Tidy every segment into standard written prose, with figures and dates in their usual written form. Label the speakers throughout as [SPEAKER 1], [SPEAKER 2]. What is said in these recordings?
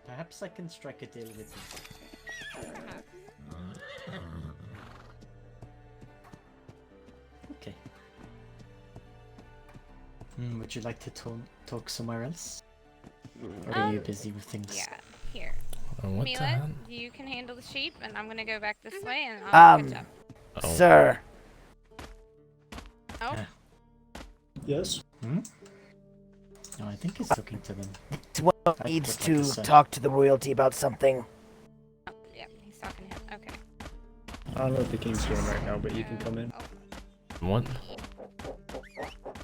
[SPEAKER 1] Perhaps I can strike a deal with you. Okay. Would you like to talk somewhere else? Or are you busy with things?
[SPEAKER 2] Yeah, here.
[SPEAKER 3] What the
[SPEAKER 2] Mila,
[SPEAKER 3] hell?
[SPEAKER 2] you can handle the sheep, and I'm gonna go back this way, and I'll catch up.
[SPEAKER 3] Oh.
[SPEAKER 4] Sir.
[SPEAKER 2] Oh,
[SPEAKER 1] Yes? No, I think he's talking to them.
[SPEAKER 4] One needs to talk to the royalty about something.
[SPEAKER 2] oh, yeah, he's talking to him. Okay.
[SPEAKER 5] I don't know if the king's here right now, but you can come in.
[SPEAKER 2] Oh,
[SPEAKER 3] What?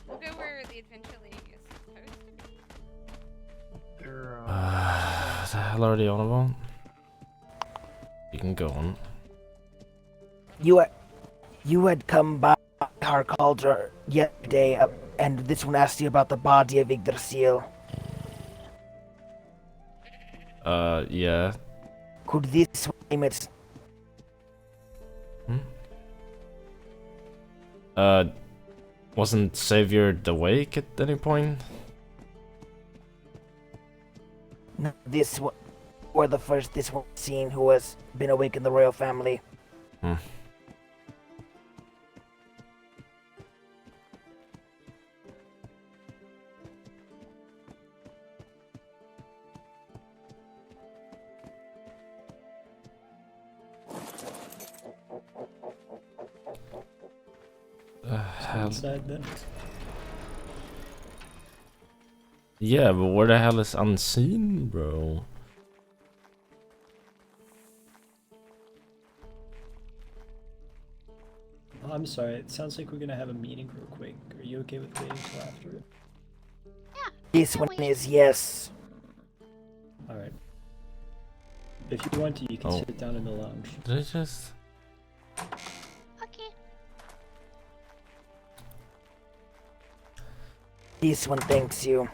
[SPEAKER 2] we'll go where the adventure league is supposed to be.
[SPEAKER 3] What the hell are they on about? You can go on.
[SPEAKER 4] You had come by our altar yesterday, and this one asked you about the body of Yggdrasil.
[SPEAKER 3] Yeah.
[SPEAKER 4] Could this name it?
[SPEAKER 3] Wasn't Savior awake at any point?
[SPEAKER 4] No, this or the first this one seen who has been awake in the royal family.
[SPEAKER 3] Hell.
[SPEAKER 5] Inside then.
[SPEAKER 3] Yeah, but where the hell is Unseen, bro?
[SPEAKER 5] Oh, I'm sorry, it sounds like we're gonna have a meeting real quick. Are you okay with waiting till after it?
[SPEAKER 4] This one is yes.
[SPEAKER 5] Alright. If you want to, you can
[SPEAKER 3] Oh.
[SPEAKER 5] sit down in the lounge.
[SPEAKER 3] Did I just...
[SPEAKER 2] Okay.
[SPEAKER 4] This one thanks you.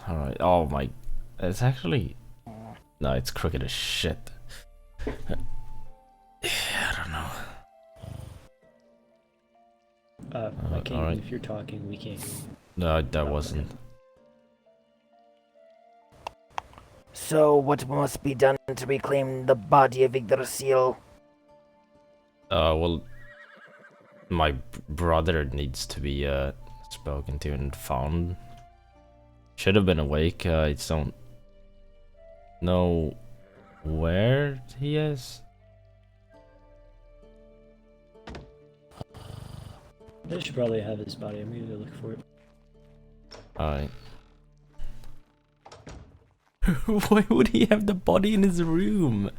[SPEAKER 3] Alright, oh my... It's actually... No, it's crooked as shit. Yeah, I don't know.
[SPEAKER 5] I can't,
[SPEAKER 3] alright.
[SPEAKER 5] if you're talking, we can't hear you.
[SPEAKER 3] No, that wasn't.
[SPEAKER 4] So what must be done to reclaim the body of Yggdrasil?
[SPEAKER 3] Well... My brother needs to be, spoken to and found. Should have been awake, I just don't know where he is.
[SPEAKER 5] They should probably have his body. I'm gonna go look for it.
[SPEAKER 3] Alright. Why would he have the body in his room?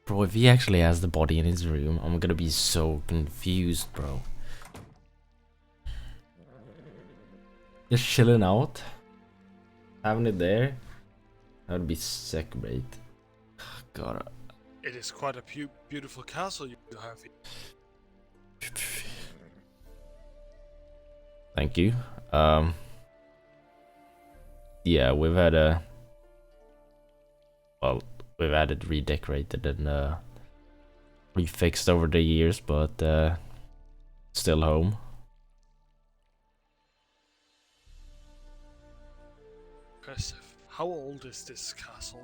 [SPEAKER 3] Bro, if he actually has the body in his room, I'm gonna be so confused, bro. Just chilling out. Having it there. That would be sick, mate. God.
[SPEAKER 6] It is quite a beautiful castle you have here.
[SPEAKER 3] Thank you. Yeah, we've had a... Well, we've had it redecorated and refixed over the years, but still home.
[SPEAKER 6] Impressive. How old is this castle?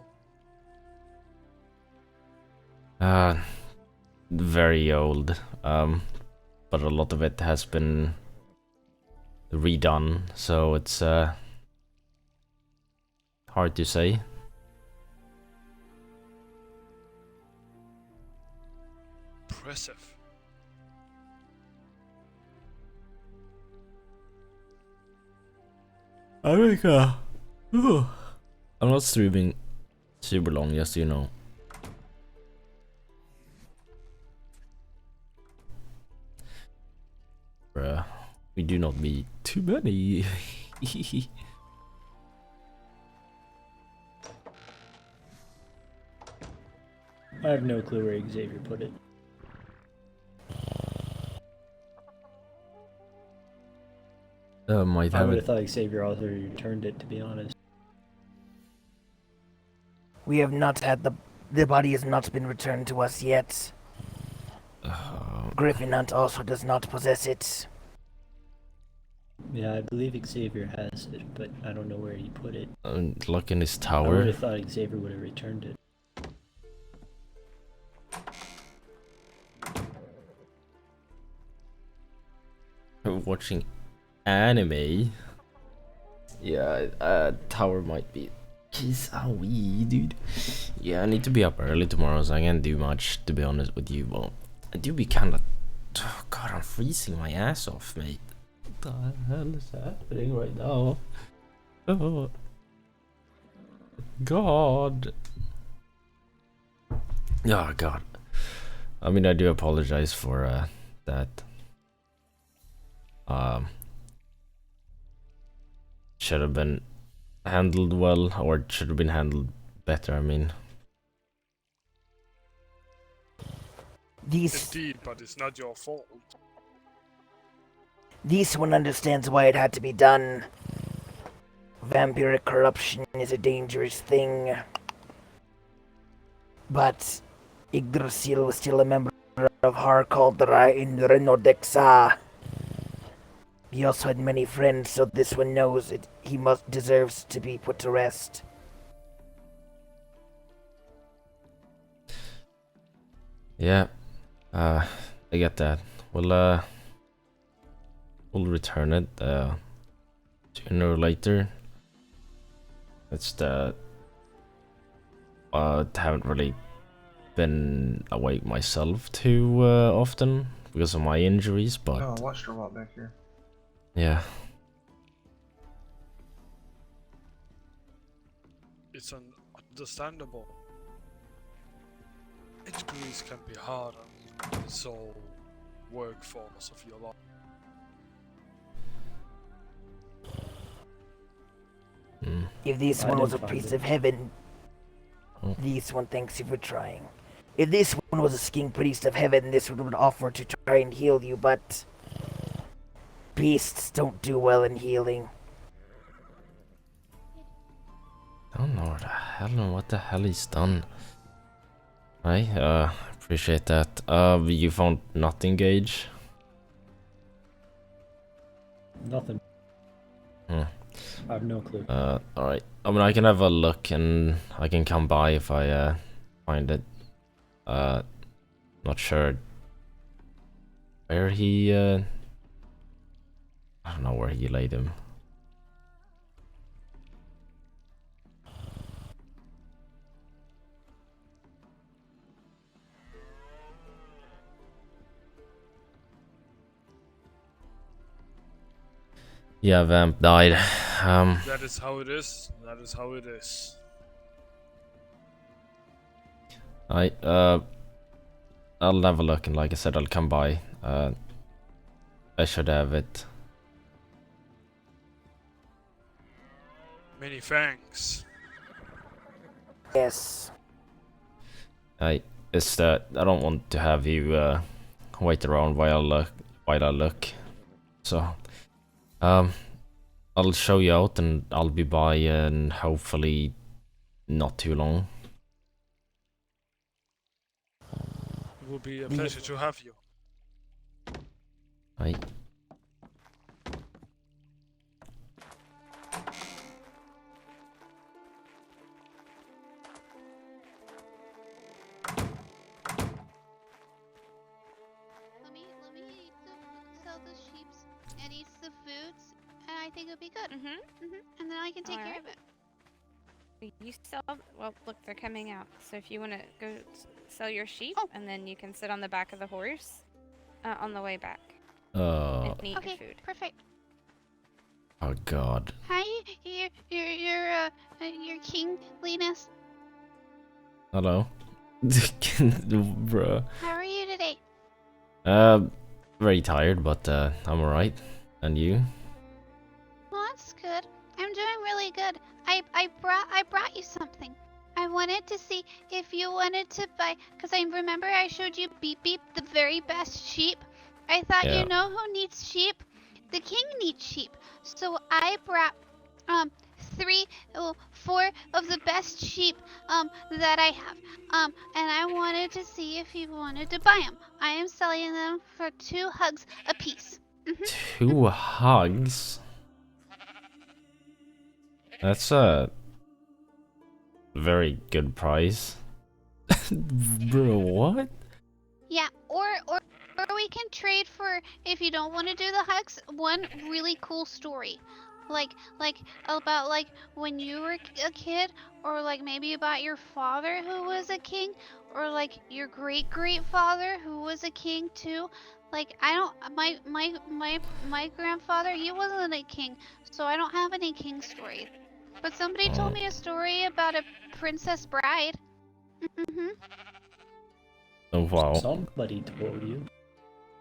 [SPEAKER 3] Very old. But a lot of it has been redone, so it's hard to say.
[SPEAKER 6] Impressive.
[SPEAKER 3] I think I'm not streaming super long, just so you know. Bruh, we do not meet too many.
[SPEAKER 5] I have no clue where Xavier put it.
[SPEAKER 3] Might
[SPEAKER 5] I
[SPEAKER 3] have
[SPEAKER 5] would
[SPEAKER 3] it.
[SPEAKER 5] have thought Xavier also returned it, to be honest.
[SPEAKER 4] We have not had the body has not been returned to us yet. Griffin Hunt also does not possess it.
[SPEAKER 5] Yeah, I believe Xavier has it, but I don't know where he put it.
[SPEAKER 3] Look in his
[SPEAKER 5] I would
[SPEAKER 3] tower.
[SPEAKER 5] have thought Xavier would have returned it.
[SPEAKER 3] Watching anime. Yeah, tower might be. Jeez, owie, dude. Yeah, I need to be up early tomorrow, so I can't do much, to be honest with you. But I do be kind of. Oh, God, I'm freezing my ass off, mate. What the hell is happening right now? Oh. God. Oh, God. I mean, I do apologize for that. Should have been handled well, or should have been handled better, I mean.
[SPEAKER 6] Indeed, but it's not your fault.
[SPEAKER 4] This one understands why it had to be done. Vampiric corruption is a dangerous thing. But Yggdrasil was still a member of Harkaldra in Renodexa. He also had many friends, so this one knows it. He deserves to be put to rest.
[SPEAKER 3] Yeah, I get that. We'll return it sooner or later. It's the haven't really been awake myself too often because of my injuries, but
[SPEAKER 7] Oh, I watched her walk back here.
[SPEAKER 3] yeah.
[SPEAKER 6] It's understandable. Injuries can be hard. I mean, it's all work forms of your life.
[SPEAKER 4] If this
[SPEAKER 5] I
[SPEAKER 4] one was a
[SPEAKER 5] didn't find
[SPEAKER 4] priest
[SPEAKER 5] it.
[SPEAKER 4] of heaven,
[SPEAKER 3] Oh.
[SPEAKER 4] this one thanks you for trying. If this one was a king priest of heaven, this one would offer to try and heal you, but beasts don't do well in healing.
[SPEAKER 3] I don't know what the hell he's done. I appreciate that. You found nothing, Gage?
[SPEAKER 5] Nothing.
[SPEAKER 3] Hmm.
[SPEAKER 5] I have no clue.
[SPEAKER 3] Alright. I mean, I can have a look and I can come by if I find it. Not sure where he I don't know where he laid him. Yeah, Vamp died.
[SPEAKER 6] That is how it is. That is how it is.
[SPEAKER 3] I'll have a look and like I said, I'll come by. I should have it.
[SPEAKER 6] Many thanks.
[SPEAKER 4] Yes.
[SPEAKER 3] It's that I don't want to have you wait around while I look. So I'll show you out and I'll be by in hopefully not too long.
[SPEAKER 6] It will be a pleasure to have you.
[SPEAKER 3] I
[SPEAKER 8] Let me sell the sheeps and eat the foods, and I think it'll be good. And then I can take care of it.
[SPEAKER 2] You sell. Well, look, they're coming out. So if you want to go sell your sheep,
[SPEAKER 8] Oh.
[SPEAKER 2] and then you can sit on the back of the horse on the way back and eat
[SPEAKER 8] Okay,
[SPEAKER 2] your food.
[SPEAKER 8] perfect.
[SPEAKER 3] Oh God.
[SPEAKER 8] Hi, your king, Linus.
[SPEAKER 3] Hello. Bruh.
[SPEAKER 8] How are you today?
[SPEAKER 3] Very tired, but I'm alright. And you?
[SPEAKER 8] Well, that's good. I'm doing really good. I brought you something. I wanted to see if you wanted to buy, because I remember I showed you Beep Beep, the very best sheep. I thought,
[SPEAKER 3] Yeah.
[SPEAKER 8] you know who needs sheep? The king needs sheep. So I brought 4 of the best sheep that I have. And I wanted to see if you wanted to buy them. I am selling them for 2 hugs a piece.
[SPEAKER 3] 2 hugs? That's a very good price. Bro, what?
[SPEAKER 8] Yeah, or we can trade for, if you don't want to do the hugs, one really cool story. Like about like when you were a kid, or like maybe about your father who was a king, or like your great father who was a king too. Like I don't, my grandfather, he wasn't a king, so I don't have any king stories. But somebody told me a story about a princess bride.
[SPEAKER 3] Oh wow.
[SPEAKER 5] Somebody told you.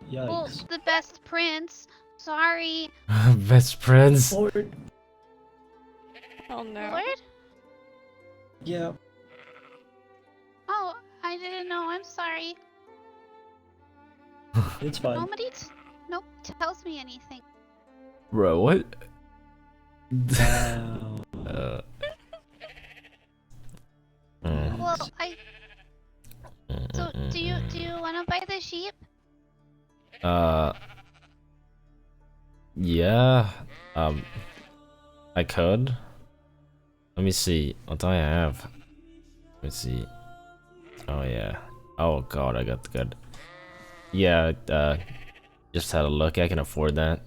[SPEAKER 5] Yikes.
[SPEAKER 8] Well, the best prince. Sorry.
[SPEAKER 3] Best friends.
[SPEAKER 5] Lord.
[SPEAKER 2] Oh no.
[SPEAKER 8] Lord?
[SPEAKER 5] Yeah.
[SPEAKER 8] Oh, I didn't know. I'm sorry.
[SPEAKER 5] It's fine.
[SPEAKER 8] Nobody tells me anything.
[SPEAKER 3] Bro, what?
[SPEAKER 5] Wow.
[SPEAKER 8] Well, So, do you want to buy the sheep?
[SPEAKER 3] Yeah. I could. Let me see. What do I have? Let me see. Oh yeah. Oh god, I got good. Yeah, just had a look. I can afford that.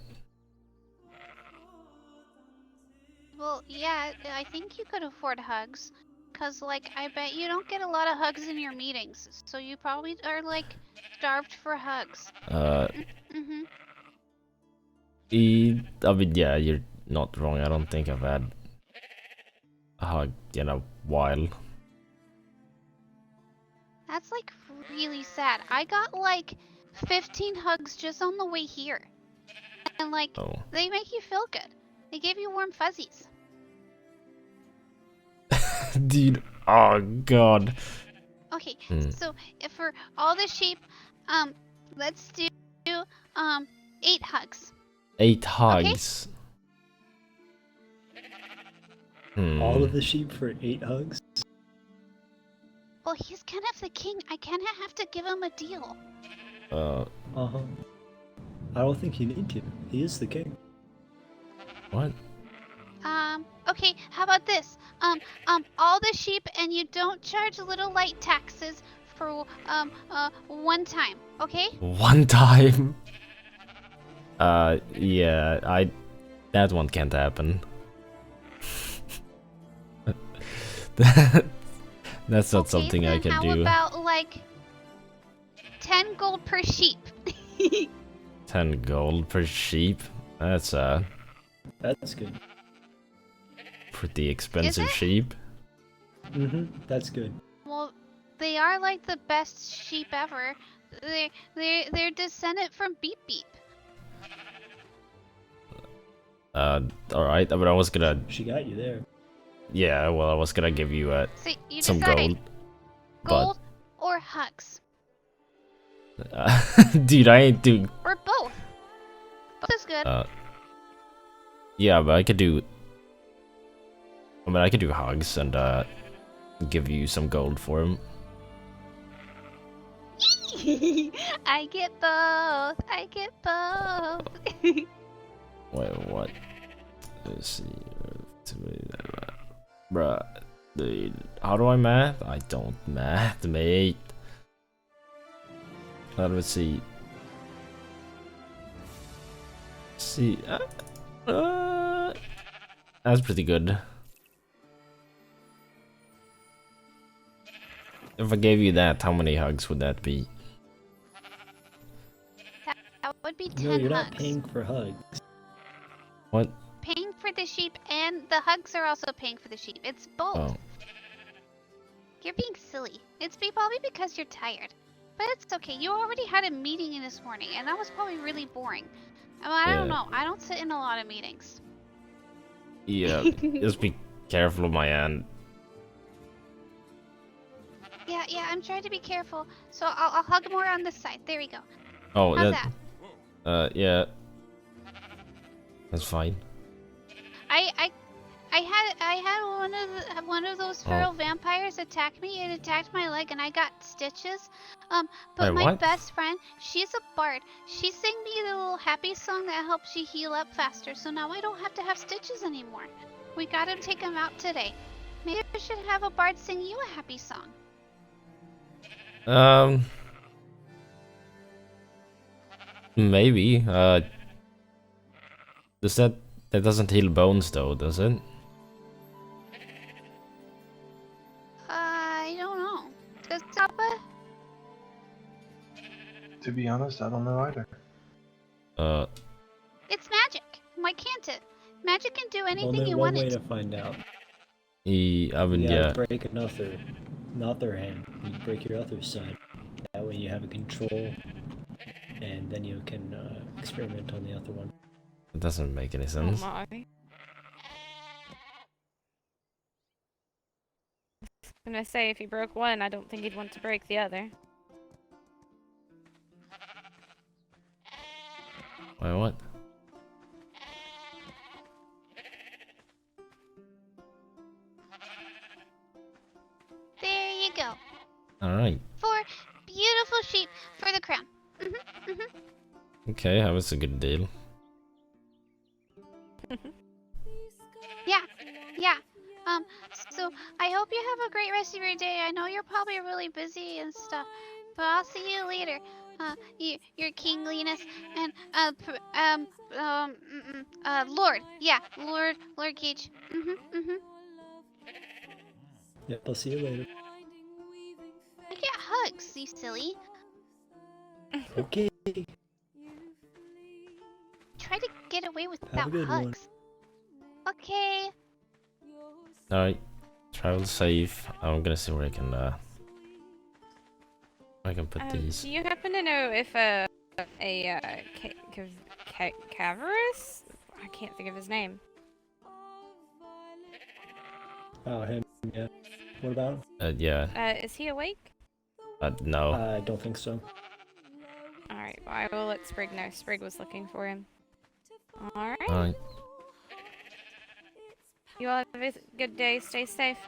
[SPEAKER 8] Well, yeah, I think you could afford hugs. Cause, like, I bet you don't get a lot of hugs in your meetings. So you probably are, like, starved for hugs. Mm-hmm.
[SPEAKER 3] I mean, yeah, you're not wrong. I don't think I've had a hug in a while.
[SPEAKER 8] That's, like, really sad. I got, like, 15 hugs just on the way here. And, like,
[SPEAKER 3] Oh.
[SPEAKER 8] they make you feel good. They give you warm fuzzies.
[SPEAKER 3] Dude, oh god.
[SPEAKER 8] Okay, so if for all the sheep, let's do 8 hugs.
[SPEAKER 3] 8 hugs.
[SPEAKER 5] All of the sheep for 8 hugs?
[SPEAKER 8] Well, he's kind of the king. I kind of have to give him a deal.
[SPEAKER 5] Uh-huh. I don't think you need to. He is the king.
[SPEAKER 3] What?
[SPEAKER 8] Okay, how about this? All the sheep, and you don't charge little light taxes for, one time, okay?
[SPEAKER 3] One time? Yeah, that one can't happen. That's not something I can
[SPEAKER 8] how
[SPEAKER 3] do.
[SPEAKER 8] about, like, 10 gold per sheep?
[SPEAKER 3] 10 gold per sheep? That's
[SPEAKER 5] That's good.
[SPEAKER 3] pretty expensive
[SPEAKER 8] it?
[SPEAKER 3] sheep.
[SPEAKER 5] That's good.
[SPEAKER 8] Well, they are like the best sheep ever. They're descendant from Beep Beep.
[SPEAKER 3] Alright, but I was gonna...
[SPEAKER 5] She got you there.
[SPEAKER 3] Yeah, well, I was gonna give you,
[SPEAKER 8] So you
[SPEAKER 3] some
[SPEAKER 8] decide.
[SPEAKER 3] gold.
[SPEAKER 8] Gold or hugs?
[SPEAKER 3] Dude, I ain't doing...
[SPEAKER 8] Or both. Both is good.
[SPEAKER 3] Yeah, but I could do... I mean, I could do hugs and, give you some gold for him.
[SPEAKER 8] I get both. I get both.
[SPEAKER 3] Wait, what? Let's see. Bruh, dude, how do I math? I don't math, mate. Let me see. See, that's pretty good. If I gave you that, how many hugs would that be?
[SPEAKER 8] That would be 10
[SPEAKER 5] No, you're not
[SPEAKER 8] hugs.
[SPEAKER 5] paying for hugs.
[SPEAKER 3] What?
[SPEAKER 8] Paying for the sheep, and the hugs are also paying for the sheep. It's both.
[SPEAKER 3] Oh.
[SPEAKER 8] You're being silly. It's probably because you're tired. But it's okay. You already had a meeting this morning, and that was probably really boring. I don't know. I don't sit in a lot of meetings.
[SPEAKER 3] Yeah, just be careful of my hand.
[SPEAKER 8] Yeah, I'm trying to be careful. So I'll hug more on this side. There we go.
[SPEAKER 3] Oh,
[SPEAKER 8] How's that?
[SPEAKER 3] Yeah. That's fine.
[SPEAKER 8] I had one of those feral vampires attack me. It attacked my leg, and I got stitches. But
[SPEAKER 3] Wait,
[SPEAKER 8] my
[SPEAKER 3] what?
[SPEAKER 8] best friend, she's a bard. She sang me the little happy song that helps you heal up faster, so now I don't have to have stitches anymore. We gotta take him out today. Maybe I should have a bard sing you a happy song.
[SPEAKER 3] Maybe. Does that doesn't heal bones though, does it?
[SPEAKER 8] I don't know. Does Papa?
[SPEAKER 7] To be honest, I don't know either.
[SPEAKER 8] It's magic. Why can't it? Magic can do anything
[SPEAKER 5] Only
[SPEAKER 8] you
[SPEAKER 5] one
[SPEAKER 8] want
[SPEAKER 5] way
[SPEAKER 8] it
[SPEAKER 5] to find out.
[SPEAKER 3] I mean,
[SPEAKER 5] You
[SPEAKER 3] yeah.
[SPEAKER 5] gotta break another hand. You break your other side. That way you have a control, and then you can experiment on the other one.
[SPEAKER 3] It doesn't make any
[SPEAKER 2] Oh
[SPEAKER 3] sense.
[SPEAKER 2] my. I'm gonna say if he broke one, I don't think he'd want to break the other.
[SPEAKER 3] Wait, what?
[SPEAKER 8] There you go.
[SPEAKER 3] Alright.
[SPEAKER 8] 4 beautiful sheep for the crown.
[SPEAKER 3] Okay, that was a good deal.
[SPEAKER 8] Yeah. So I hope you have a great rest of your day. I know you're probably really busy and stuff, but I'll see you later. Your kingliness and Lord. Yeah, Lord Gage.
[SPEAKER 5] Yep, I'll see you later.
[SPEAKER 8] I get hugs, you silly.
[SPEAKER 5] Okay.
[SPEAKER 8] Try to get away
[SPEAKER 5] Have a
[SPEAKER 8] without
[SPEAKER 5] good one.
[SPEAKER 8] hugs. Okay.
[SPEAKER 3] Alright. Travel safe. I'm gonna see where I can put these.
[SPEAKER 2] Do you happen to know if Cavarus? I can't think of his name.
[SPEAKER 5] Oh, him, yeah. What about him?
[SPEAKER 3] Yeah.
[SPEAKER 2] Is he awake?
[SPEAKER 3] No.
[SPEAKER 5] I don't think so.
[SPEAKER 2] Alright, well, I will let Sprig know. Sprig was looking for him. Alright.
[SPEAKER 3] Alright.
[SPEAKER 2] You all have a good day. Stay safe.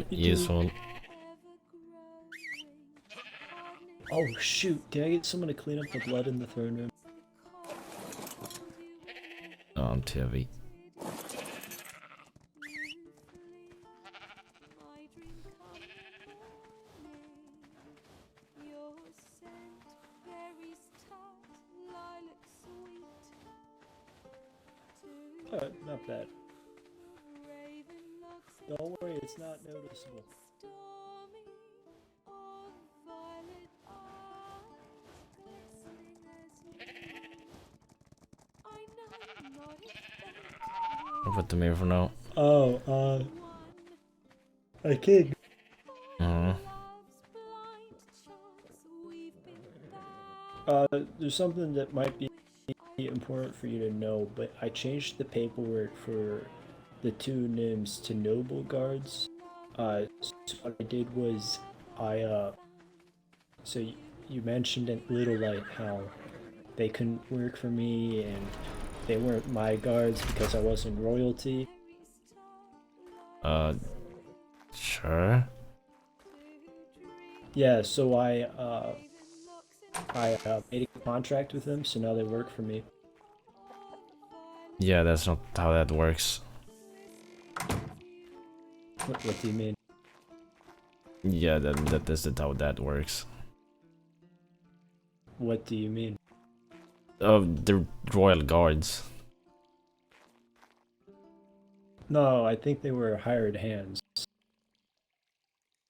[SPEAKER 3] Useful.
[SPEAKER 5] Oh shoot, can I get someone to clean up the blood in the throne room?
[SPEAKER 3] Oh, I'm too heavy.
[SPEAKER 5] Not bad. Don't worry, it's not noticeable.
[SPEAKER 3] I'll put them here for now.
[SPEAKER 5] Oh, I kid. There's something that might be important for you to know, but I changed the paperwork for the 2 names to noble guards. So what I did was so you mentioned in Little Light how they couldn't work for me and they weren't my guards because I wasn't royalty.
[SPEAKER 3] Sure.
[SPEAKER 5] Yeah, so I made a contract with them, so now they work for me.
[SPEAKER 3] Yeah, that's not how that works.
[SPEAKER 5] What do you mean?
[SPEAKER 3] Yeah, that isn't how that works.
[SPEAKER 5] What do you mean?
[SPEAKER 3] Oh, the royal guards.
[SPEAKER 5] No, I think they were hired hands.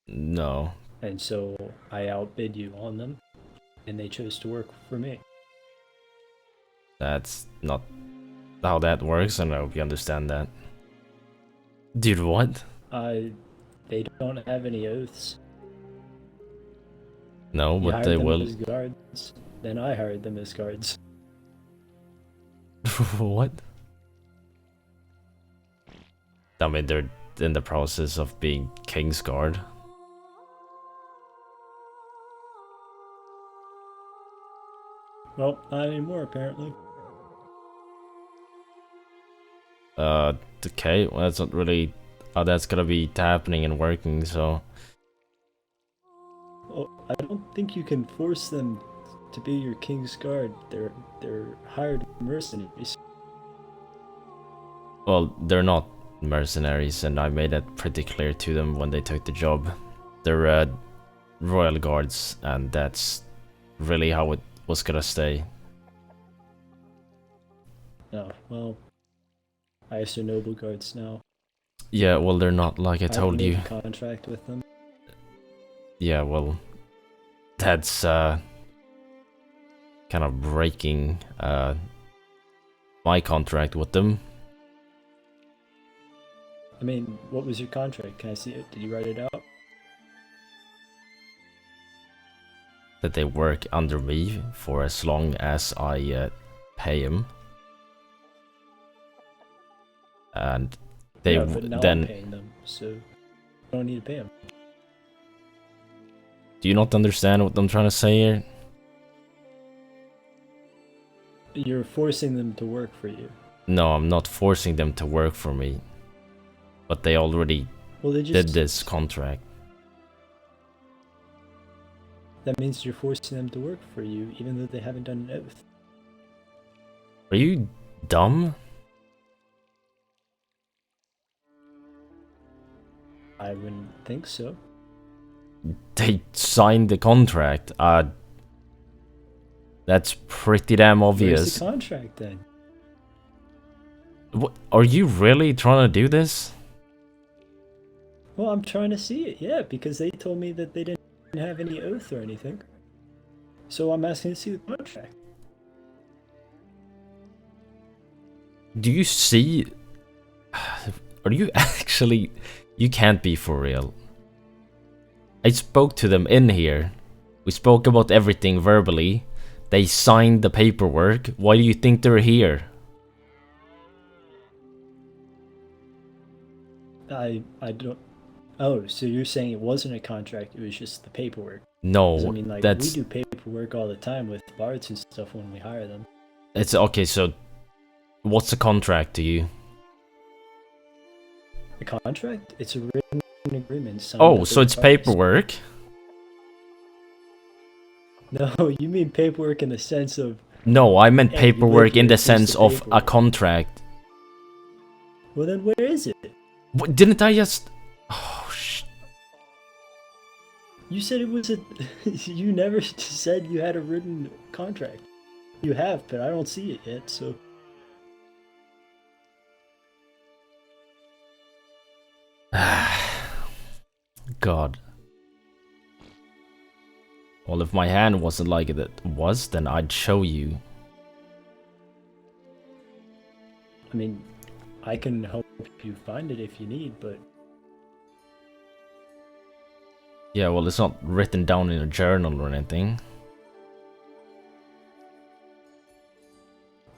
[SPEAKER 3] No.
[SPEAKER 5] And so I outbid you on them, and they chose to work for me.
[SPEAKER 3] That's not how that works, and I hope you understand that. Dude, what?
[SPEAKER 5] They don't have any oaths.
[SPEAKER 3] No,
[SPEAKER 5] You
[SPEAKER 3] but
[SPEAKER 5] hired
[SPEAKER 3] they
[SPEAKER 5] them
[SPEAKER 3] will.
[SPEAKER 5] as guards. Then I hired them as guards.
[SPEAKER 3] What? I mean, they're in the process of being King's Guard.
[SPEAKER 5] Well, not anymore, apparently.
[SPEAKER 3] Okay, well, that's not really how that's gonna be happening and working, so...
[SPEAKER 5] Oh, I don't think you can force them to be your king's guard. They're hired mercenaries.
[SPEAKER 3] Well, they're not mercenaries, and I made that pretty clear to them when they took the job. They're royal guards, and that's really how it was gonna stay.
[SPEAKER 5] No, well, I assume noble guards now.
[SPEAKER 3] Yeah, well, they're not, like I told you.
[SPEAKER 5] A contract with them.
[SPEAKER 3] Yeah, well, that's kind of breaking my contract with them.
[SPEAKER 5] I mean, what was your contract? Can I see it? Did you write it out?
[SPEAKER 3] That they work under me for as long as I pay them. And they
[SPEAKER 5] yeah, but now
[SPEAKER 3] then...
[SPEAKER 5] I'm paying them, so you don't need to pay them.
[SPEAKER 3] Do you not understand what I'm trying to say here?
[SPEAKER 5] You're forcing them to work for you.
[SPEAKER 3] No, I'm not forcing them to work for me. But they already did this contract.
[SPEAKER 5] That means you're forcing them to work for you, even though they haven't done an oath.
[SPEAKER 3] Are you dumb?
[SPEAKER 5] I wouldn't think so.
[SPEAKER 3] They signed the contract. That's pretty damn obvious.
[SPEAKER 5] Where's the contract then?
[SPEAKER 3] What, are you really trying to do this?
[SPEAKER 5] Well, I'm trying to see it, yeah, because they told me that they didn't have any oath or anything. So I'm asking to see the contract.
[SPEAKER 3] Do you see... Are you actually... You can't be for real. I spoke to them in here. We spoke about everything verbally. They signed the paperwork. Why do you think they're here?
[SPEAKER 5] I don't... Oh, so you're saying it wasn't a contract, it was just the paperwork.
[SPEAKER 3] No,
[SPEAKER 5] I mean, like,
[SPEAKER 3] that's...
[SPEAKER 5] we do paperwork all the time with bards and stuff when we hire them.
[SPEAKER 3] It's okay, so... What's a contract to you?
[SPEAKER 5] A contract? It's a written agreement signed
[SPEAKER 3] Oh,
[SPEAKER 5] by
[SPEAKER 3] so it's
[SPEAKER 5] both parties.
[SPEAKER 3] paperwork?
[SPEAKER 5] No, you mean paperwork in the sense of...
[SPEAKER 3] No, I meant
[SPEAKER 5] And you live
[SPEAKER 3] paperwork in
[SPEAKER 5] here,
[SPEAKER 3] the
[SPEAKER 5] here's
[SPEAKER 3] sense
[SPEAKER 5] the
[SPEAKER 3] of a
[SPEAKER 5] paperwork.
[SPEAKER 3] contract.
[SPEAKER 5] Well then, where is it?
[SPEAKER 3] What, didn't I just... Oh,
[SPEAKER 5] You said it was a... You never said you had a written contract. You have, but I don't see it yet, so...
[SPEAKER 3] God. Well, if my hand wasn't like it was, then I'd show you.
[SPEAKER 5] I mean, I can help you find it if you need, but...
[SPEAKER 3] Yeah, well, it's not written down in a journal or anything.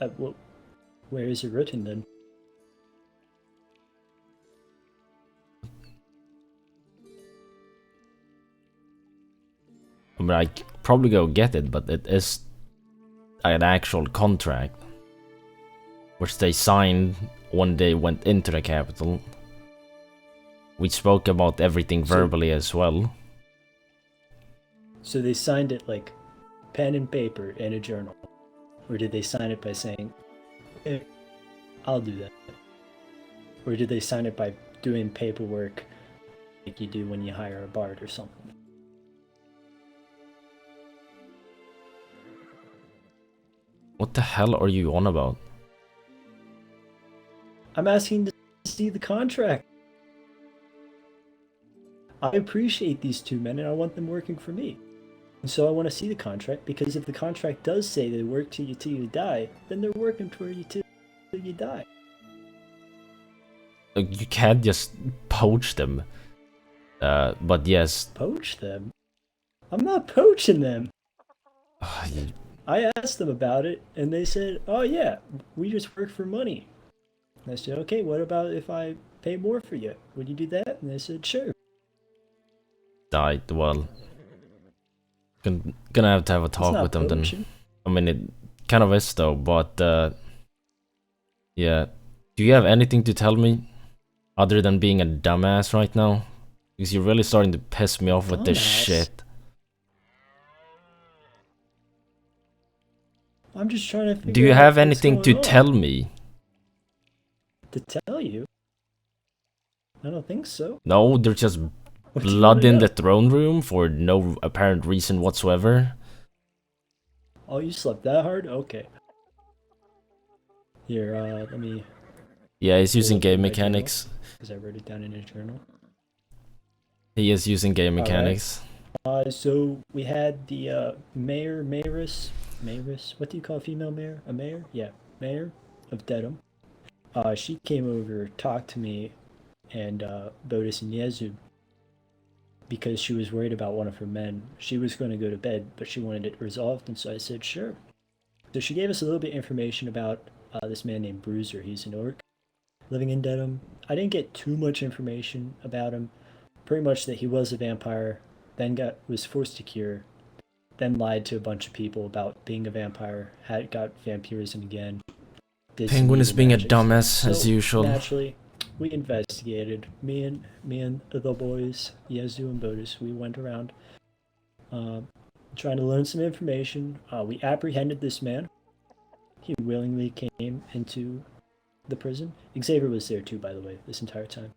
[SPEAKER 5] Well, where is it written then?
[SPEAKER 3] I mean, I could probably go get it, but it is an actual contract. Which they signed when they went into the capital. We spoke about everything verbally as well.
[SPEAKER 5] So they signed it like pen and paper in a journal? Or did they sign it by saying, "Eh, I'll do that"? Or did they sign it by doing paperwork like you do when you hire a bard or something?
[SPEAKER 3] What the hell are you on about?
[SPEAKER 5] I'm asking to see the contract. I appreciate these two men and I want them working for me. And so I want to see the contract, because if the contract does say they work till you die, then they're working for you till you die.
[SPEAKER 3] You can't just poach them. But yes.
[SPEAKER 5] Poach them? I'm not poaching them.
[SPEAKER 3] You-
[SPEAKER 5] I asked them about it, and they said, "Oh yeah, we just work for money." And I said, "Okay, what about if I pay more for you? Would you do that?" And they said, "Sure."
[SPEAKER 3] Died, well. Gonna have to have a talk with them then. I mean, it kind of is though, but yeah. Do you have anything to tell me other than being a dumbass right now? Because you're really starting to piss me off with this
[SPEAKER 5] Dumbass?
[SPEAKER 3] shit.
[SPEAKER 5] I'm just trying to figure out.
[SPEAKER 3] Do you have
[SPEAKER 5] what's
[SPEAKER 3] anything to
[SPEAKER 5] going on.
[SPEAKER 3] tell me?
[SPEAKER 5] To tell you? I don't think so.
[SPEAKER 3] No, there's just
[SPEAKER 5] What do you
[SPEAKER 3] blood
[SPEAKER 5] wanna
[SPEAKER 3] in
[SPEAKER 5] know?
[SPEAKER 3] the throne room for no apparent reason whatsoever.
[SPEAKER 5] Oh, you slept that hard? Okay. Here, let me,
[SPEAKER 3] Yeah, he's
[SPEAKER 5] pull
[SPEAKER 3] using
[SPEAKER 5] up in
[SPEAKER 3] game
[SPEAKER 5] my journal,
[SPEAKER 3] mechanics.
[SPEAKER 5] because I wrote it down in a journal.
[SPEAKER 3] He is using game
[SPEAKER 5] Alright.
[SPEAKER 3] mechanics.
[SPEAKER 5] So we had the Mayoress, what do you call a female mayor? A mayor? Yeah, mayor of Dedham. She came over, talked to me, and Bodis and Yezu, because she was worried about one of her men. She was going to go to bed, but she wanted it resolved, and so I said sure. So she gave us a little bit of information about this man named Bruiser. He's an orc living in Dedham. I didn't get too much information about him. Pretty much that he was a vampire, then was forced to cure, then lied to a bunch of people about being a vampire, got vampirism again.
[SPEAKER 3] Penguin is being a dumbass as usual.
[SPEAKER 5] Naturally, we investigated. Me and the boys, Yezu and Bodis, we went around trying to learn some information. We apprehended this man. He willingly came into the prison. Xavier was there too, by the way, this entire time.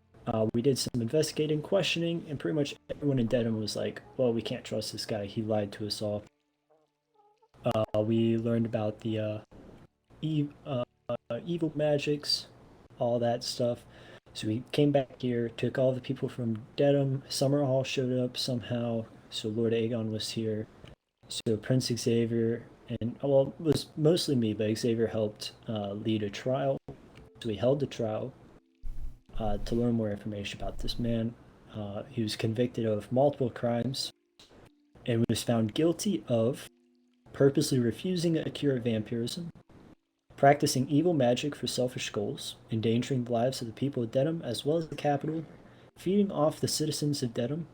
[SPEAKER 5] We did some investigating, questioning, and pretty much everyone in Dedham was like, well, we can't trust this guy. He lied to us all. We learned about the evil magics, all that stuff. So we came back here, took all the people from Dedham. Summerhall showed up somehow, so Lord Aegon was here. So Prince Xavier, and well, it was mostly me, but Xavier helped lead a trial. So we held the trial to learn more information about this man. He was convicted of multiple crimes and was found guilty of purposely refusing a cure of vampirism, practicing evil magic for selfish goals, endangering the lives of the people of Dedham as well as the capital, feeding off the citizens of Dedham,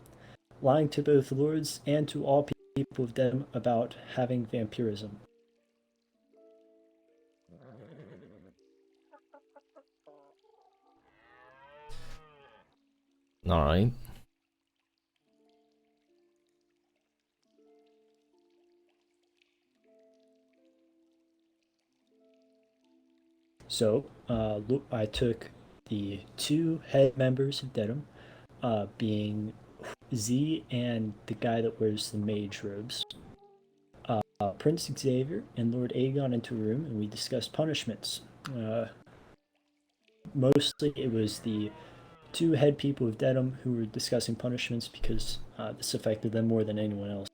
[SPEAKER 5] lying to both lords and to all people of Dedham about having vampirism.
[SPEAKER 3] Alright.
[SPEAKER 5] So, I took the two head members of Dedham, being Z and the guy that wears the mage robes, Prince Xavier and Lord Aegon into a room, and we discussed punishments. Mostly it was the two head people of Dedham who were discussing punishments because this affected them more than anyone else.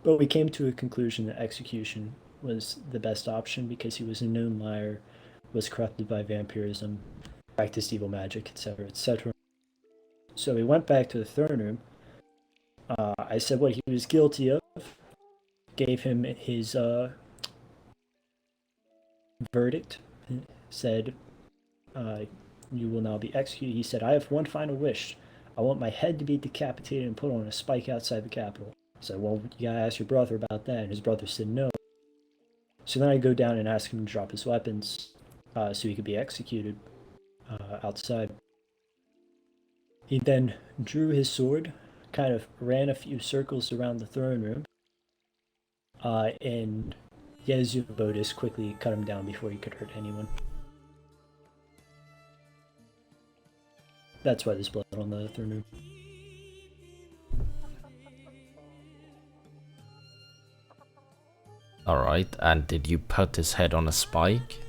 [SPEAKER 5] But we came to a conclusion that execution was the best option because he was a known liar, was corrupted by vampirism, practiced evil magic, etc., etc. So we went back to the throne room. I said what he was guilty of, gave him his verdict, said, you will now be executed. He said, I have one final wish. I want my head to be decapitated and put on a spike outside the capital. I said, well, you gotta ask your brother about that. And his brother said no. So then I go down and ask him to drop his weapons so he could be executed outside. He then drew his sword, kind of ran a few circles around the throne room, and Yezu Bodis quickly cut him down before he could hurt anyone. That's why there's blood on the throne room.
[SPEAKER 3] Alright, and did you put his head on a spike?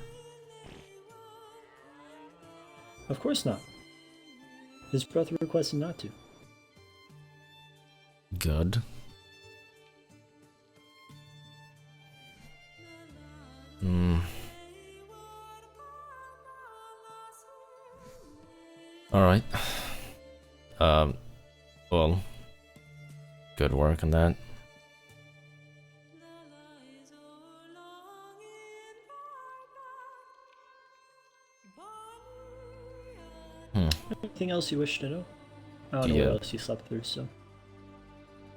[SPEAKER 5] Of course not. His brother requested not to.
[SPEAKER 3] Good. Alright. Well, good work on that.
[SPEAKER 5] Anything else you wish to know? I don't know
[SPEAKER 3] Yeah.
[SPEAKER 5] what else you slept through, so.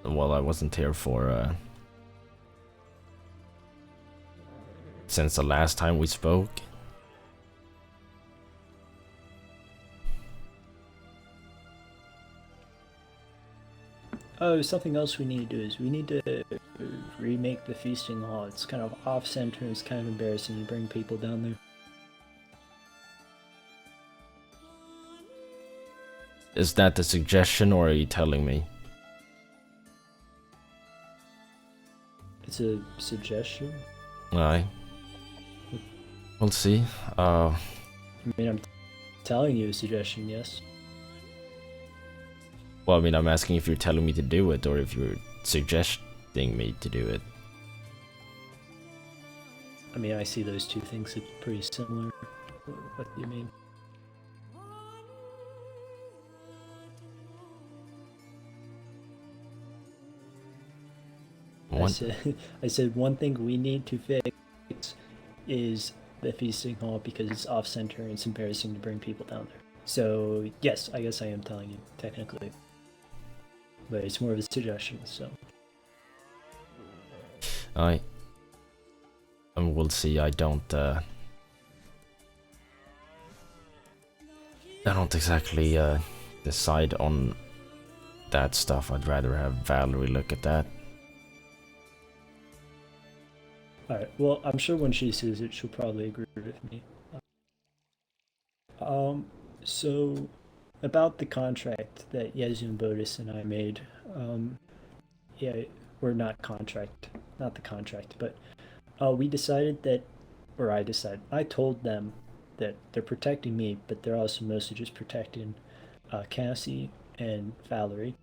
[SPEAKER 3] Well, I wasn't here for, since the last time we spoke.
[SPEAKER 5] Oh, something else we need to do is we need to remake the feasting hall. It's kind of off-center and it's kind of embarrassing. You bring people down there.
[SPEAKER 3] Is that a suggestion or are you telling me?
[SPEAKER 5] It's a suggestion.
[SPEAKER 3] Aye. We'll see.
[SPEAKER 5] I mean, I'm telling you a suggestion, yes.
[SPEAKER 3] Well, I mean, I'm asking if you're telling me to do it or if you're suggesting me to do it.
[SPEAKER 5] I mean, I see those two things as pretty similar. What do you mean? I said one thing we need to fix is the feasting hall because it's off-center and it's embarrassing to bring people down there. So yes, I guess I am telling you technically, but it's more of a suggestion. So
[SPEAKER 3] and we'll see. I don't exactly decide on that stuff. I'd rather have Valerie look at that.
[SPEAKER 5] alright, well, I'm sure when she sees it, she'll probably agree with me. So about the contract that Yezun Bodis and I made, yeah, or not the contract, but we decided that, or I told them that they're protecting me, but they're also mostly just protecting Cassie and Valerie.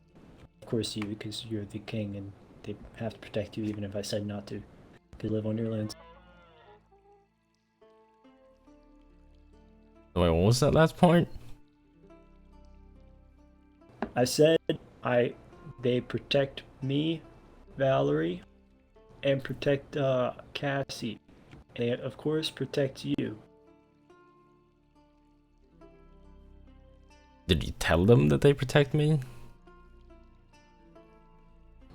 [SPEAKER 5] Of course you, because you're the king and they have to protect you even if I said not to. They live on your lands.
[SPEAKER 3] Wait, what was that last point?
[SPEAKER 5] I said they protect me, Valerie, and protect Cassie, and of course protect you.
[SPEAKER 3] Did you tell them that they protect me?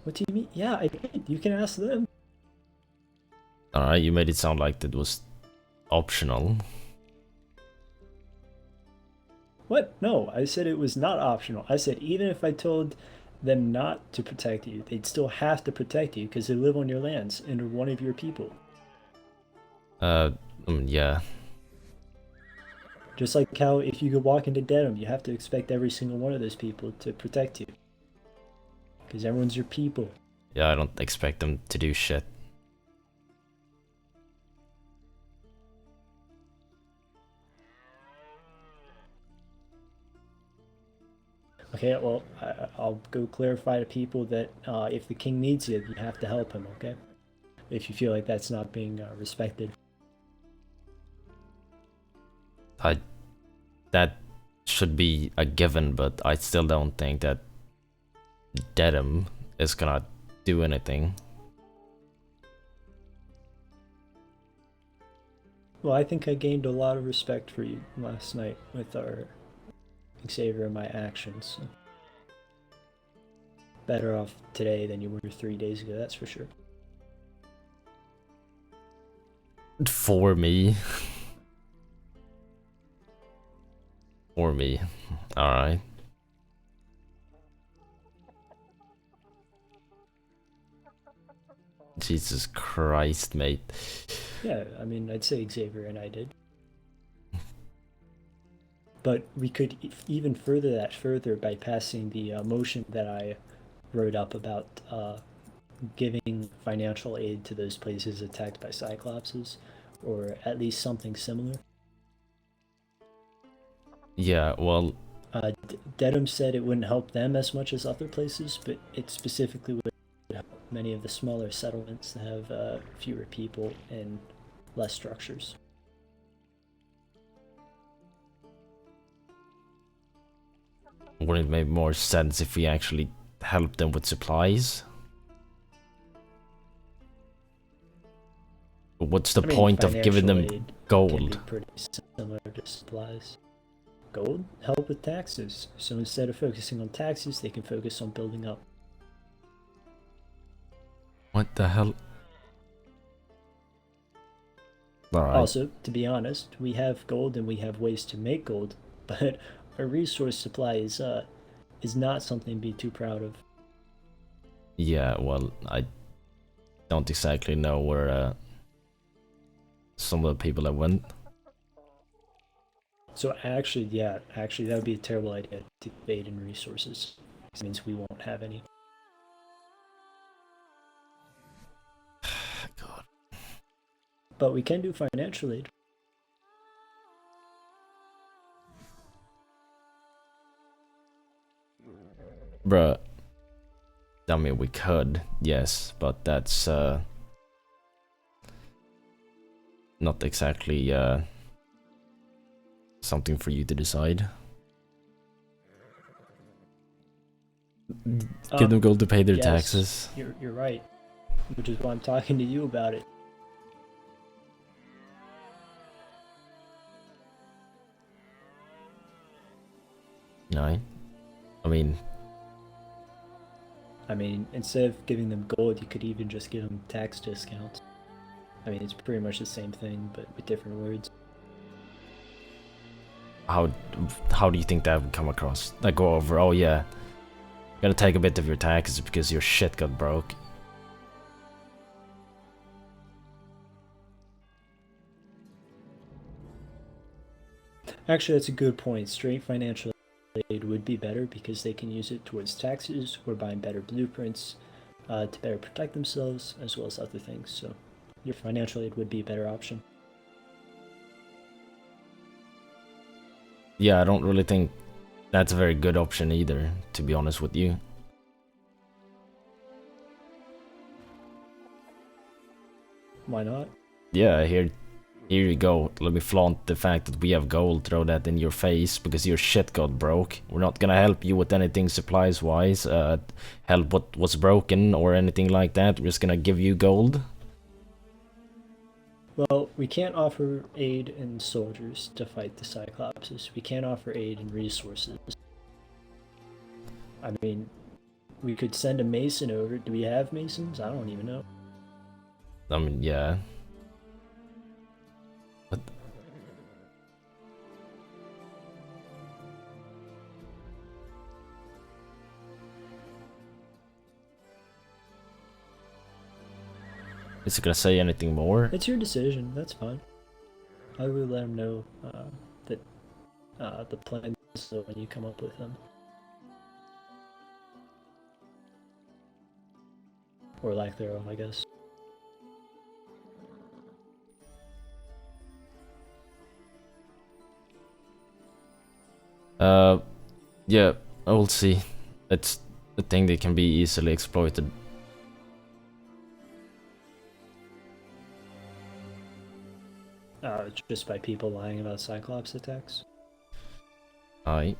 [SPEAKER 5] What do you mean? Yeah, I did. You can ask them.
[SPEAKER 3] Alright, you made it sound like that was optional.
[SPEAKER 5] What? No, I said it was not optional. I said even if I told them not to protect you, they'd still have to protect you because they live on your lands and are one of your people.
[SPEAKER 3] Yeah.
[SPEAKER 5] Just like how if you could walk into Dedham, you have to expect every single one of those people to protect you. Because everyone's your people.
[SPEAKER 3] Yeah, I don't expect them to do shit.
[SPEAKER 5] Okay, well, I'll go clarify to people that if the king needs you, you have to help him, okay? If you feel like that's not being respected.
[SPEAKER 3] That should be a given, but I still don't think that Dedham is gonna do anything.
[SPEAKER 5] Well, I think I gained a lot of respect for you last night with our Xavier and my actions. So better off today than you were 3 days ago, that's for sure.
[SPEAKER 3] For me. For me. Alright. Jesus Christ, mate.
[SPEAKER 5] Yeah, I mean, I'd say Xavier and I did. But we could even further that further by passing the motion that I wrote up about giving financial aid to those places attacked by Cyclopses, or at least something similar.
[SPEAKER 3] Yeah, well...
[SPEAKER 5] Dedham said it wouldn't help them as much as other places, but it specifically would help many of the smaller settlements that have fewer people and less structures.
[SPEAKER 3] Wouldn't it make more sense if we actually help them with supplies? But what's the point of giving them gold?
[SPEAKER 5] Can be pretty similar to supplies. Gold? Help with taxes. So instead of focusing on taxes, they can focus on building up.
[SPEAKER 3] What the hell? Alright.
[SPEAKER 5] Also, to be honest, we have gold and we have ways to make gold, but our resource supply is not something to be too proud of.
[SPEAKER 3] Yeah, well, I don't exactly know where some of the people that went.
[SPEAKER 5] So actually, yeah, actually that would be a terrible idea to aid in resources. It means we won't have any.
[SPEAKER 3] God.
[SPEAKER 5] But we can do financial aid.
[SPEAKER 3] Bruh. I mean, we could, yes, but that's not exactly something for you to decide. Get them gold to pay their
[SPEAKER 5] Yes,
[SPEAKER 3] taxes.
[SPEAKER 5] You're right, which is why I'm talking to you about it.
[SPEAKER 3] No, I mean,
[SPEAKER 5] instead of giving them gold, you could even just give them tax discounts. I mean, it's pretty much the same thing, but with different words.
[SPEAKER 3] how do you think that would come across? Like, go over, oh yeah, gotta take a bit of your taxes because your shit got broke.
[SPEAKER 5] Actually, that's a good point. Straight financial aid would be better because they can use it towards taxes or buying better blueprints to better protect themselves, as well as other things. So your financial aid would be a better option.
[SPEAKER 3] Yeah, I don't really think that's a very good option either, to be honest with you.
[SPEAKER 5] Why not?
[SPEAKER 3] Yeah, here you go. Let me flaunt the fact that we have gold, throw that in your face because your shit got broke. We're not gonna help you with anything supplies wise, help what was broken or anything like that. We're just gonna give you gold.
[SPEAKER 5] Well, we can't offer aid in soldiers to fight the Cyclopses. We can't offer aid in resources. I mean, we could send a mason over. Do we have masons? I don't even know.
[SPEAKER 3] I mean, yeah. But is it gonna say anything more?
[SPEAKER 5] It's your decision. That's fine. I will let them know that the plan is when you come up with them. Or lack thereof, I guess.
[SPEAKER 3] Yeah, I will see. It's a thing that can be easily exploited.
[SPEAKER 5] Just by people lying about Cyclops attacks.
[SPEAKER 3] Aye.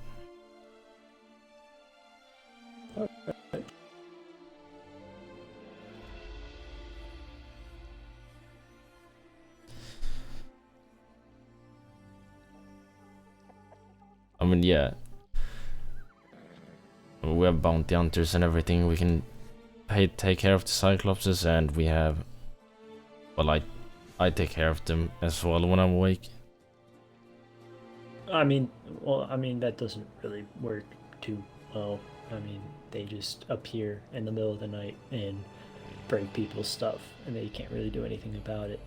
[SPEAKER 3] I mean, yeah. We have bounty hunters and everything. We can take care of the Cyclopses, and we have. Well, I take care of them as well when I'm awake.
[SPEAKER 5] I mean, that doesn't really work too well. I mean, they just appear in the middle of the night and break people's stuff, and they can't really do anything about it.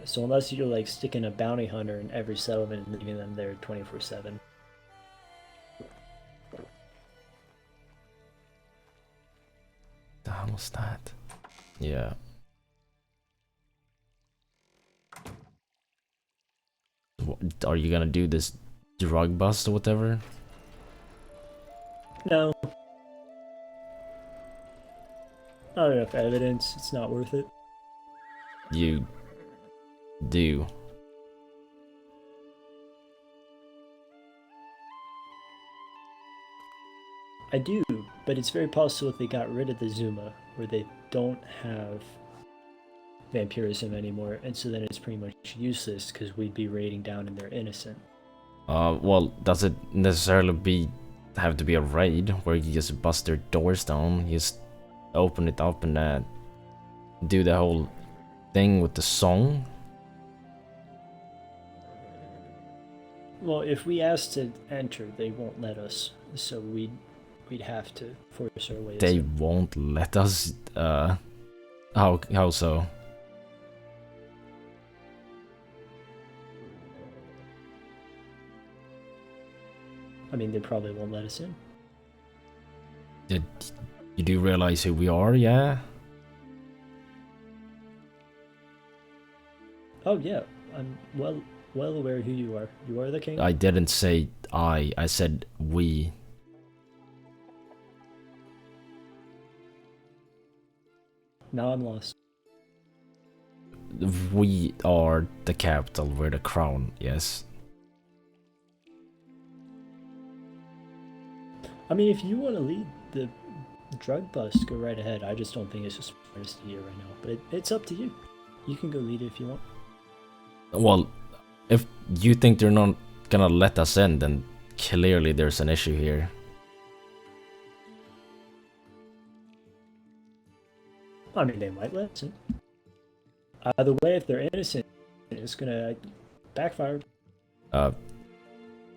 [SPEAKER 5] So unless you're like sticking a bounty hunter in every settlement and leaving them there 24/7.
[SPEAKER 3] The hell was that? Yeah. What, are you gonna do this drug bust or whatever?
[SPEAKER 5] No. Not enough evidence. It's not worth it.
[SPEAKER 3] You do.
[SPEAKER 5] I do, but it's very possible if they got rid of the Zuma, where they don't have vampirism anymore, and so then it's pretty much useless because we'd be raiding down and they're innocent.
[SPEAKER 3] Well, does it necessarily have to be a raid where you just bust their doors down? You just open it up and do the whole thing with the song?
[SPEAKER 5] Well, if we ask to enter, they won't let us, so we'd we'd have to force our way.
[SPEAKER 3] They
[SPEAKER 5] in.
[SPEAKER 3] won't let us. How so?
[SPEAKER 5] I mean, they probably won't let us in.
[SPEAKER 3] You do realize who we are, yeah?
[SPEAKER 5] Oh yeah, I'm well aware who you are. You are the king.
[SPEAKER 3] I didn't say I said we.
[SPEAKER 5] Now I'm lost.
[SPEAKER 3] We are the capital, we're the crown, yes.
[SPEAKER 5] I mean, if you want to lead the drug bust, go right ahead. I just don't think it's the smartest idea right now. But it's up to you. You can go lead it if you want.
[SPEAKER 3] Well, if you think they're not gonna let us in, then clearly there's an issue here.
[SPEAKER 5] I mean, they might let us in. Either way, if they're innocent, it's gonna backfire.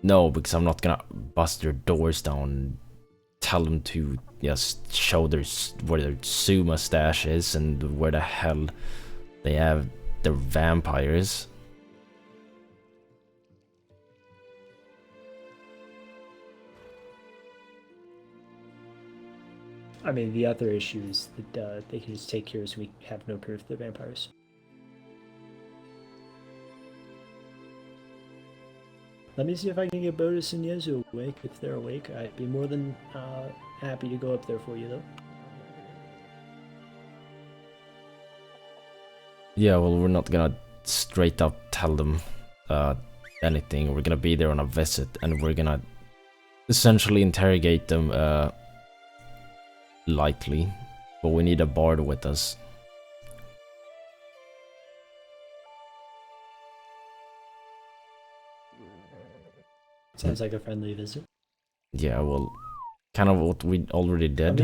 [SPEAKER 3] No, because I'm not gonna bust their doors down and tell them to just show where their Suma stash is and where the hell they have their vampires.
[SPEAKER 5] I mean, the other issue is that they can just take care so we have no proof they're vampires. Let me see if I can get Bodis and Yezu awake. If they're awake, I'd be more than happy to go up there for you, though.
[SPEAKER 3] Yeah, well, we're not gonna straight up tell them anything. We're gonna be there on a visit, and we're gonna essentially interrogate them lightly. But we need a bard with us.
[SPEAKER 5] Sounds like a friendly visit.
[SPEAKER 3] Yeah, well, kind of what we already did.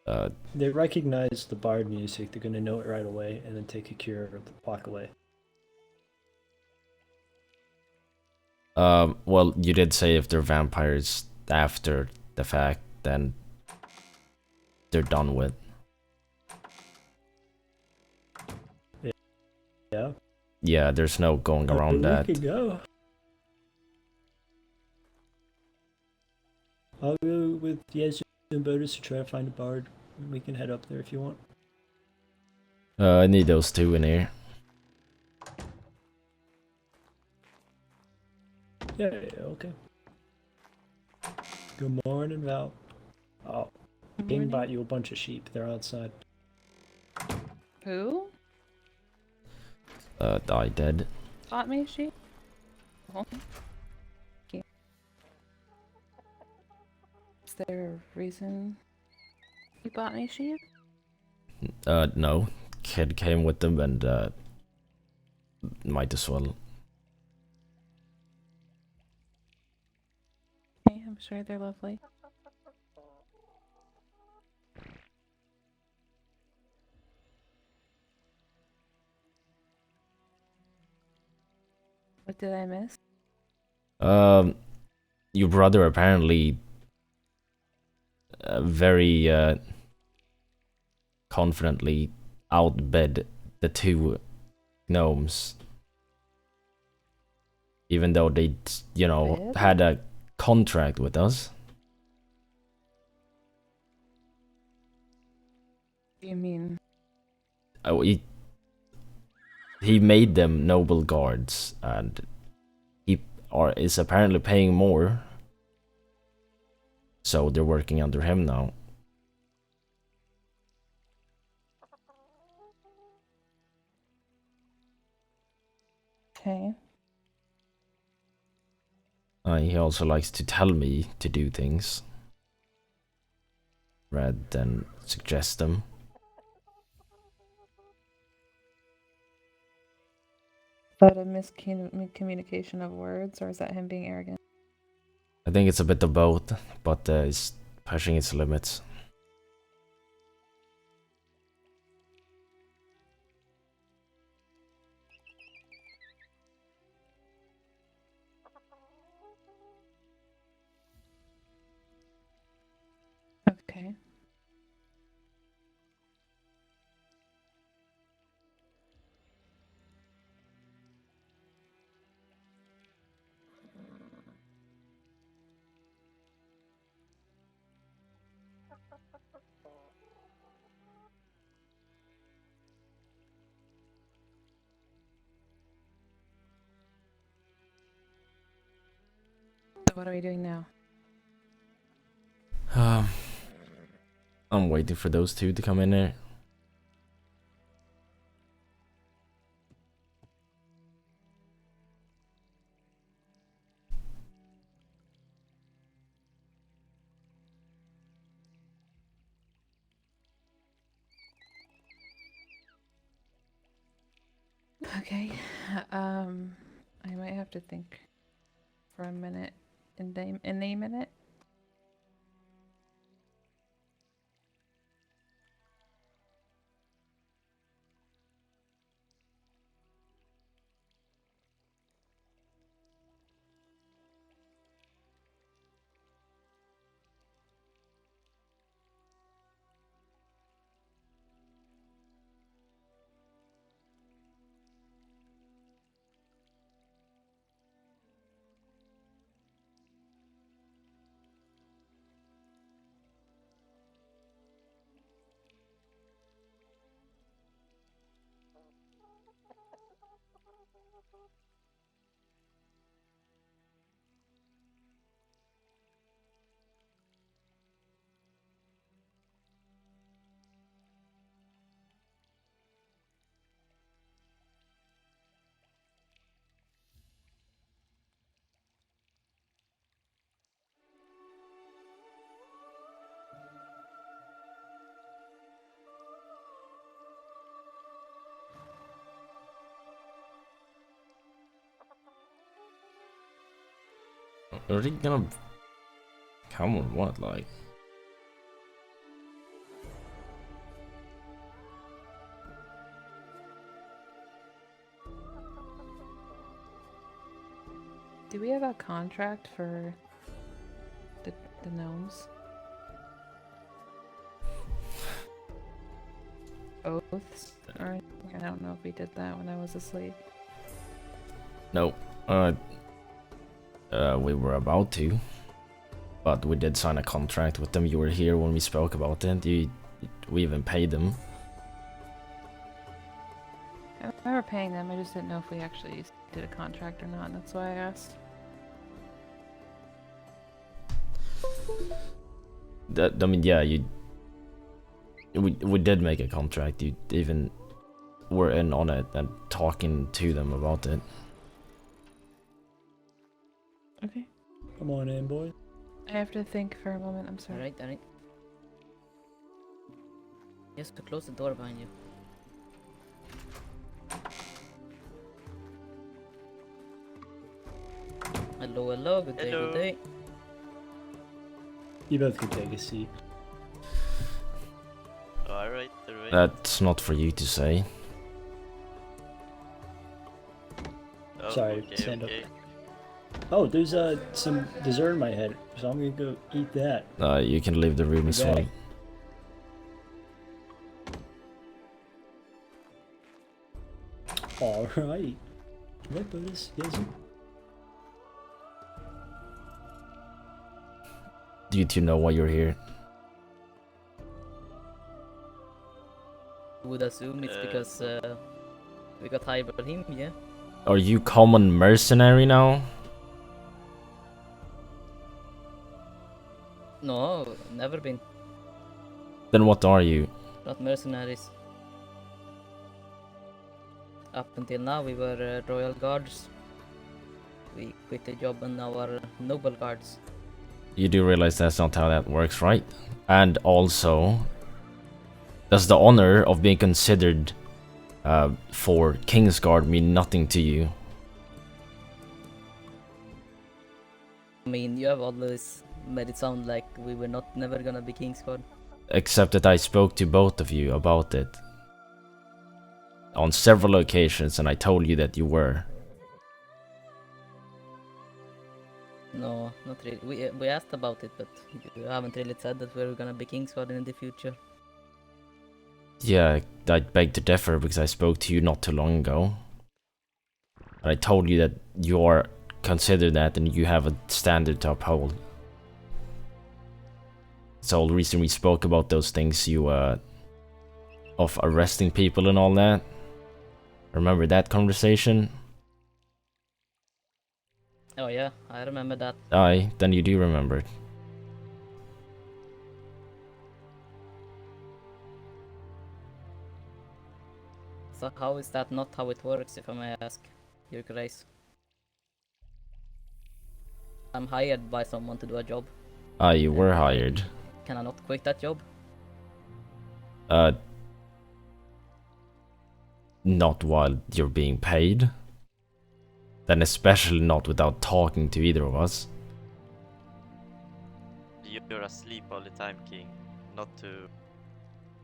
[SPEAKER 5] I mean, they recognize the bard music, they're gonna know it right away, and then take a cure or walk away.
[SPEAKER 3] Well, you did say if they're vampires after the fact, then they're done with.
[SPEAKER 5] Yeah.
[SPEAKER 3] Yeah, there's no going around that.
[SPEAKER 5] We could go. I'll go with Yezu and Bodis to try to find a bard. We can head up there if you want.
[SPEAKER 3] I need those two in here.
[SPEAKER 5] Yeah, okay. Good morning, Val. Oh, King bought you a bunch of sheep. They're outside.
[SPEAKER 2] Who?
[SPEAKER 3] I did.
[SPEAKER 2] Bought me a sheep? Is there a reason you bought me a sheep?
[SPEAKER 3] No. Kid came with them and, might as well.
[SPEAKER 2] Okay, I'm sure they're lovely. What did I miss?
[SPEAKER 3] Your brother apparently very confidently outbid the two gnomes, even though they, you know,
[SPEAKER 2] Bid?
[SPEAKER 3] had a contract with us.
[SPEAKER 2] You mean?
[SPEAKER 3] Oh, he made them noble guards, and he is apparently paying more, so they're working under him now.
[SPEAKER 2] Okay.
[SPEAKER 3] He also likes to tell me to do things rather than suggest them.
[SPEAKER 2] Is that a miscommunication of words, or is that him being arrogant?
[SPEAKER 3] I think it's a bit of both, but it's pushing its limits.
[SPEAKER 9] what are we doing now?
[SPEAKER 3] I'm waiting for those two to come in there.
[SPEAKER 9] Okay. I might have to think for a minute and name it.
[SPEAKER 3] Are they gonna come or what? Like,
[SPEAKER 9] Do we have a contract for the gnomes? Oaths? Or I don't know if we did that when I was asleep.
[SPEAKER 3] no. We were about to, but we did sign a contract with them. You were here when we spoke about it. We even paid them.
[SPEAKER 9] I remember paying them, I just didn't know if we actually did a contract or not, and that's why I asked.
[SPEAKER 3] I mean, yeah, we did make a contract. You even were in on it and talking to them about it.
[SPEAKER 9] Okay.
[SPEAKER 5] Come on in, boy.
[SPEAKER 9] I have to think for a moment, I'm sorry.
[SPEAKER 10] Alright. Yes, to close the door behind you. Hello, good day, good day.
[SPEAKER 5] You both can take a seat.
[SPEAKER 11] Alright.
[SPEAKER 3] That's not for you to say.
[SPEAKER 11] Oh,
[SPEAKER 5] Sorry,
[SPEAKER 11] okay,
[SPEAKER 5] stand
[SPEAKER 11] okay.
[SPEAKER 5] up. Oh, there's some dessert in my head, so I'm gonna go eat that.
[SPEAKER 3] You can leave the room as well.
[SPEAKER 5] Alright. What, Buddhist? Yes, sir?
[SPEAKER 3] Do you two know why you're here?
[SPEAKER 10] Would assume it's because we got hired by him, yeah?
[SPEAKER 3] Are you common mercenary now?
[SPEAKER 10] No, never been.
[SPEAKER 3] Then what are you?
[SPEAKER 10] Not mercenaries. Up until now we were royal guards. We quit the job and now are noble guards.
[SPEAKER 3] You do realize that's not how that works, right? And also, does the honor of being considered for Kingsguard mean nothing to you?
[SPEAKER 10] I mean, you have always made it sound like we were never gonna be Kingsguard.
[SPEAKER 3] Except that I spoke to both of you about it on several occasions, and I told you that you were.
[SPEAKER 10] No, not really. We asked about it, but you haven't really said that we were gonna be Kingsguard in the future.
[SPEAKER 3] Yeah, I beg to differ because I spoke to you not too long ago. And I told you that you are considered that and you have a standard to uphold. So the reason we spoke about those things, you of arresting people and all that. Remember that conversation?
[SPEAKER 10] Oh yeah, I remember that.
[SPEAKER 3] Aye, then you do remember it.
[SPEAKER 10] So how is that not how it works, if I may ask, Your Grace? I'm hired by someone to do a job.
[SPEAKER 3] Ah, you were hired.
[SPEAKER 10] Can I not quit that job?
[SPEAKER 3] Not while you're being paid. Then especially not without talking to either of us.
[SPEAKER 11] You're asleep all the time, King. Not to...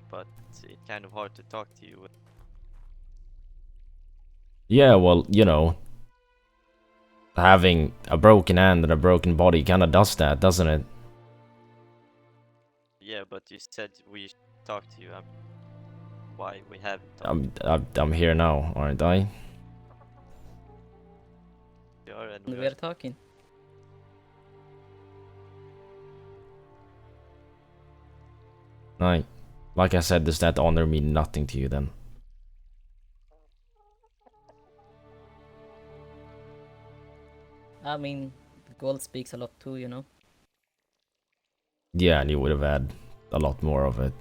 [SPEAKER 11] But it's kind of hard to talk to you.
[SPEAKER 3] Yeah, well, you know, having a broken hand and a broken body kinda does that, doesn't it?
[SPEAKER 11] Yeah, but you said we should talk to you. Why we haven't talked.
[SPEAKER 3] I'm here now, aren't I?
[SPEAKER 11] You are, and
[SPEAKER 10] We are talking.
[SPEAKER 3] Aye. Like I said, does that honor mean nothing to you then?
[SPEAKER 10] I mean, gold speaks a lot too, you know?
[SPEAKER 3] Yeah, and you would have had a lot more of it.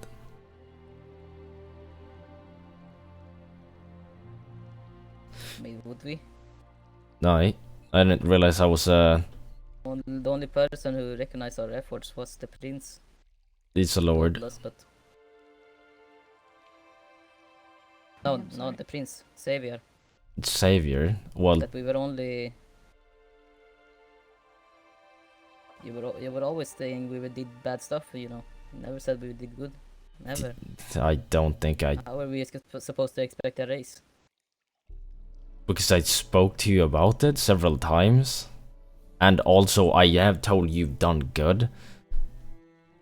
[SPEAKER 10] I mean, would we?
[SPEAKER 3] Aye. I didn't realize I was,
[SPEAKER 10] The only person who recognized our efforts was the prince.
[SPEAKER 3] It's a lord.
[SPEAKER 10] Godless, but... No, not the prince. Savior.
[SPEAKER 3] Savior? Well,
[SPEAKER 10] That we were only... You were always saying we did bad stuff, you know. Never said we did good. Never.
[SPEAKER 3] I don't think I...
[SPEAKER 10] How are we supposed to expect a raise?
[SPEAKER 3] Because I spoke to you about it several times. And also, I have told you've done good.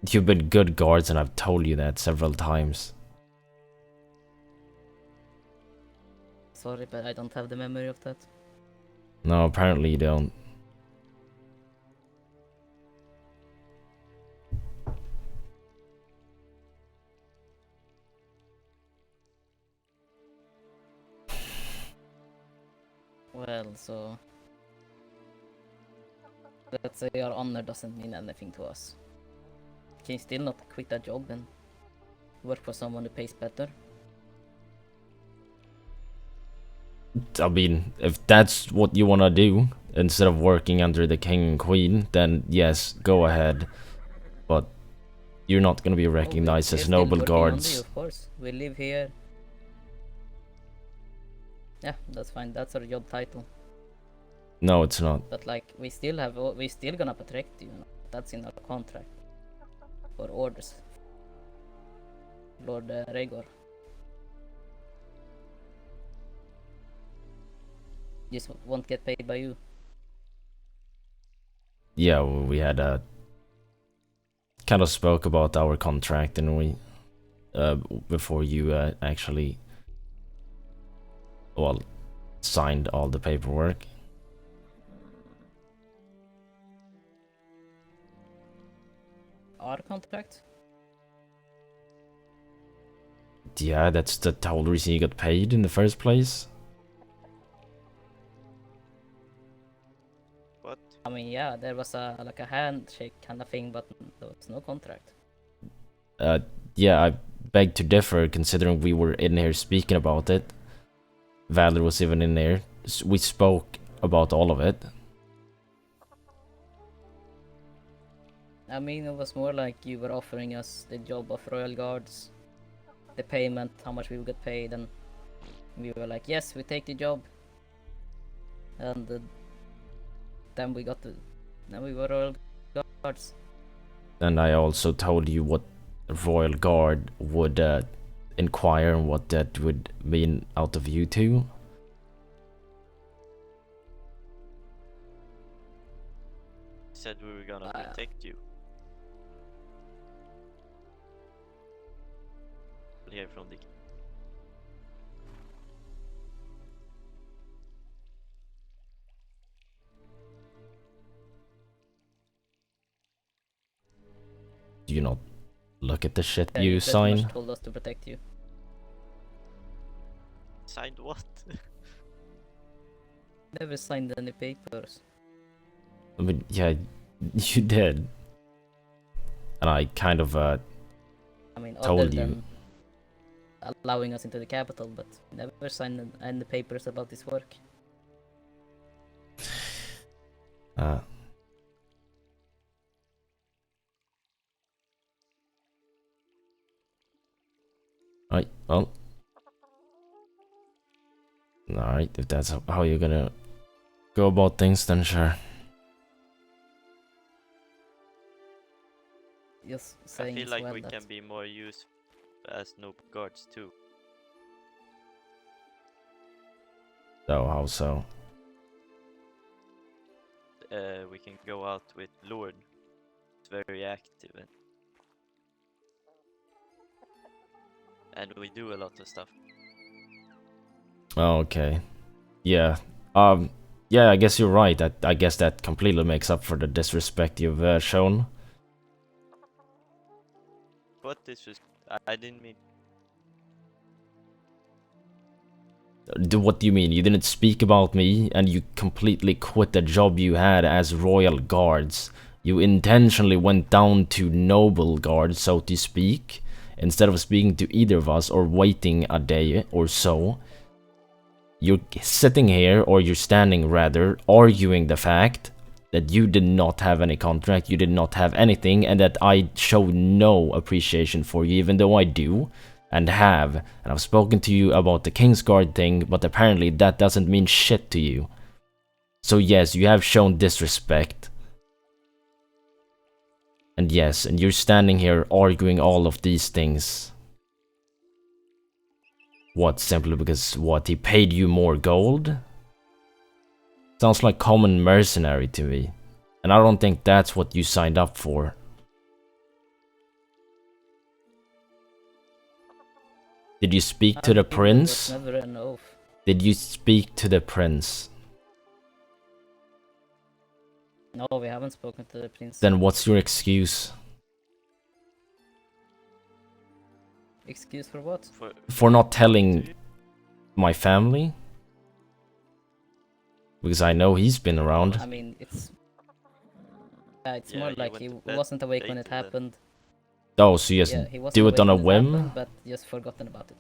[SPEAKER 3] You've been good guards, and I've told you that several times.
[SPEAKER 10] Sorry, but I don't have the memory of that.
[SPEAKER 3] No, apparently you don't.
[SPEAKER 10] Well, so... Let's say our honor doesn't mean anything to us. Can you still not quit that job and work for someone who pays better?
[SPEAKER 3] I mean, if that's what you wanna do, instead of working under the king and queen, then yes, go ahead. But you're not gonna be recognized as noble guards.
[SPEAKER 10] Of course, we live here. Yeah, that's fine. That's our job title.
[SPEAKER 3] No, it's not.
[SPEAKER 10] But like, we still gonna protect you. You know? That's in our contract or orders. Lord Rhaegar. Just won't get paid by you.
[SPEAKER 3] Yeah, we had a kind of spoke about our contract, and we before you actually, well, signed all the paperwork.
[SPEAKER 10] Our contract?
[SPEAKER 3] Yeah, that's the whole reason you got paid in the first place.
[SPEAKER 11] What?
[SPEAKER 10] I mean, yeah, there was a handshake kind of thing, but there was no contract.
[SPEAKER 3] Yeah, I beg to differ, considering we were in here speaking about it. Valor was even in there. We spoke about all of it.
[SPEAKER 10] I mean, it was more like you were offering us the job of Royal Guards, the payment, how much we would get paid, and we were like, yes, we take the job. And then we were Royal Guards.
[SPEAKER 3] And I also told you what Royal Guard would inquire and what that would mean out of you two.
[SPEAKER 11] Said we were gonna protect you. Here from the...
[SPEAKER 3] Do you not look at the shit
[SPEAKER 10] Yeah,
[SPEAKER 3] you
[SPEAKER 10] pretty
[SPEAKER 3] sign?
[SPEAKER 10] much told us to protect you.
[SPEAKER 11] Signed what?
[SPEAKER 10] Never signed any papers.
[SPEAKER 3] I mean, yeah, you did. And I kind of,
[SPEAKER 10] I mean, other
[SPEAKER 3] told you.
[SPEAKER 10] than allowing us into the capital, but never signed any papers about this work.
[SPEAKER 3] Right, well. Alright, if that's how you're gonna go about things, then sure.
[SPEAKER 10] Just
[SPEAKER 11] I
[SPEAKER 10] saying
[SPEAKER 11] feel
[SPEAKER 10] as
[SPEAKER 11] like
[SPEAKER 10] well
[SPEAKER 11] we
[SPEAKER 10] that
[SPEAKER 11] can be more useful as noble guards too.
[SPEAKER 3] So, how so?
[SPEAKER 11] We can go out with Lord. It's very active and we do a lot of stuff.
[SPEAKER 3] Oh, okay. Yeah. Yeah, I guess you're right. I guess that completely makes up for the disrespect you've shown.
[SPEAKER 11] What disrespect? I didn't mean.
[SPEAKER 3] What do you mean? You didn't speak about me and you completely quit the job you had as royal guards. You intentionally went down to noble guards, so to speak, instead of speaking to either of us or waiting a day or so. You're sitting here, or you're standing rather, arguing the fact that you did not have any contract, you did not have anything, and that I show no appreciation for you, even though I do, and have. And I've spoken to you about the Kingsguard thing, but apparently that doesn't mean shit to you. So yes, you have shown disrespect. And yes, and you're standing here arguing all of these things. What, simply because, what, he paid you more gold? Sounds like common mercenary to me. And I don't think that's what you signed up for. Did you speak to the prince?
[SPEAKER 10] There was never an oath.
[SPEAKER 3] Did you speak to the prince?
[SPEAKER 10] No, we haven't spoken to the prince.
[SPEAKER 3] Then what's your excuse?
[SPEAKER 10] Excuse for what?
[SPEAKER 3] For not telling my family? Because I know he's been around.
[SPEAKER 10] I mean, it's
[SPEAKER 11] Yeah,
[SPEAKER 10] more
[SPEAKER 11] he
[SPEAKER 10] like
[SPEAKER 11] went
[SPEAKER 10] he
[SPEAKER 11] to bed
[SPEAKER 10] wasn't awake when
[SPEAKER 11] late
[SPEAKER 10] it
[SPEAKER 11] and then-
[SPEAKER 10] happened.
[SPEAKER 3] Oh, so you just
[SPEAKER 10] Yeah, he wasn't
[SPEAKER 3] do it
[SPEAKER 10] awake
[SPEAKER 3] on a
[SPEAKER 10] when it
[SPEAKER 3] whim?
[SPEAKER 10] happened, but just forgotten about it.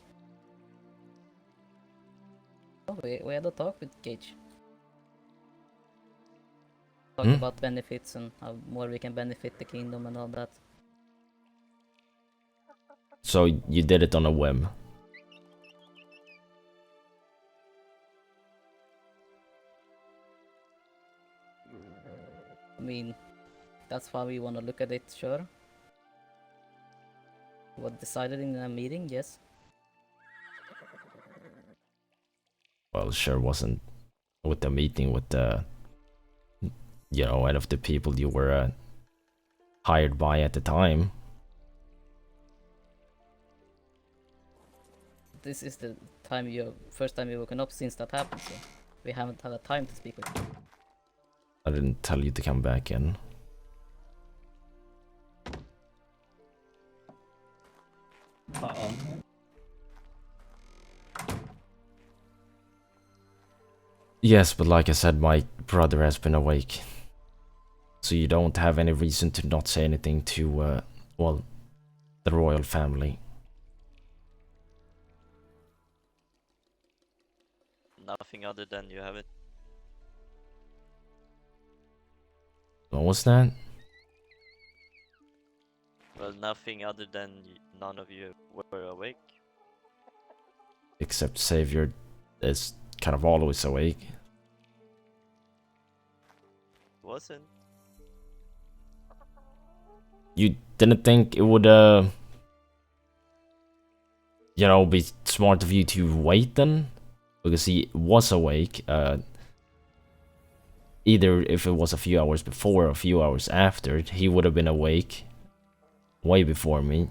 [SPEAKER 10] Oh, we had a talk with Gage. Talked about benefits and how more we can benefit the kingdom and all that.
[SPEAKER 3] So you did it on a whim?
[SPEAKER 10] I mean, that's how we want to look at it, sure. What decided in a meeting, yes.
[SPEAKER 3] Well, sure wasn't with the meeting with the, you know, any of the people you were hired by at the time.
[SPEAKER 10] This is the first time you woken up since that happened, so we haven't had a time to speak with you.
[SPEAKER 3] I didn't tell you to come back in.
[SPEAKER 5] Uh-oh.
[SPEAKER 3] Yes, but like I said, my brother has been awake. So you don't have any reason to not say anything to, well, the royal family.
[SPEAKER 11] Nothing other than you haven't.
[SPEAKER 3] What was that?
[SPEAKER 11] Well, nothing other than none of you were awake.
[SPEAKER 3] Except Savior is kind of always awake.
[SPEAKER 11] Wasn't.
[SPEAKER 3] You didn't think it would, you know, be smart of you to wait then? Because he was awake, either if it was a few hours before or a few hours after, he would have been awake way before me.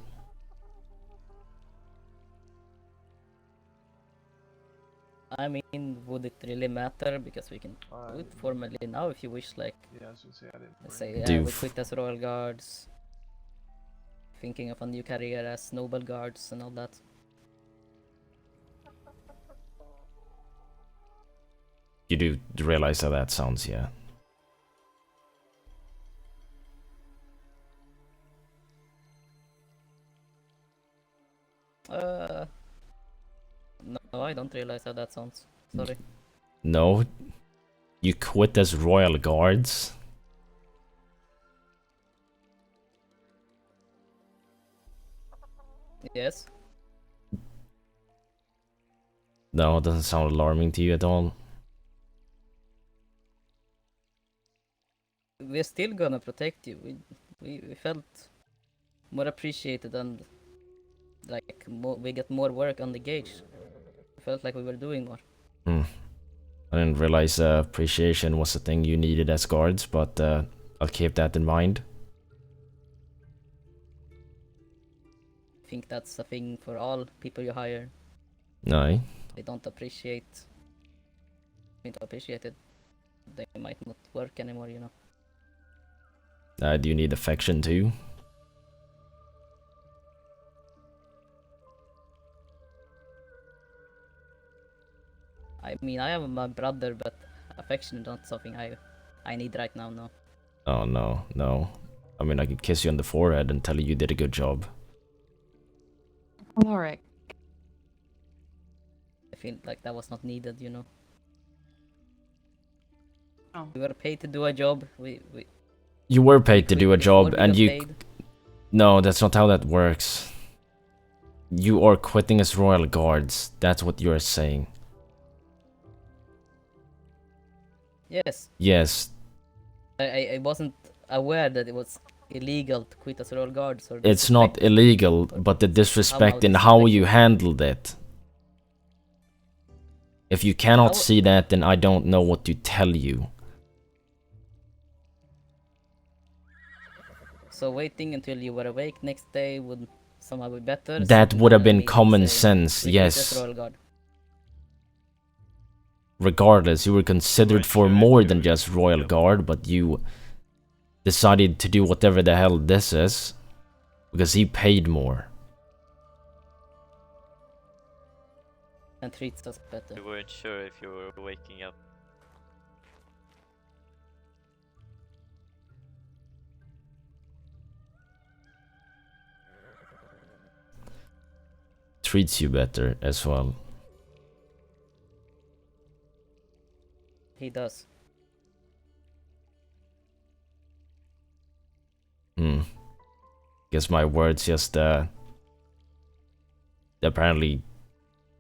[SPEAKER 10] I mean, would it really matter? Because we can do it formally now if you wish, like,
[SPEAKER 7] Yeah, I was gonna say I didn't.
[SPEAKER 10] let's say,
[SPEAKER 3] Do
[SPEAKER 10] we quit as royal guards, thinking of a new career as noble guards and all that.
[SPEAKER 3] You do realize how that sounds, yeah?
[SPEAKER 10] Uh, no, I don't realize how that sounds. Sorry.
[SPEAKER 3] No, you quit as Royal Guards.
[SPEAKER 10] Yes.
[SPEAKER 3] No, it doesn't sound alarming to you at all.
[SPEAKER 10] We're still gonna protect you. We felt more appreciated and like we get more work on the gauge. Felt like we were doing more.
[SPEAKER 3] I didn't realize appreciation was a thing you needed as guards, but I'll keep that in mind.
[SPEAKER 10] I think that's a thing for all people you hire.
[SPEAKER 3] No.
[SPEAKER 10] They don't appreciate it. They might not work anymore, you know.
[SPEAKER 3] Do you need affection too?
[SPEAKER 10] I mean, I have my brother, but affection is not something I need right now, no.
[SPEAKER 3] Oh no, no. I mean, I could kiss you on the forehead and tell you did a good job.
[SPEAKER 9] Alaric.
[SPEAKER 10] I feel like that was not needed, you know.
[SPEAKER 9] Oh.
[SPEAKER 10] We were paid to do a job.
[SPEAKER 3] You were paid to do a job, and you...
[SPEAKER 10] paid.
[SPEAKER 3] No, that's not how that works. You are quitting as Royal Guards. That's what you're saying.
[SPEAKER 10] Yes.
[SPEAKER 3] Yes.
[SPEAKER 10] I wasn't aware that it was illegal to quit as Royal Guards. Or
[SPEAKER 3] It's not illegal, but the disrespect in how you handled it. If you cannot see that, then I don't know what to tell you.
[SPEAKER 10] So waiting until you were awake next day would somehow be better?
[SPEAKER 3] That would have been common
[SPEAKER 10] saying,
[SPEAKER 3] sense,
[SPEAKER 10] "We quit as
[SPEAKER 3] yes.
[SPEAKER 10] Royal Guard."
[SPEAKER 3] Regardless, you were considered for more than just Royal Guard, but you decided to do whatever the hell this is because he paid more.
[SPEAKER 10] And treats us better.
[SPEAKER 11] You weren't sure if you were waking up.
[SPEAKER 3] Treats you better as well.
[SPEAKER 10] He does.
[SPEAKER 3] Guess my words just apparently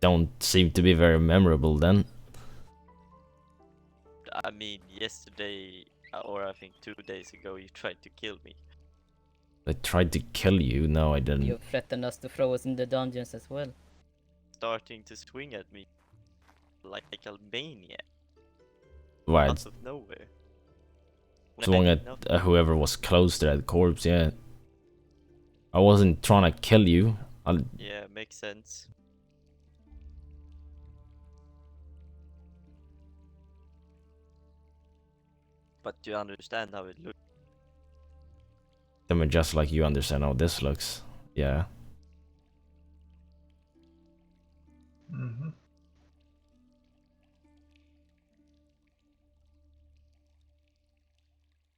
[SPEAKER 3] don't seem to be very memorable then.
[SPEAKER 11] I mean, yesterday, or I think 2 days ago, you tried to kill me.
[SPEAKER 3] I tried to kill you. No, I didn't.
[SPEAKER 10] You threatened us to throw us in the dungeons as well.
[SPEAKER 11] Starting to swing at me like a maniac.
[SPEAKER 3] Right.
[SPEAKER 11] Out of nowhere.
[SPEAKER 3] Swung at whoever was close to that corpse, yeah. I wasn't trying to kill you.
[SPEAKER 11] Yeah, makes sense. But you understand how it looks.
[SPEAKER 3] I mean, just like you understand how this looks. Yeah.
[SPEAKER 7] Mm-hmm.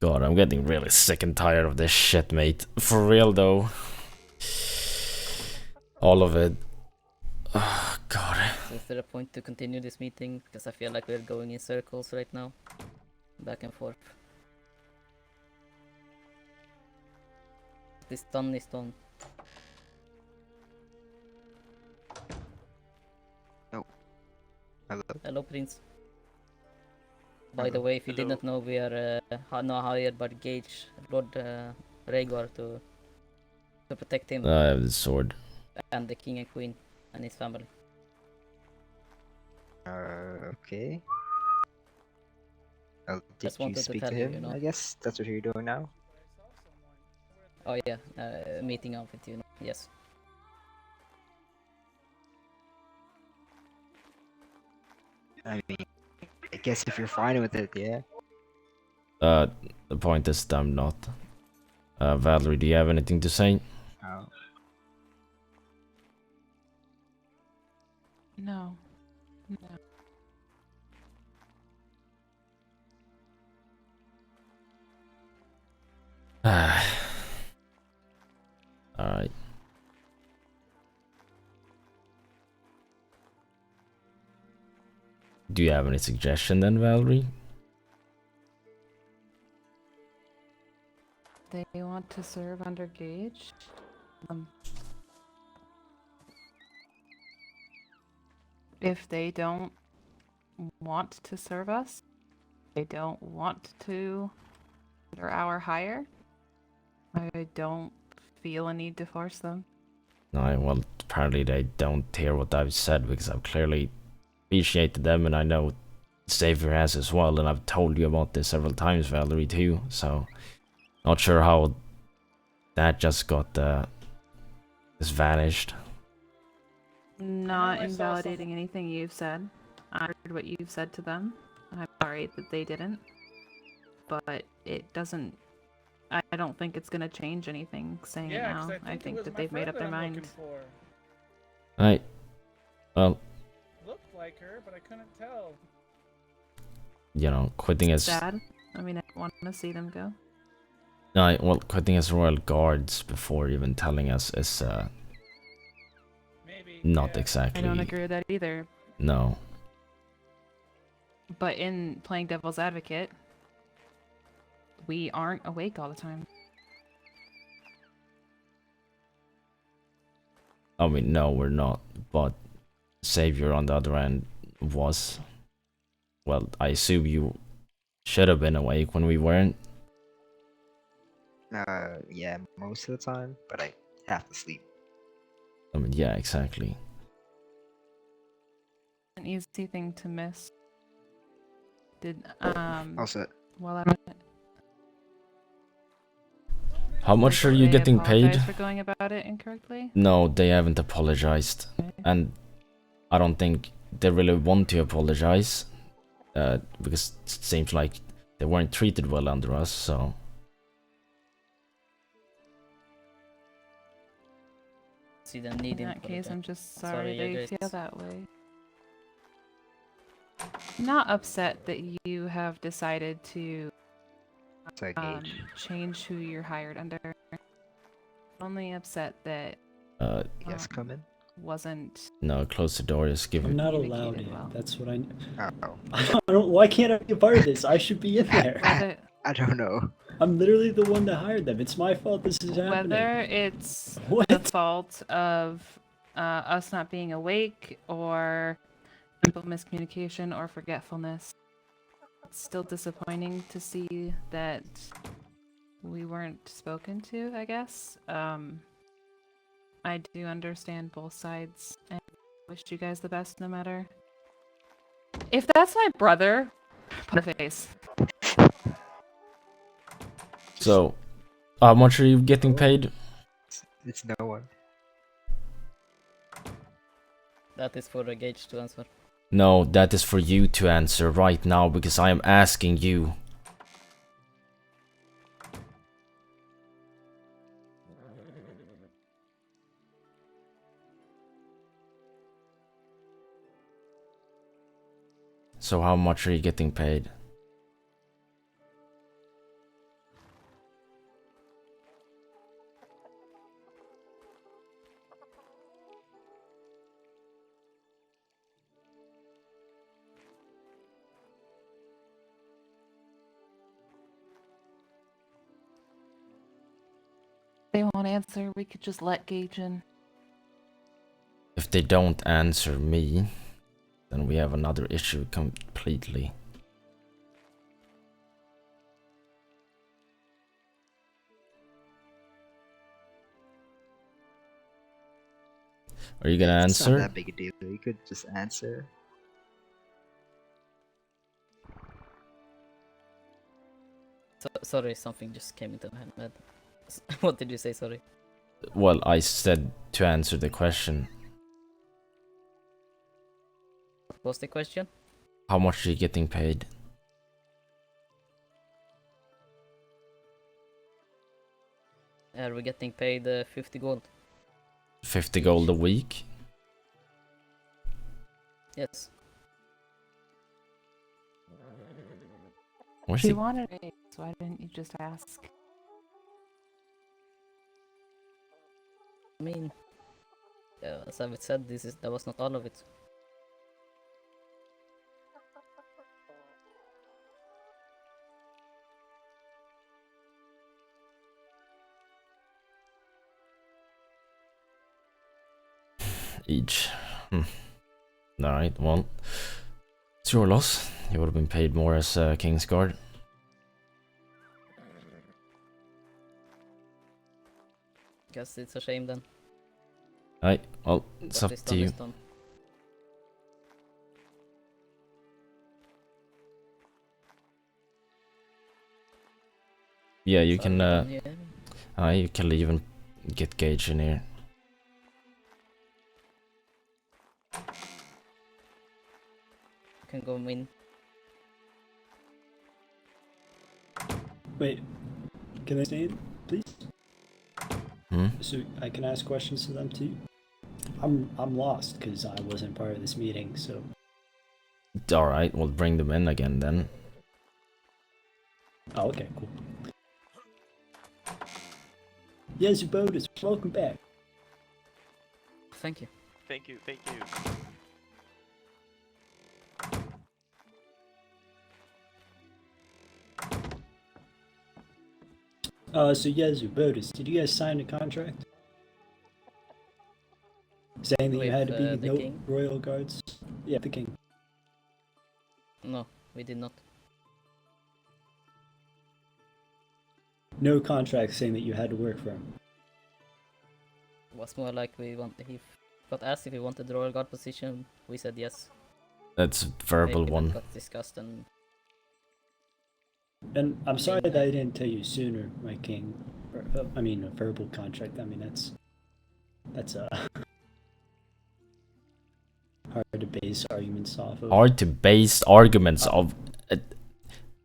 [SPEAKER 3] God, I'm getting really sick and tired of this shit, mate. For real, though. All of it. Oh, God.
[SPEAKER 10] So is there a point to continue this meeting? Because I feel like we're going in circles right now. Back and forth. This done is done.
[SPEAKER 12] Oh. Hello.
[SPEAKER 10] Hello, Prince. By the way, if you didn't know, we are now hired by Gage, Lord Rhaegar, to protect him.
[SPEAKER 3] I have the sword.
[SPEAKER 10] And the king and queen and his family.
[SPEAKER 12] Okay. Well, did
[SPEAKER 10] Just
[SPEAKER 12] you
[SPEAKER 10] wanted to
[SPEAKER 12] speak
[SPEAKER 10] tell
[SPEAKER 12] to
[SPEAKER 10] you,
[SPEAKER 12] him?
[SPEAKER 10] you know.
[SPEAKER 12] I guess that's what you're doing now.
[SPEAKER 10] Oh yeah, meeting up with you. Yes.
[SPEAKER 12] I mean, I guess if you're fine with it, yeah.
[SPEAKER 3] The point is that I'm not. Valerie, do you have anything to say?
[SPEAKER 12] Oh.
[SPEAKER 9] No. No.
[SPEAKER 3] Alright. Do you have any suggestion then, Valerie?
[SPEAKER 9] They want to serve under Gage. If they don't want to serve us, they don't want to under our hire, I don't feel a need to force them.
[SPEAKER 3] No, well, apparently they don't hear what I've said because I've clearly appreciated them, and I know Xavier has as well, and I've told you about this several times, Valerie, too, so not sure how that just got, just vanished.
[SPEAKER 9] Not invalidating anything you've said. I heard what you've said to them. I'm sorry that they didn't. But it doesn't... I don't think it's gonna change anything saying it now. I think that they've made up their mind.
[SPEAKER 3] Right. Well...
[SPEAKER 13] Looked like her, but I couldn't tell.
[SPEAKER 3] You know, quitting as...
[SPEAKER 9] Sad. I mean, I want to see them go.
[SPEAKER 3] No, well, quitting as Royal Guards before even telling us is, not exactly...
[SPEAKER 9] I don't agree with that either.
[SPEAKER 3] No.
[SPEAKER 9] But in playing devil's advocate, we aren't awake all the time.
[SPEAKER 3] I mean, no, we're not. But Xavier, on the other hand, was. Well, I assume you should have been awake when we weren't.
[SPEAKER 12] Yeah, most of the time, but I have to sleep.
[SPEAKER 3] I mean, yeah, exactly.
[SPEAKER 9] An easy thing to miss. Did,
[SPEAKER 12] Also...
[SPEAKER 9] Well, I don't...
[SPEAKER 3] How much are you
[SPEAKER 9] They
[SPEAKER 3] getting paid?
[SPEAKER 9] apologize for going about it incorrectly?
[SPEAKER 3] No, they haven't apologized. And I don't think they really want to apologize. Because it seems like they weren't treated well under us, so...
[SPEAKER 10] See them needing.
[SPEAKER 9] In that case, I'm just sorry they
[SPEAKER 10] guys.
[SPEAKER 9] feel that way. Not upset that you have decided to change who you're hired under. Only upset that
[SPEAKER 12] yes, come in.
[SPEAKER 9] Wasn't.
[SPEAKER 3] No, close the door. Just give
[SPEAKER 5] I'm
[SPEAKER 3] it.
[SPEAKER 5] not allowed in. That's what I.
[SPEAKER 12] Oh.
[SPEAKER 5] I don't. Why can't I be a part of this? I should be in there.
[SPEAKER 12] I don't know.
[SPEAKER 5] I'm literally the one that hired them. It's my fault this is happening.
[SPEAKER 9] Whether it's
[SPEAKER 5] What?
[SPEAKER 9] the fault of us not being awake or simple miscommunication or forgetfulness, it's still disappointing to see that we weren't spoken to, I guess. I do understand both sides and wish you guys the best no matter. If that's my brother, put a face.
[SPEAKER 3] So, how much are you getting paid?
[SPEAKER 12] It's no one.
[SPEAKER 10] That is for the Gage to answer.
[SPEAKER 3] No, that is for you to answer right now because I am asking you. So how much are you getting paid?
[SPEAKER 9] If they won't answer, we could just let Gage in.
[SPEAKER 3] If they don't answer me, then we have another issue completely. Are you gonna
[SPEAKER 12] It's
[SPEAKER 3] answer?
[SPEAKER 12] not that big a deal. You could just answer.
[SPEAKER 10] Sorry, something just came into my head. What did you say? Sorry.
[SPEAKER 3] Well, I said to answer the question.
[SPEAKER 10] What was the question?
[SPEAKER 3] How much are you getting paid?
[SPEAKER 10] Are we getting paid 50 gold?
[SPEAKER 3] 50 gold a week?
[SPEAKER 10] Yes.
[SPEAKER 3] Where's
[SPEAKER 9] You
[SPEAKER 3] he?
[SPEAKER 9] wanted it, so why didn't you just ask?
[SPEAKER 10] I mean, as I've said, that was not all of it.
[SPEAKER 3] each. Alright, well, it's your loss. You would have been paid more as King's Guard.
[SPEAKER 10] Guess it's a shame then.
[SPEAKER 3] Alright, well, it's
[SPEAKER 10] What
[SPEAKER 3] up
[SPEAKER 10] is
[SPEAKER 3] to
[SPEAKER 10] done
[SPEAKER 3] you.
[SPEAKER 10] is done.
[SPEAKER 3] Yeah, you
[SPEAKER 10] So
[SPEAKER 3] can,
[SPEAKER 10] we're done here.
[SPEAKER 3] you can leave and get Gage in here.
[SPEAKER 10] Can go in.
[SPEAKER 5] Wait, can I stay in, please?
[SPEAKER 3] Hmm?
[SPEAKER 5] So I can ask questions to them too? I'm lost because I wasn't part of this meeting, so...
[SPEAKER 3] Alright, we'll bring them in again then.
[SPEAKER 5] Oh, okay, cool. Yes, Bodas, welcome back.
[SPEAKER 10] Thank you.
[SPEAKER 11] Thank you, thank you.
[SPEAKER 5] So yes, Bodas, did you guys sign a contract? Saying that you
[SPEAKER 10] With,
[SPEAKER 5] had to be
[SPEAKER 10] the
[SPEAKER 5] no
[SPEAKER 10] king?
[SPEAKER 5] royal guards? Yeah, the king.
[SPEAKER 10] No, we did not.
[SPEAKER 5] No contract saying that you had to work for him.
[SPEAKER 10] It was more like he got asked if he wanted the royal guard position. We said yes.
[SPEAKER 3] That's verbal
[SPEAKER 10] Payment
[SPEAKER 3] one.
[SPEAKER 10] got discussed and
[SPEAKER 5] And I'm sorry that I didn't tell you sooner, my king. I mean, a verbal contract. I mean, that's hard to base arguments off of.
[SPEAKER 3] Hard to base arguments of.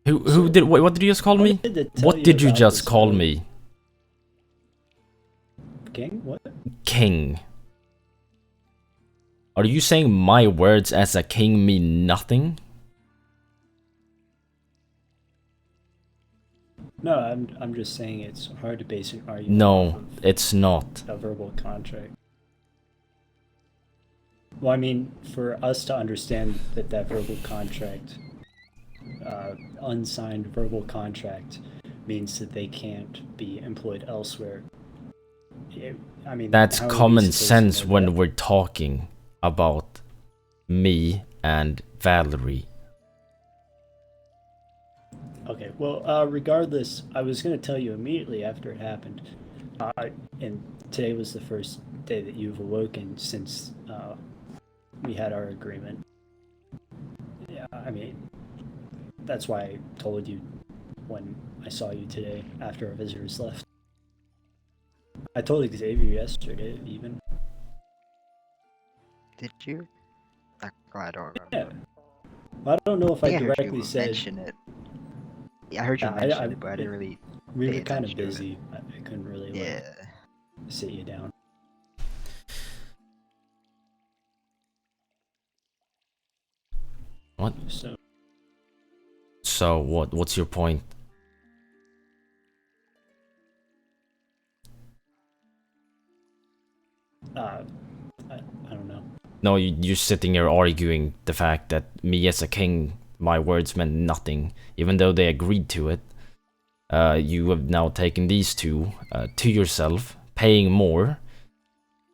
[SPEAKER 3] Who did? What did you just call me? What did you just call me?
[SPEAKER 5] King? What?
[SPEAKER 3] King. Are you saying my words as a king mean nothing?
[SPEAKER 5] No, I'm just saying it's hard to base an argument.
[SPEAKER 3] No, it's not.
[SPEAKER 5] A verbal contract. Well, I mean, for us to understand that verbal contract, unsigned verbal contract, means that they can't be employed elsewhere. I mean,
[SPEAKER 3] That's
[SPEAKER 5] how are we
[SPEAKER 3] common
[SPEAKER 5] supposed to
[SPEAKER 3] sense
[SPEAKER 5] know
[SPEAKER 3] when
[SPEAKER 5] that?
[SPEAKER 3] we're talking about me and Valerie.
[SPEAKER 5] Okay, well, regardless, I was going to tell you immediately after it happened, and today was the first day that you've awoken since we had our agreement. Yeah, I mean, that's why I told you when I saw you today after our visitors left. I told Xavier yesterday, even.
[SPEAKER 12] Did you? I don't remember.
[SPEAKER 5] Yeah. I don't know if I
[SPEAKER 12] think heard
[SPEAKER 5] directly
[SPEAKER 12] you
[SPEAKER 5] said...
[SPEAKER 12] mention it. Yeah, I heard you mention it, but I didn't really.
[SPEAKER 5] We
[SPEAKER 12] pay
[SPEAKER 5] were kind of
[SPEAKER 12] attention to it.
[SPEAKER 5] busy. I couldn't really like, sit you down.
[SPEAKER 3] What?
[SPEAKER 5] So
[SPEAKER 3] what? What's your point?
[SPEAKER 5] I don't know.
[SPEAKER 3] No, you're sitting here arguing the fact that me as a king, my words meant nothing, even though they agreed to it. You have now taken these two to yourself, paying more,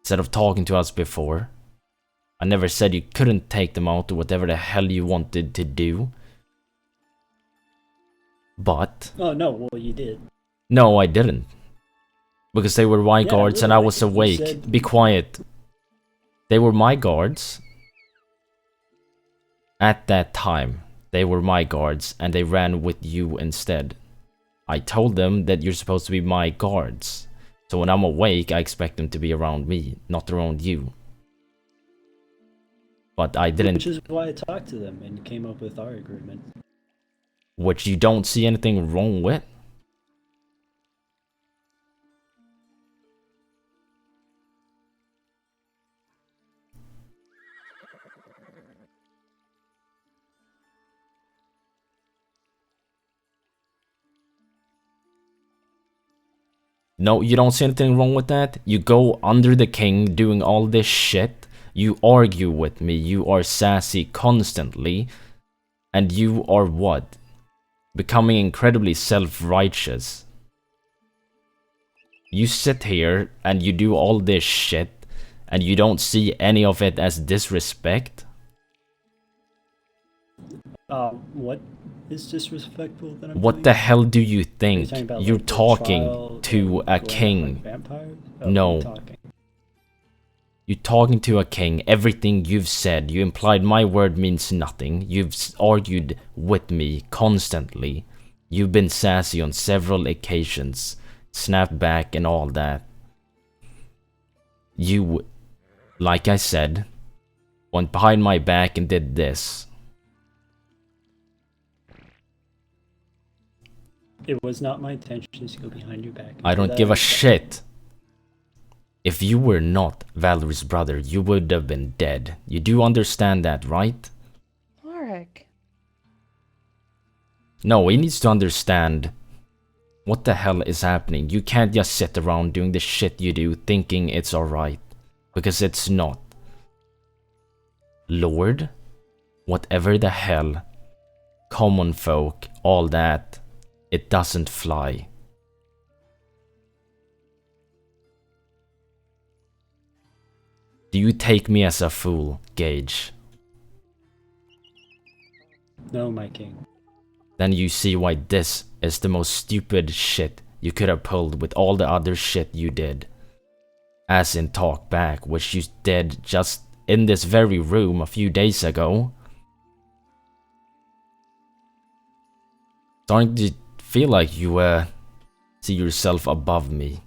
[SPEAKER 3] instead of talking to us before. I never said you couldn't take them out or whatever the hell you wanted to do. But...
[SPEAKER 5] Oh, no, well, you did.
[SPEAKER 3] No, I didn't. Because they were my
[SPEAKER 5] Yeah,
[SPEAKER 3] guards and I was
[SPEAKER 5] literally, you
[SPEAKER 3] awake.
[SPEAKER 5] said-
[SPEAKER 3] Be quiet. They were my guards. At that time, they were my guards and they ran with you instead. I told them that you're supposed to be my guards. So when I'm awake, I expect them to be around me, not around you. But I didn't...
[SPEAKER 5] Which is why I talked to them and came up with our agreement.
[SPEAKER 3] Which you don't see anything wrong with? No, you don't see anything wrong with that? You go under the king doing all this shit. You argue with me. You are sassy constantly. And you are what? Becoming incredibly self-righteous. You sit here and you do all this shit. and you don't see any of it as disrespect?
[SPEAKER 5] What is disrespectful that I'm
[SPEAKER 3] What
[SPEAKER 5] doing?
[SPEAKER 3] the hell do you
[SPEAKER 5] Are you
[SPEAKER 3] think?
[SPEAKER 5] talking about,
[SPEAKER 3] You're
[SPEAKER 5] like, the
[SPEAKER 3] talking
[SPEAKER 5] trial
[SPEAKER 3] to
[SPEAKER 5] and
[SPEAKER 3] a
[SPEAKER 5] going after,
[SPEAKER 3] king.
[SPEAKER 5] like, vampires? Oh,
[SPEAKER 3] No.
[SPEAKER 5] what are you talking?
[SPEAKER 3] You're talking to a king. Everything you've said, you implied my word means nothing. You've argued with me constantly. You've been sassy on several occasions. Snapped back and all that. You, like I said, went behind my back and did this.
[SPEAKER 5] It was not my intention to go behind your back.
[SPEAKER 3] I don't give a shit. If you were not Valerie's brother, you would have been dead. You do understand that, right?
[SPEAKER 9] Alaric.
[SPEAKER 3] No, he needs to understand what the hell is happening. You can't just sit around doing the shit you do thinking it's alright. Because it's not. Lord? Whatever the hell. Common folk, all that. It doesn't fly. Do you take me as a fool, Gage?
[SPEAKER 5] No, my king.
[SPEAKER 3] Then you see why this is the most stupid shit you could have pulled with all the other shit you did. As in talk back, which you did just in this very room a few days ago. Starting to feel like you see yourself above me.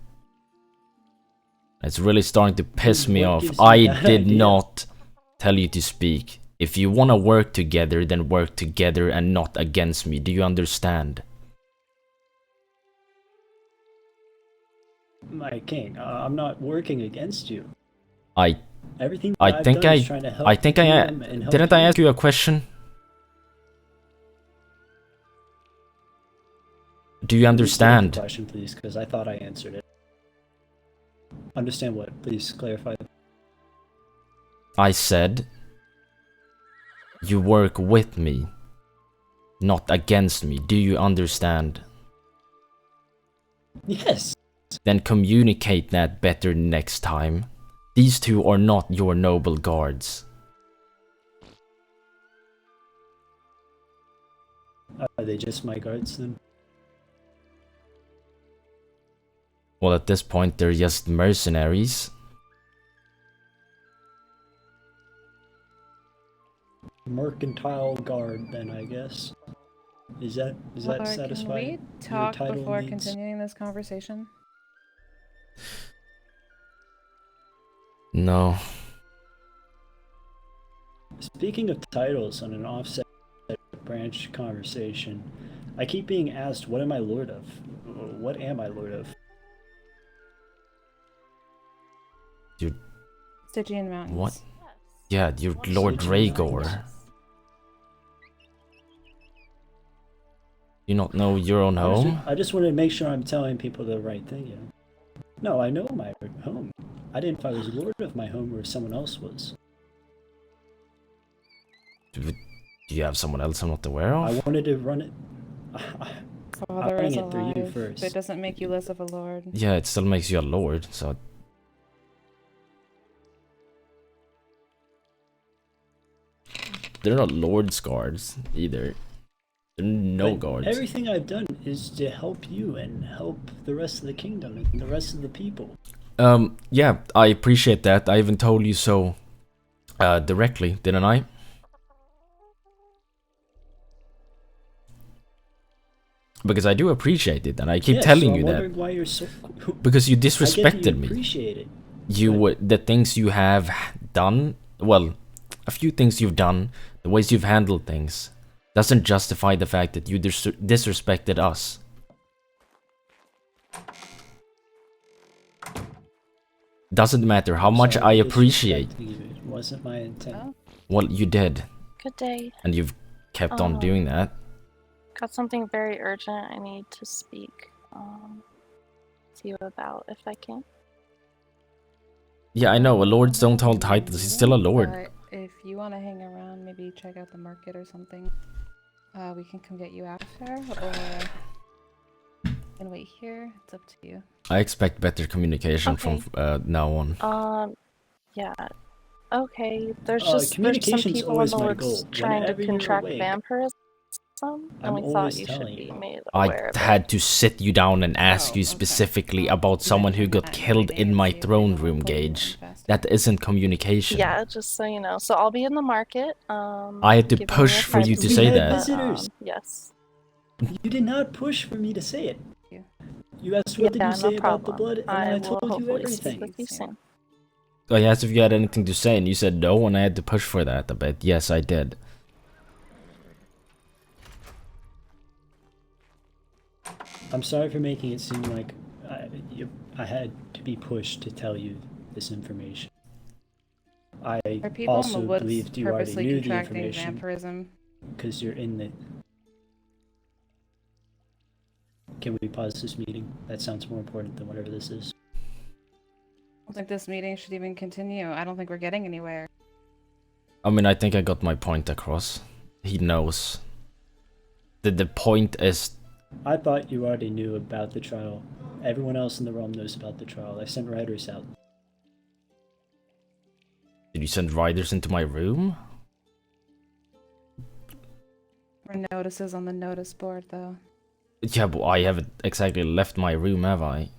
[SPEAKER 3] It's really starting to piss me off. I did not tell you to speak. If you want to work together, then work together and not against me. Do you understand?
[SPEAKER 5] My king, I'm not working against you. Everything that
[SPEAKER 3] I
[SPEAKER 5] I've
[SPEAKER 3] think
[SPEAKER 5] done
[SPEAKER 3] I
[SPEAKER 5] is trying to help
[SPEAKER 3] I think
[SPEAKER 5] the
[SPEAKER 3] I
[SPEAKER 5] kingdom and help
[SPEAKER 3] didn't I
[SPEAKER 5] you.
[SPEAKER 3] ask you a question? Do you understand?
[SPEAKER 5] Repeat the question, please, because I thought I answered it. Understand what? Please clarify.
[SPEAKER 3] I said you work with me, not against me. Do you understand?
[SPEAKER 5] Yes.
[SPEAKER 3] Then communicate that better next time. These two are not your noble guards.
[SPEAKER 5] Are they just my guards then?
[SPEAKER 3] Well, at this point, they're just mercenaries.
[SPEAKER 5] Mercantile guard, then, I guess. Is that satisfy
[SPEAKER 9] Can we
[SPEAKER 5] your
[SPEAKER 9] talk
[SPEAKER 5] title
[SPEAKER 9] before
[SPEAKER 5] needs?
[SPEAKER 9] continuing this conversation?
[SPEAKER 3] No.
[SPEAKER 5] Speaking of titles on an offset branch conversation, I keep being asked, what am I lord of? What am I lord of?
[SPEAKER 9] Stygian Mountains.
[SPEAKER 3] What? Yeah, you're Lord Rhaegor. You not know your own home?
[SPEAKER 5] I just wanted to make sure I'm telling people the right thing, you know? No, I know my home. I didn't know if I was lord of my home or if someone else was.
[SPEAKER 3] Do you have someone else I'm not aware of?
[SPEAKER 5] I wanted to run it.
[SPEAKER 9] Father is
[SPEAKER 5] it through you
[SPEAKER 9] alive,
[SPEAKER 5] first.
[SPEAKER 9] but it doesn't make you less of a lord.
[SPEAKER 3] Yeah, it still makes you a lord, so... They're not lord's guards, either. They're no
[SPEAKER 5] But
[SPEAKER 3] guards.
[SPEAKER 5] everything I've done is to help you and help the rest of the kingdom and the rest of the people.
[SPEAKER 3] Yeah, I appreciate that. I even told you so directly, didn't I? Because I do appreciate it, and I keep telling
[SPEAKER 5] so
[SPEAKER 3] you
[SPEAKER 5] I'm
[SPEAKER 3] that.
[SPEAKER 5] wondering why you're so...
[SPEAKER 3] Because you
[SPEAKER 5] I get that
[SPEAKER 3] disrespected
[SPEAKER 5] you
[SPEAKER 3] me.
[SPEAKER 5] appreciate it.
[SPEAKER 3] The things you have done, well, a few things you've done, the ways you've handled things, doesn't justify the fact that you disrespected us. Doesn't matter how much I appreciate.
[SPEAKER 5] It wasn't my intent.
[SPEAKER 3] Well, you did.
[SPEAKER 14] Good day.
[SPEAKER 3] And you've kept on doing that.
[SPEAKER 14] Got something very urgent I need to speak to you about, if I can.
[SPEAKER 3] Yeah, I know, lords don't hold titles, he's still a lord.
[SPEAKER 9] But if you want to hang around, maybe check out the market or something. We can come get you after, or you can wait here. It's up to you.
[SPEAKER 3] I expect better communication from now on.
[SPEAKER 14] Yeah. Okay. There's some
[SPEAKER 5] communication's
[SPEAKER 14] people in
[SPEAKER 5] always
[SPEAKER 14] the
[SPEAKER 5] my
[SPEAKER 14] works
[SPEAKER 5] goal.
[SPEAKER 14] trying to
[SPEAKER 5] Whenever you're
[SPEAKER 14] contract
[SPEAKER 5] awake,
[SPEAKER 14] vampirism, and
[SPEAKER 5] I'm
[SPEAKER 14] we thought
[SPEAKER 5] always
[SPEAKER 14] you should
[SPEAKER 5] telling
[SPEAKER 14] be
[SPEAKER 5] you.
[SPEAKER 14] made
[SPEAKER 3] I
[SPEAKER 14] aware of it.
[SPEAKER 3] had to sit you down and ask
[SPEAKER 9] Oh,
[SPEAKER 3] you
[SPEAKER 9] okay.
[SPEAKER 3] specifically about someone who got killed in my throne room, Gage. That isn't communication.
[SPEAKER 14] Yeah, just so you know. So I'll be in the market.
[SPEAKER 3] I had to
[SPEAKER 14] giving
[SPEAKER 3] push
[SPEAKER 14] a
[SPEAKER 3] for you to
[SPEAKER 14] privacy,
[SPEAKER 3] say
[SPEAKER 5] We had
[SPEAKER 3] that.
[SPEAKER 14] but,
[SPEAKER 5] visitors.
[SPEAKER 14] yes.
[SPEAKER 5] You did not push for me to say it.
[SPEAKER 9] Yeah.
[SPEAKER 5] You asked what did
[SPEAKER 14] Yeah,
[SPEAKER 5] you say
[SPEAKER 14] no
[SPEAKER 5] about the
[SPEAKER 14] problem.
[SPEAKER 5] blood, and
[SPEAKER 14] I
[SPEAKER 5] then I
[SPEAKER 14] will
[SPEAKER 5] told you
[SPEAKER 14] hopefully speak
[SPEAKER 5] everything.
[SPEAKER 14] with you soon.
[SPEAKER 3] I asked if you had anything to say, and you said no, and I had to push for that a bit. Yes, I did.
[SPEAKER 5] I'm sorry for making it seem like I had to be pushed to tell you this information. I
[SPEAKER 9] Are people in
[SPEAKER 5] also
[SPEAKER 9] the woods
[SPEAKER 5] believed you already
[SPEAKER 9] purposely
[SPEAKER 5] knew the
[SPEAKER 9] contracting
[SPEAKER 5] information
[SPEAKER 9] vampirism?
[SPEAKER 5] because you're in the... Can we pause this meeting? That sounds more important than whatever this is.
[SPEAKER 9] I don't think this meeting should even continue. I don't think we're getting anywhere.
[SPEAKER 3] I mean, I think I got my point across. He knows. The point is...
[SPEAKER 5] I thought you already knew about the trial. Everyone else in the realm knows about the trial. I sent writers out.
[SPEAKER 3] Did you send riders into my room?
[SPEAKER 9] There are notices on the notice board, though.
[SPEAKER 3] Yeah, but I haven't exactly left my room, have I?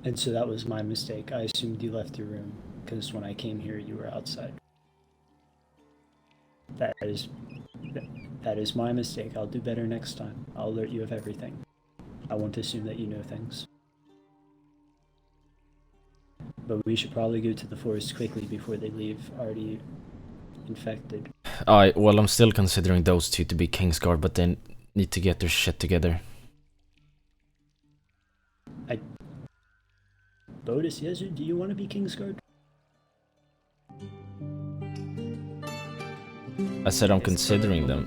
[SPEAKER 5] And so that was my mistake. I assumed you left your room, because when I came here, you were outside. That is my mistake. I'll do better next time. I'll alert you of everything. I won't assume that you know things. But we should probably go to the forest quickly before they leave already infected.
[SPEAKER 3] Well, I'm still considering those two to be Kingsguard, but they need to get their shit together.
[SPEAKER 5] Bodis, yes, do you want to be Kingsguard?
[SPEAKER 3] I said I'm considering them.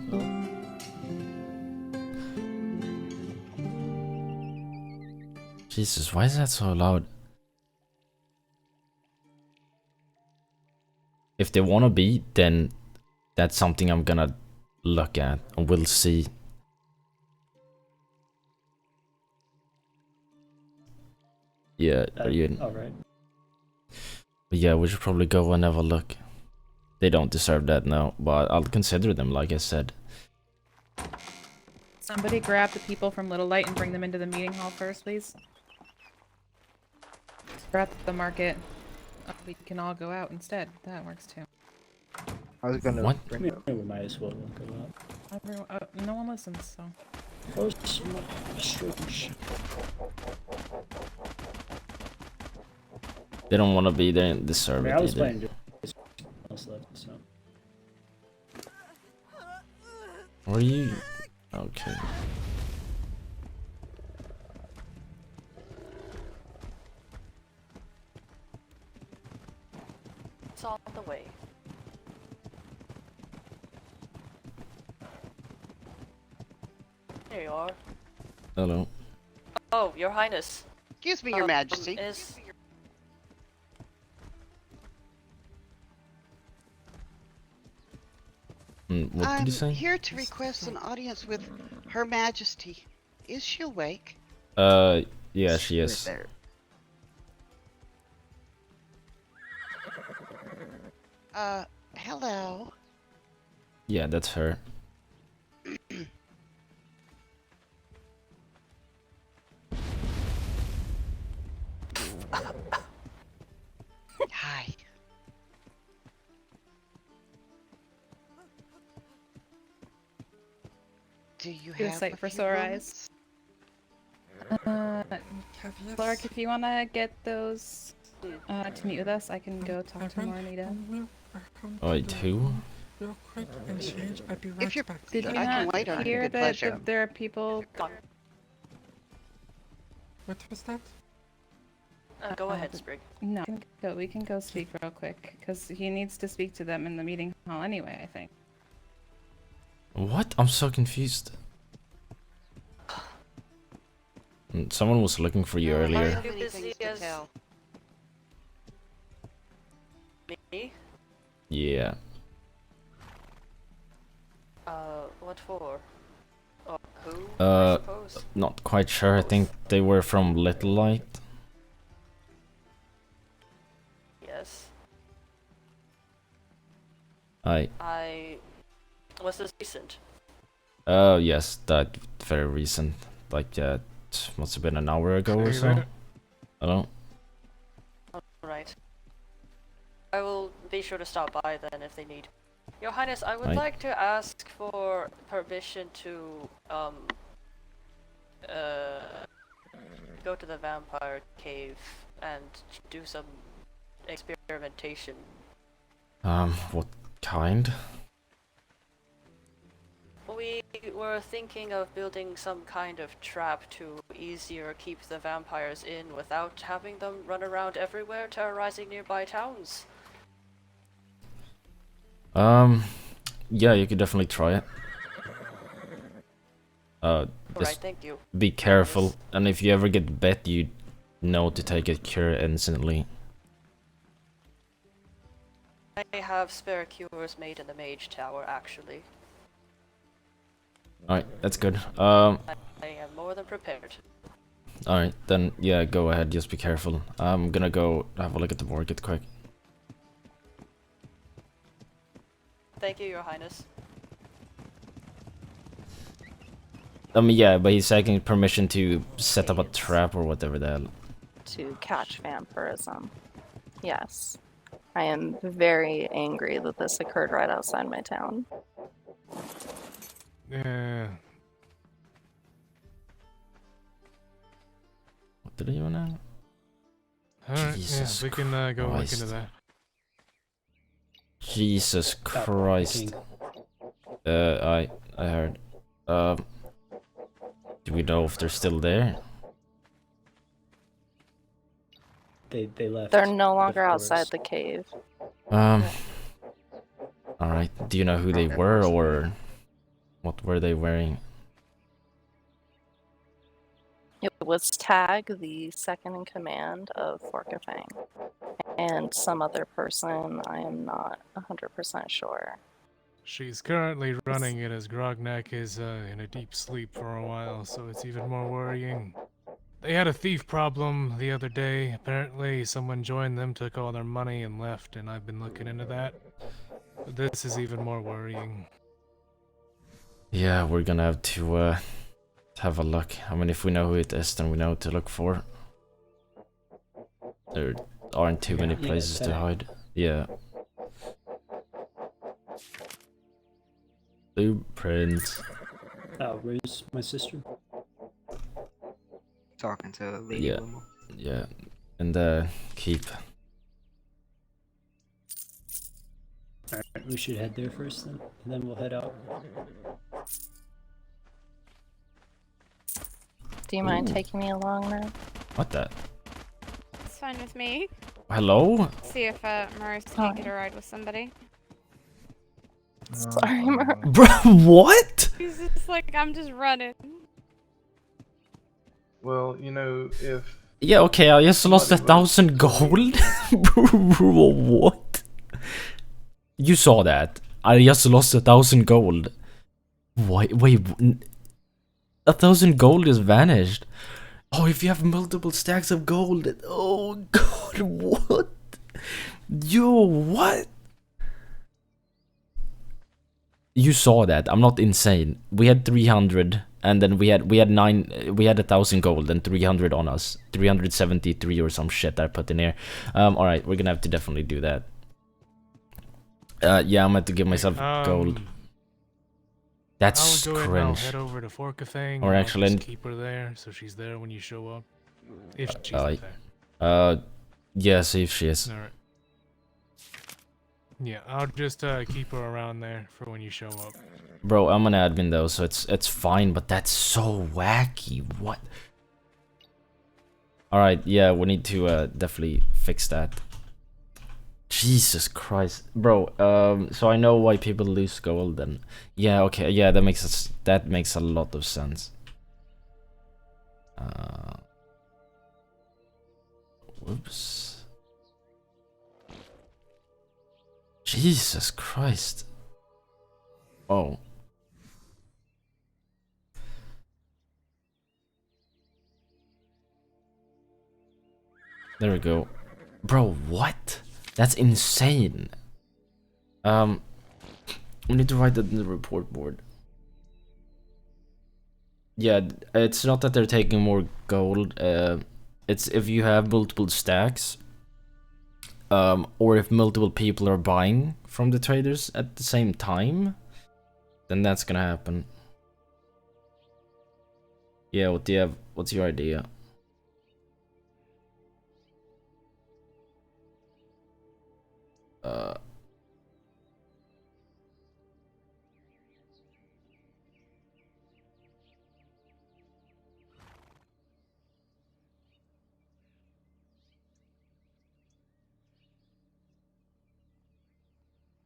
[SPEAKER 3] Jesus, why is that so loud? If they wanna be, then that's something I'm gonna look at, and we'll see. Yeah,
[SPEAKER 5] Alright.
[SPEAKER 3] But yeah, we should probably go and have a look. They don't deserve that now, but I'll consider them, like I said.
[SPEAKER 9] Somebody grab the people from Little Light and bring them into the meeting hall first, please. We're at the market. We can all go out instead. That works too.
[SPEAKER 12] I was gonna.
[SPEAKER 3] What?
[SPEAKER 5] We might as well go out.
[SPEAKER 9] Everyone, no one listens, so.
[SPEAKER 3] They don't want to be there and deserve it
[SPEAKER 5] I was
[SPEAKER 3] either.
[SPEAKER 5] playing just else left, so.
[SPEAKER 3] Were you? Okay.
[SPEAKER 15] It's on the way. There you are.
[SPEAKER 3] Hello.
[SPEAKER 15] Oh, Your Highness.
[SPEAKER 16] Excuse me, Your Majesty.
[SPEAKER 15] Is...
[SPEAKER 3] What did you say?
[SPEAKER 16] I'm here to request an audience with Her Majesty. Is she awake?
[SPEAKER 3] Yeah, she is.
[SPEAKER 16] Hello.
[SPEAKER 3] Yeah, that's her.
[SPEAKER 16] Hi. Do you
[SPEAKER 9] Good
[SPEAKER 16] have
[SPEAKER 9] sight
[SPEAKER 16] a
[SPEAKER 9] for
[SPEAKER 16] few
[SPEAKER 9] sore
[SPEAKER 16] moments?
[SPEAKER 9] Alaric, if you want to get those to meet with us, I can go talk to Marnita.
[SPEAKER 3] Wait, who?
[SPEAKER 6] Real quick and change. I'll be right
[SPEAKER 16] If you're,
[SPEAKER 6] back.
[SPEAKER 9] Did you
[SPEAKER 16] I can
[SPEAKER 9] not
[SPEAKER 16] wait on
[SPEAKER 9] hear
[SPEAKER 16] good
[SPEAKER 9] that
[SPEAKER 16] pleasure.
[SPEAKER 9] there are people?
[SPEAKER 6] What was that?
[SPEAKER 15] Go ahead, Sprig.
[SPEAKER 9] No, we can go speak real quick, because he needs to speak to them in the meeting hall anyway, I think.
[SPEAKER 3] What? I'm so confused. Someone was looking for you earlier.
[SPEAKER 15] Are you busy as... Me?
[SPEAKER 3] Yeah.
[SPEAKER 15] What for? Or who, I suppose?
[SPEAKER 3] Not quite sure. I think they were from Little Light.
[SPEAKER 15] Was this recent?
[SPEAKER 3] Yes, that very recent. Like, must have been an hour ago or so. I don't.
[SPEAKER 15] Alright. I will be sure to stop by then if they need. Your Highness, I would
[SPEAKER 3] Right.
[SPEAKER 15] like to ask for permission to go to the vampire cave and do some experimentation.
[SPEAKER 3] What kind?
[SPEAKER 15] We were thinking of building some kind of trap to easier keep the vampires in without having them run around everywhere terrorizing nearby towns.
[SPEAKER 3] Yeah, you could definitely try it. Just
[SPEAKER 15] thank you.
[SPEAKER 3] be careful, and if you ever get bit, you know to take a cure instantly.
[SPEAKER 15] I have spare cures made in the mage tower, actually.
[SPEAKER 3] Alright, that's good.
[SPEAKER 15] I am more than prepared.
[SPEAKER 3] Alright, then yeah, go ahead, just be careful. I'm gonna go have a look at the market quick.
[SPEAKER 15] Thank you, Your Highness.
[SPEAKER 3] Yeah, but he's asking permission to set up a trap or whatever the hell.
[SPEAKER 14] To catch vampirism. Yes. I am very angry that this occurred right outside my town.
[SPEAKER 17] Yeah.
[SPEAKER 3] What did he want now?
[SPEAKER 17] Alright,
[SPEAKER 3] Jesus
[SPEAKER 17] yeah, we can go look
[SPEAKER 3] Christ.
[SPEAKER 17] into that.
[SPEAKER 3] Jesus Christ. I heard. Do we know if they're still there?
[SPEAKER 5] They left.
[SPEAKER 14] They're no longer outside the cave.
[SPEAKER 3] Alright, do you know who they were or what were they wearing?
[SPEAKER 14] It was Tag, the second in command of Forkafang, and some other person. I am not 100% sure.
[SPEAKER 17] She's currently running it as Grognak is in a deep sleep for a while, so it's even more worrying. They had a thief problem the other day. Apparently someone joined them, took all their money and left, and I've been looking into that. But this is even more worrying.
[SPEAKER 3] Yeah, we're gonna have to have a look. I mean, if we know who it is, then we know what to look for. There aren't too many places to hide. Yeah. Blueprint.
[SPEAKER 5] Where's my sister?
[SPEAKER 12] Talking to Lady
[SPEAKER 3] Yeah.
[SPEAKER 12] Wilma.
[SPEAKER 3] Yeah. And keep.
[SPEAKER 5] Alright, we should head there first then, and then we'll head out.
[SPEAKER 14] Do you mind
[SPEAKER 3] Ooh.
[SPEAKER 14] taking me along now?
[SPEAKER 3] What the?
[SPEAKER 2] It's fine with me.
[SPEAKER 3] Hello?
[SPEAKER 2] See if Maurice can get a ride with somebody.
[SPEAKER 14] Sorry, Mar.
[SPEAKER 3] Bro, what?
[SPEAKER 2] He's just like, I'm just running.
[SPEAKER 7] Well, you know, if
[SPEAKER 3] Yeah, okay, I just lost 1,000 gold? Bro, what? You saw that. I just lost 1,000 gold. Wait, 1,000 gold just vanished. Oh, if you have multiple stacks of gold. Oh god, what? Yo, what? You saw that. I'm not insane. We had 300 and then we had 1,000 gold and 300 on us. 373 or some shit I put in here. Alright, we're gonna have to definitely do that. Yeah, I'm going to give myself gold. That's
[SPEAKER 17] I'll go in and
[SPEAKER 3] cringe.
[SPEAKER 17] I'll head over to Forkafang.
[SPEAKER 3] Or
[SPEAKER 17] and
[SPEAKER 3] actually,
[SPEAKER 17] I'll just keep her there, so she's there when you show up. If she's not there.
[SPEAKER 3] Yeah, see if she is.
[SPEAKER 17] Alright. Yeah, I'll just keep her around there for when you show up.
[SPEAKER 3] Bro, I'm an admin though, so it's fine, but that's so wacky. What? Alright, yeah, we need to definitely fix that. Jesus Christ. Bro, so I know why people lose gold then. Yeah, okay, yeah, that makes a lot of sense. Whoops. Jesus Christ. Oh. There we go. Bro, what? That's insane. We need to write that in the report board. Yeah, it's not that they're taking more gold. It's if you have multiple stacks, or if multiple people are buying from the traders at the same time, then that's gonna happen. Yeah, what do you have? What's your idea?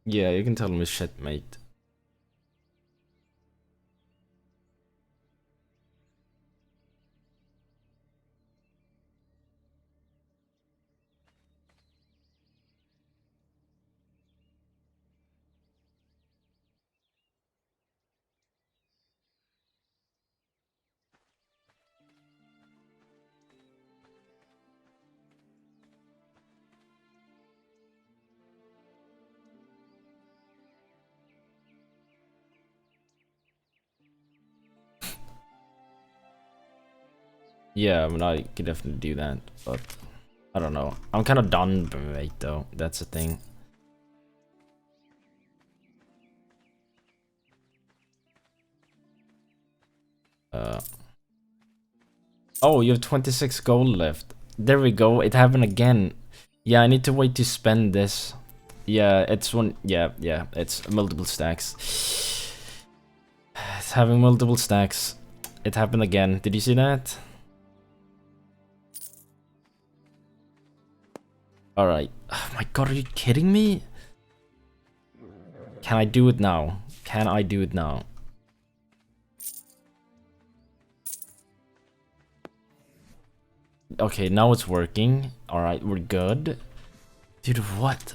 [SPEAKER 3] Yeah, you can tell him his shit, mate. Yeah, I mean, I could definitely do that, but I don't know. I'm kind of done, mate, though. That's the thing. Oh, you have 26 gold left. There we go. It happened again. Yeah, I need to wait to spend this. Yeah, it's one. Yeah, it's multiple stacks. It's having multiple stacks. It happened again. Did you see that? Alright. Oh my god, are you kidding me? Can I do it now? Can I do it now? Okay, now it's working. Alright, we're good. Dude, what?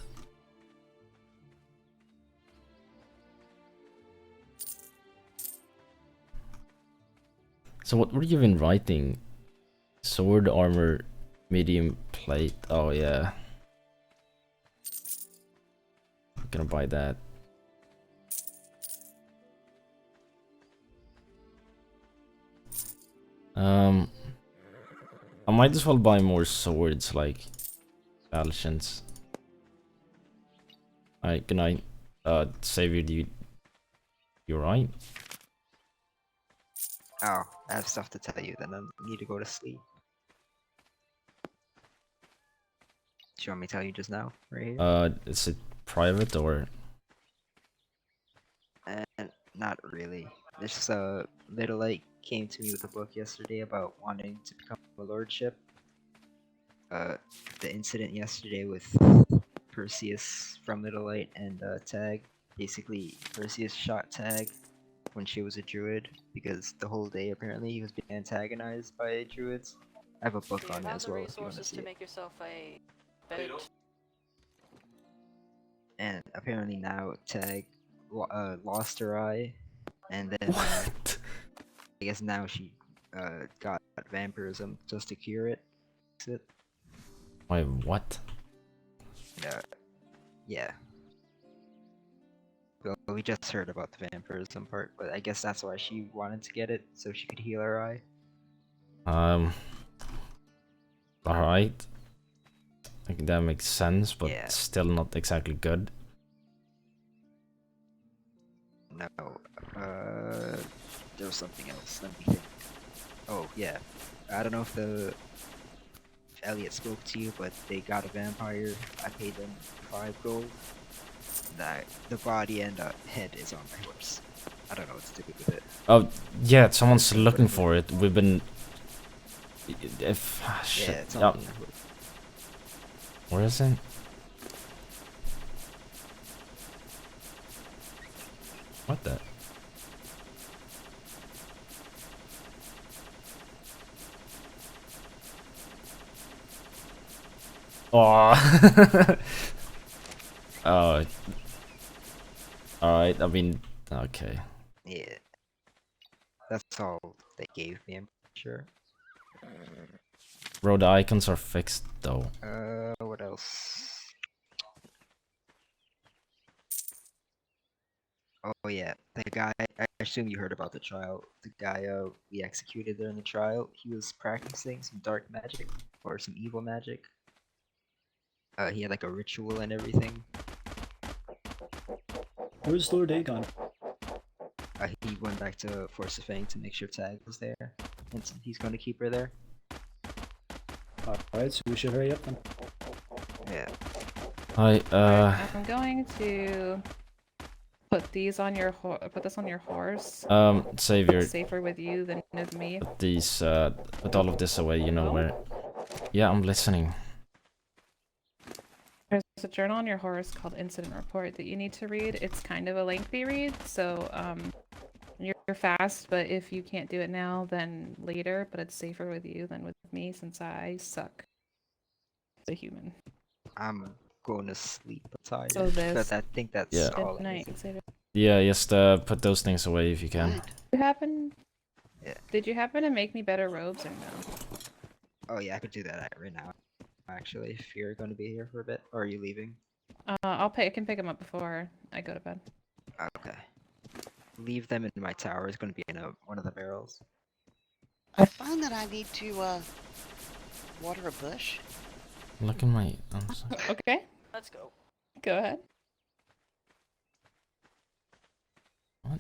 [SPEAKER 3] So what were you even writing? Sword, armor, medium plate. Oh yeah. I'm gonna buy that. I might as well buy more swords, like falchions. Alright, good night. Savior, you right?
[SPEAKER 12] Oh, I have stuff to tell you, then I need to go to sleep. Do you want me to tell you just now, right here?
[SPEAKER 3] Is it private or?
[SPEAKER 12] Not really. This little light came to me with a book yesterday about wanting to become a lordship. The incident yesterday with Perseus from Little Light and Tag. Basically, Perseus shot Tag when she was a druid because the whole day apparently he was being antagonized by druids. I have a book on it as well if you want to see
[SPEAKER 15] to
[SPEAKER 12] it.
[SPEAKER 15] make yourself a bed.
[SPEAKER 12] And apparently now Tag lost her eye, and then I guess now she got vampirism just to cure it.
[SPEAKER 3] Wait, what?
[SPEAKER 12] Yeah. Well, we just heard about the vampirism part, but I guess that's why she wanted to get it, so she could heal her eye.
[SPEAKER 3] Alright. I think that makes sense, but still not exactly good.
[SPEAKER 12] No, there was something else. Let me think. Oh, yeah. I don't know if Elliot spoke to you, but they got a vampire. I paid them 5 gold. The body and head is on my horse. I don't know what to do with it.
[SPEAKER 3] Oh, yeah, someone's looking for it. We've been... shit.
[SPEAKER 12] Yeah, it's on my horse.
[SPEAKER 3] Where is it? What the? Oh. Oh. Alright, I mean, okay.
[SPEAKER 12] Yeah. That's all they gave me, I'm sure.
[SPEAKER 3] Bro, the icons are fixed though.
[SPEAKER 12] What else? Oh yeah, the guy. I assume you heard about the trial. The guy we executed during the trial. He was practicing some dark magic or some evil magic. He had like a ritual and everything.
[SPEAKER 5] Where's Lord Aegon?
[SPEAKER 12] He went back to Force of Fang to make sure Tag was there, and he's going to keep her there.
[SPEAKER 5] Alright, so we should hurry up then.
[SPEAKER 12] Yeah.
[SPEAKER 9] I'm going to put these on your put this on your horse.
[SPEAKER 3] Savior.
[SPEAKER 9] It's safer with you than with me.
[SPEAKER 3] Put these, put all of this away, you know where. Yeah, I'm listening.
[SPEAKER 9] There's a journal on your horse called Incident Report that you need to read. It's kind of a lengthy read, so you're fast, but if you can't do it now, then later, but it's safer with you than with me since I suck as a human.
[SPEAKER 12] I'm going to sleep tired,
[SPEAKER 9] So this.
[SPEAKER 12] but I think that's
[SPEAKER 3] Yeah.
[SPEAKER 12] all.
[SPEAKER 9] Good night, Xavier.
[SPEAKER 3] Yeah, just put those things away if you can.
[SPEAKER 9] Did you happen to make me better robes or no?
[SPEAKER 12] Oh yeah, I could do that right now. Actually, if you're going to be here for a bit, or are you leaving?
[SPEAKER 9] I can pick them up before I go to bed.
[SPEAKER 12] Okay. Leave them in my tower. It's going to be in one of the barrels.
[SPEAKER 16] I find that I need to water a bush.
[SPEAKER 3] Look at my.
[SPEAKER 9] Okay.
[SPEAKER 15] Let's go.
[SPEAKER 9] Go ahead.
[SPEAKER 3] What?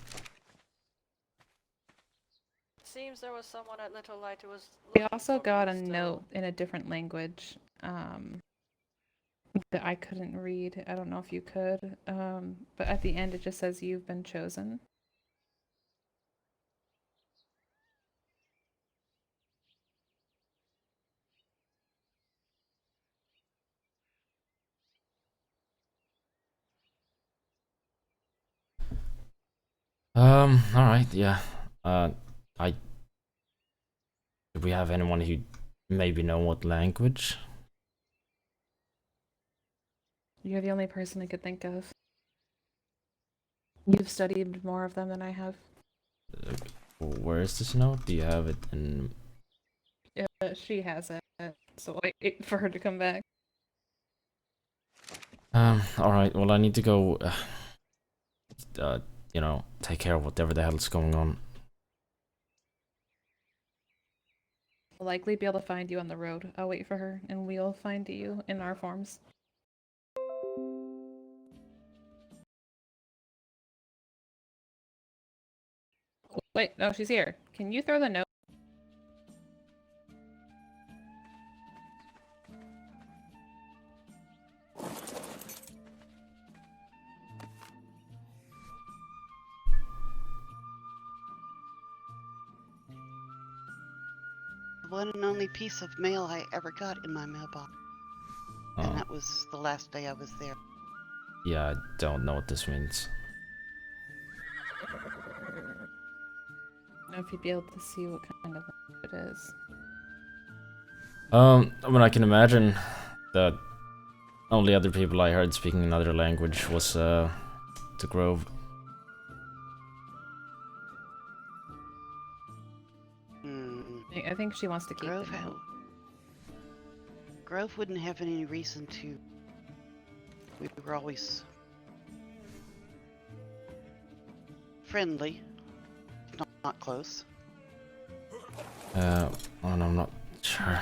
[SPEAKER 15] Seems there was someone at Little Light who was.
[SPEAKER 9] We also got a note in a different language that I couldn't read. I don't know if you could, but at the end it just says you've been chosen.
[SPEAKER 3] Alright, yeah. Do we have anyone who maybe know what language?
[SPEAKER 9] You're the only person I could think of. You've studied more of them than I have.
[SPEAKER 3] Where is this note? Do you have it in?
[SPEAKER 9] She has it, so wait for her to come back.
[SPEAKER 3] Alright, well I need to go, you know, take care of whatever the hell's going on.
[SPEAKER 9] We'll likely be able to find you on the road. I'll wait for her, and we'll find you in our forms. Wait, no, she's here. Can you throw the note?
[SPEAKER 16] The one and only piece of mail I ever got in my mailbox.
[SPEAKER 3] Oh.
[SPEAKER 16] And that was the last day I was there.
[SPEAKER 3] Yeah, I don't know what this means.
[SPEAKER 9] I don't know if you'd be able to see what kind of it is.
[SPEAKER 3] I mean, I can imagine that only other people I heard speaking another language was, the Grove.
[SPEAKER 9] I think she wants to keep
[SPEAKER 16] Grove,
[SPEAKER 9] the note.
[SPEAKER 16] Grove wouldn't have any reason to. We were always friendly, not close.
[SPEAKER 3] Oh, no, I'm not sure.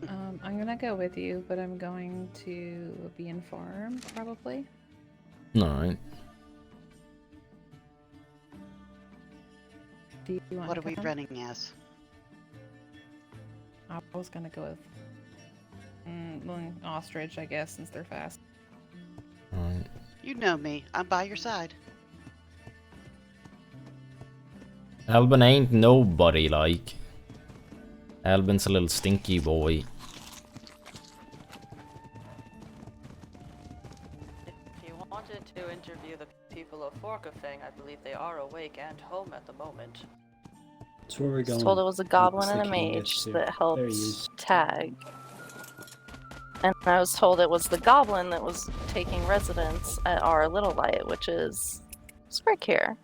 [SPEAKER 9] I'm gonna go with you, but I'm going to be informed, probably.
[SPEAKER 3] Alright.
[SPEAKER 9] Do you want
[SPEAKER 16] What
[SPEAKER 9] to
[SPEAKER 16] are we
[SPEAKER 9] come?
[SPEAKER 16] running as?
[SPEAKER 9] I was gonna go with ostrich, I guess, since they're fast.
[SPEAKER 3] Alright.
[SPEAKER 16] You know me. I'm by your side.
[SPEAKER 3] Albin ain't nobody, like. Albin's a little stinky boy.
[SPEAKER 15] If you wanted to interview the people of Forkafang, I believe they are awake and home at the moment.
[SPEAKER 5] That's where we're
[SPEAKER 14] I was
[SPEAKER 5] going.
[SPEAKER 14] told it was a goblin
[SPEAKER 5] It's
[SPEAKER 14] and a
[SPEAKER 5] the king
[SPEAKER 14] mage
[SPEAKER 5] gets to.
[SPEAKER 14] that helped
[SPEAKER 5] There he is.
[SPEAKER 14] Tag. And I was told it was the goblin that was taking residence at our Little Light, which is Sprick here.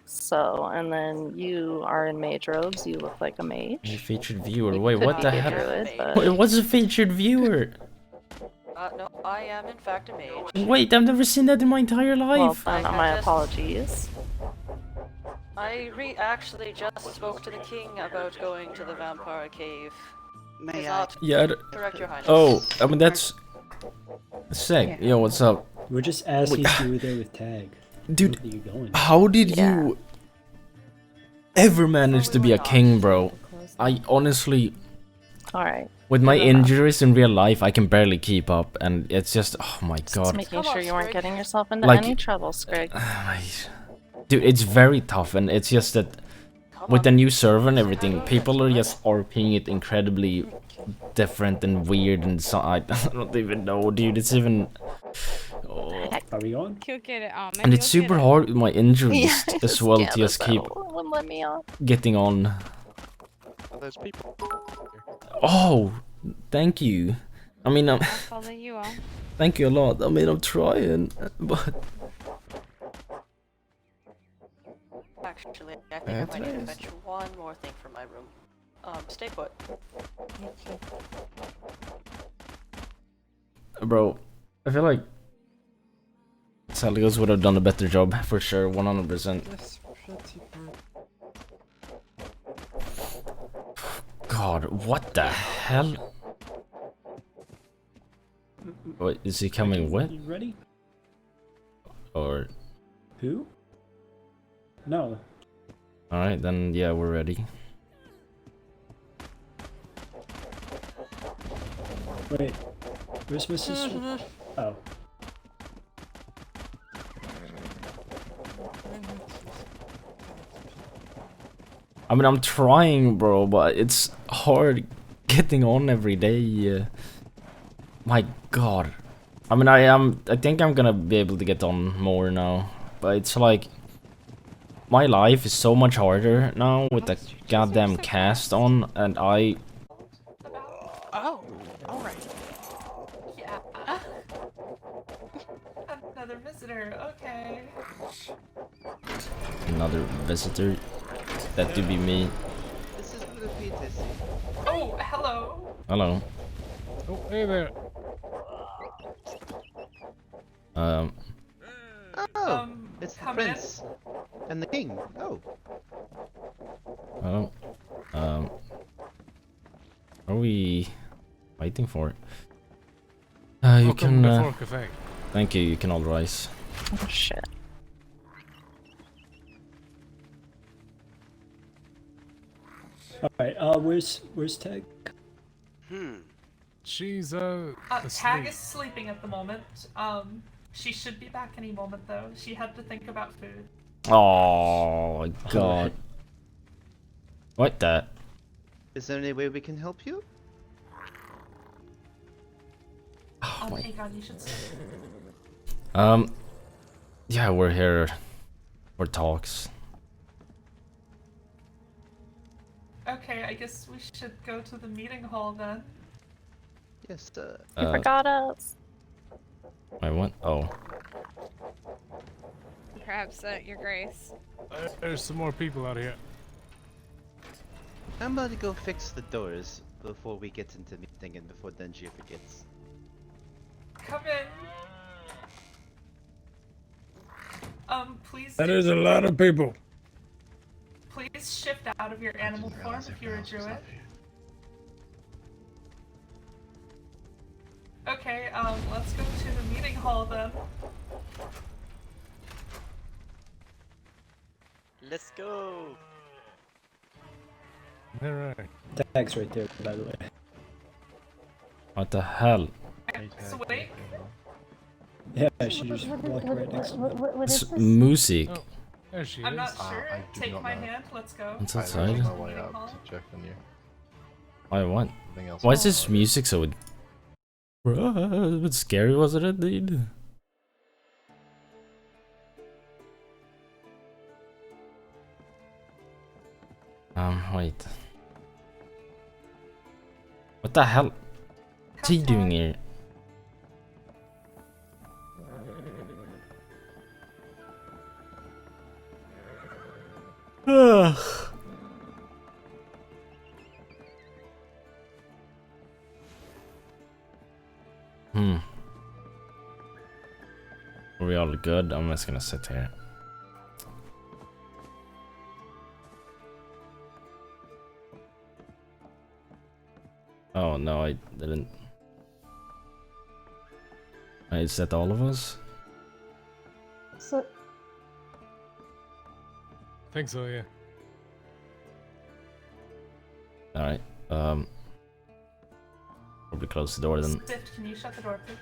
[SPEAKER 14] So, and then you are in mage robes, you look like a mage.
[SPEAKER 3] A featured viewer.
[SPEAKER 14] You
[SPEAKER 3] Wait,
[SPEAKER 14] could
[SPEAKER 3] what
[SPEAKER 14] be
[SPEAKER 3] the
[SPEAKER 14] a
[SPEAKER 3] hell?
[SPEAKER 14] druid, but-
[SPEAKER 3] Wait, what's a featured viewer?
[SPEAKER 15] No, I am in fact a mage.
[SPEAKER 3] Wait, I've never seen that in my entire
[SPEAKER 14] Well,
[SPEAKER 3] life.
[SPEAKER 14] then my apologies.
[SPEAKER 15] I actually just spoke to the king about going to the vampire cave.
[SPEAKER 16] May
[SPEAKER 15] I?
[SPEAKER 3] Yeah.
[SPEAKER 15] Correct, Your Highness.
[SPEAKER 3] Oh, I mean that's sick. Yo, what's up?
[SPEAKER 5] We're just asking if you were there with Tag.
[SPEAKER 3] Dude,
[SPEAKER 5] Where are you going?
[SPEAKER 3] how did you ever manage to be a king, bro? I honestly...
[SPEAKER 14] Alright.
[SPEAKER 3] With my
[SPEAKER 14] Good enough.
[SPEAKER 3] injuries in real life, I can barely keep up, and it's just... Oh my
[SPEAKER 14] Just
[SPEAKER 3] god.
[SPEAKER 14] making sure you weren't getting yourself into
[SPEAKER 3] Like-
[SPEAKER 14] any trouble, Scrig.
[SPEAKER 3] Dude, it's very tough, and it's just that... With the new server and everything, people are just RPing it incredibly different and weird, and so... I don't even know, dude. It's even... Oh.
[SPEAKER 5] Are we on?
[SPEAKER 2] He'll get it. Oh,
[SPEAKER 3] And it's super hard with my injuries
[SPEAKER 14] Yeah,
[SPEAKER 3] as well to
[SPEAKER 14] scam
[SPEAKER 3] just
[SPEAKER 14] us
[SPEAKER 3] keep
[SPEAKER 14] out. Wouldn't let me on.
[SPEAKER 3] getting on.
[SPEAKER 18] Are those people?
[SPEAKER 3] Oh, thank you. I mean,
[SPEAKER 2] I'll follow you all.
[SPEAKER 3] thank you a lot. I mean, I'm trying, but
[SPEAKER 15] Actually, I think I might need to fetch one more thing from my room. Stay put.
[SPEAKER 3] bro, I feel like Saligos would have done a better job for sure, 100%. God, what the hell? Wait, is he coming with?
[SPEAKER 5] You ready?
[SPEAKER 3] Or...
[SPEAKER 5] Who? No.
[SPEAKER 3] Alright, then yeah, we're ready.
[SPEAKER 5] Wait. Where's my sister? Oh.
[SPEAKER 3] I mean, I'm trying, bro, but it's hard getting on every day. My god. I mean, I think I'm gonna be able to get on more now, but it's like... My life is so much harder now with the goddamn cast on, and I...
[SPEAKER 9] Oh, alright. Yeah. Another visitor, okay.
[SPEAKER 3] Another visitor. That could be me.
[SPEAKER 18] This is the Peters.
[SPEAKER 9] Oh, hello.
[SPEAKER 3] Hello.
[SPEAKER 17] Oh, hey there.
[SPEAKER 18] Oh, it's the
[SPEAKER 9] come in.
[SPEAKER 18] prince and the king. Oh,
[SPEAKER 3] Oh. Are we waiting for it? You
[SPEAKER 17] Welcome
[SPEAKER 3] can.
[SPEAKER 17] to Fort Cafe.
[SPEAKER 3] Thank you. You can all rise.
[SPEAKER 14] Oh, shit.
[SPEAKER 5] Alright, where's Tag?
[SPEAKER 17] She's
[SPEAKER 9] Tag
[SPEAKER 17] asleep.
[SPEAKER 9] is sleeping at the moment. She should be back any moment though. She had to think about food.
[SPEAKER 3] Oh my god. What the?
[SPEAKER 18] is there any way we can help you?
[SPEAKER 3] Oh my.
[SPEAKER 9] Hang on, you should sleep.
[SPEAKER 3] Yeah, we're here for talks.
[SPEAKER 9] Okay, I guess we should go to the meeting hall then.
[SPEAKER 18] Yes,
[SPEAKER 14] You forgot us.
[SPEAKER 3] I want. Oh.
[SPEAKER 2] Perhaps, Your Grace.
[SPEAKER 17] There's some more people out here.
[SPEAKER 18] I'm about to go fix the doors before we get into meeting and before Denji forgets.
[SPEAKER 9] Come in. Please.
[SPEAKER 17] That is a lot of people.
[SPEAKER 9] Please shift out of your animal form if you're a druid. Okay, let's go to the meeting hall then.
[SPEAKER 11] Let's go.
[SPEAKER 17] Alright.
[SPEAKER 5] Tag's right there, by the way.
[SPEAKER 3] What the hell?
[SPEAKER 9] Sweet.
[SPEAKER 5] Yeah, she just walked right next to me.
[SPEAKER 3] It's music.
[SPEAKER 17] Oh, there she
[SPEAKER 9] I'm
[SPEAKER 17] is.
[SPEAKER 9] not sure. Take my hand. Let's go.
[SPEAKER 3] What's
[SPEAKER 9] Go
[SPEAKER 3] outside?
[SPEAKER 9] to the
[SPEAKER 7] my way
[SPEAKER 9] meeting
[SPEAKER 7] out
[SPEAKER 9] hall.
[SPEAKER 7] to check on you.
[SPEAKER 3] I want.
[SPEAKER 7] Anything else?
[SPEAKER 3] Why is this music so? Bruh, what scary was it, dude? Wait. What the hell? What's he doing here? Ugh. Are we all good? I'm just gonna sit here. Oh no, I didn't. Is that all of us?
[SPEAKER 19] So,
[SPEAKER 17] I think so, yeah.
[SPEAKER 3] Alright, probably close the door then.
[SPEAKER 9] Spift, can you shut the door, please?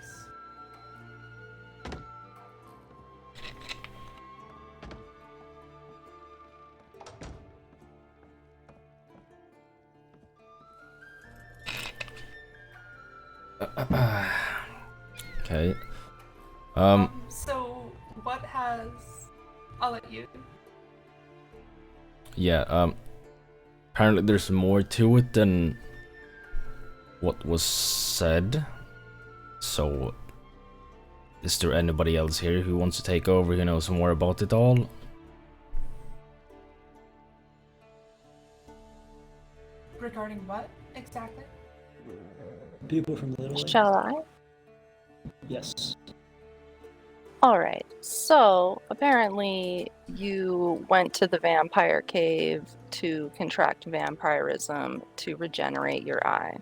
[SPEAKER 3] Okay.
[SPEAKER 9] So, what has... I'll let you...
[SPEAKER 3] Yeah, apparently there's more to it than what was said. So, is there anybody else here who wants to take over, who knows more about it all?
[SPEAKER 9] Regarding what, exactly?
[SPEAKER 5] People from Little Lake?
[SPEAKER 14] Shall I?
[SPEAKER 5] Yes.
[SPEAKER 14] Alright, so apparently you went to the vampire cave to contract vampirism to regenerate your eye.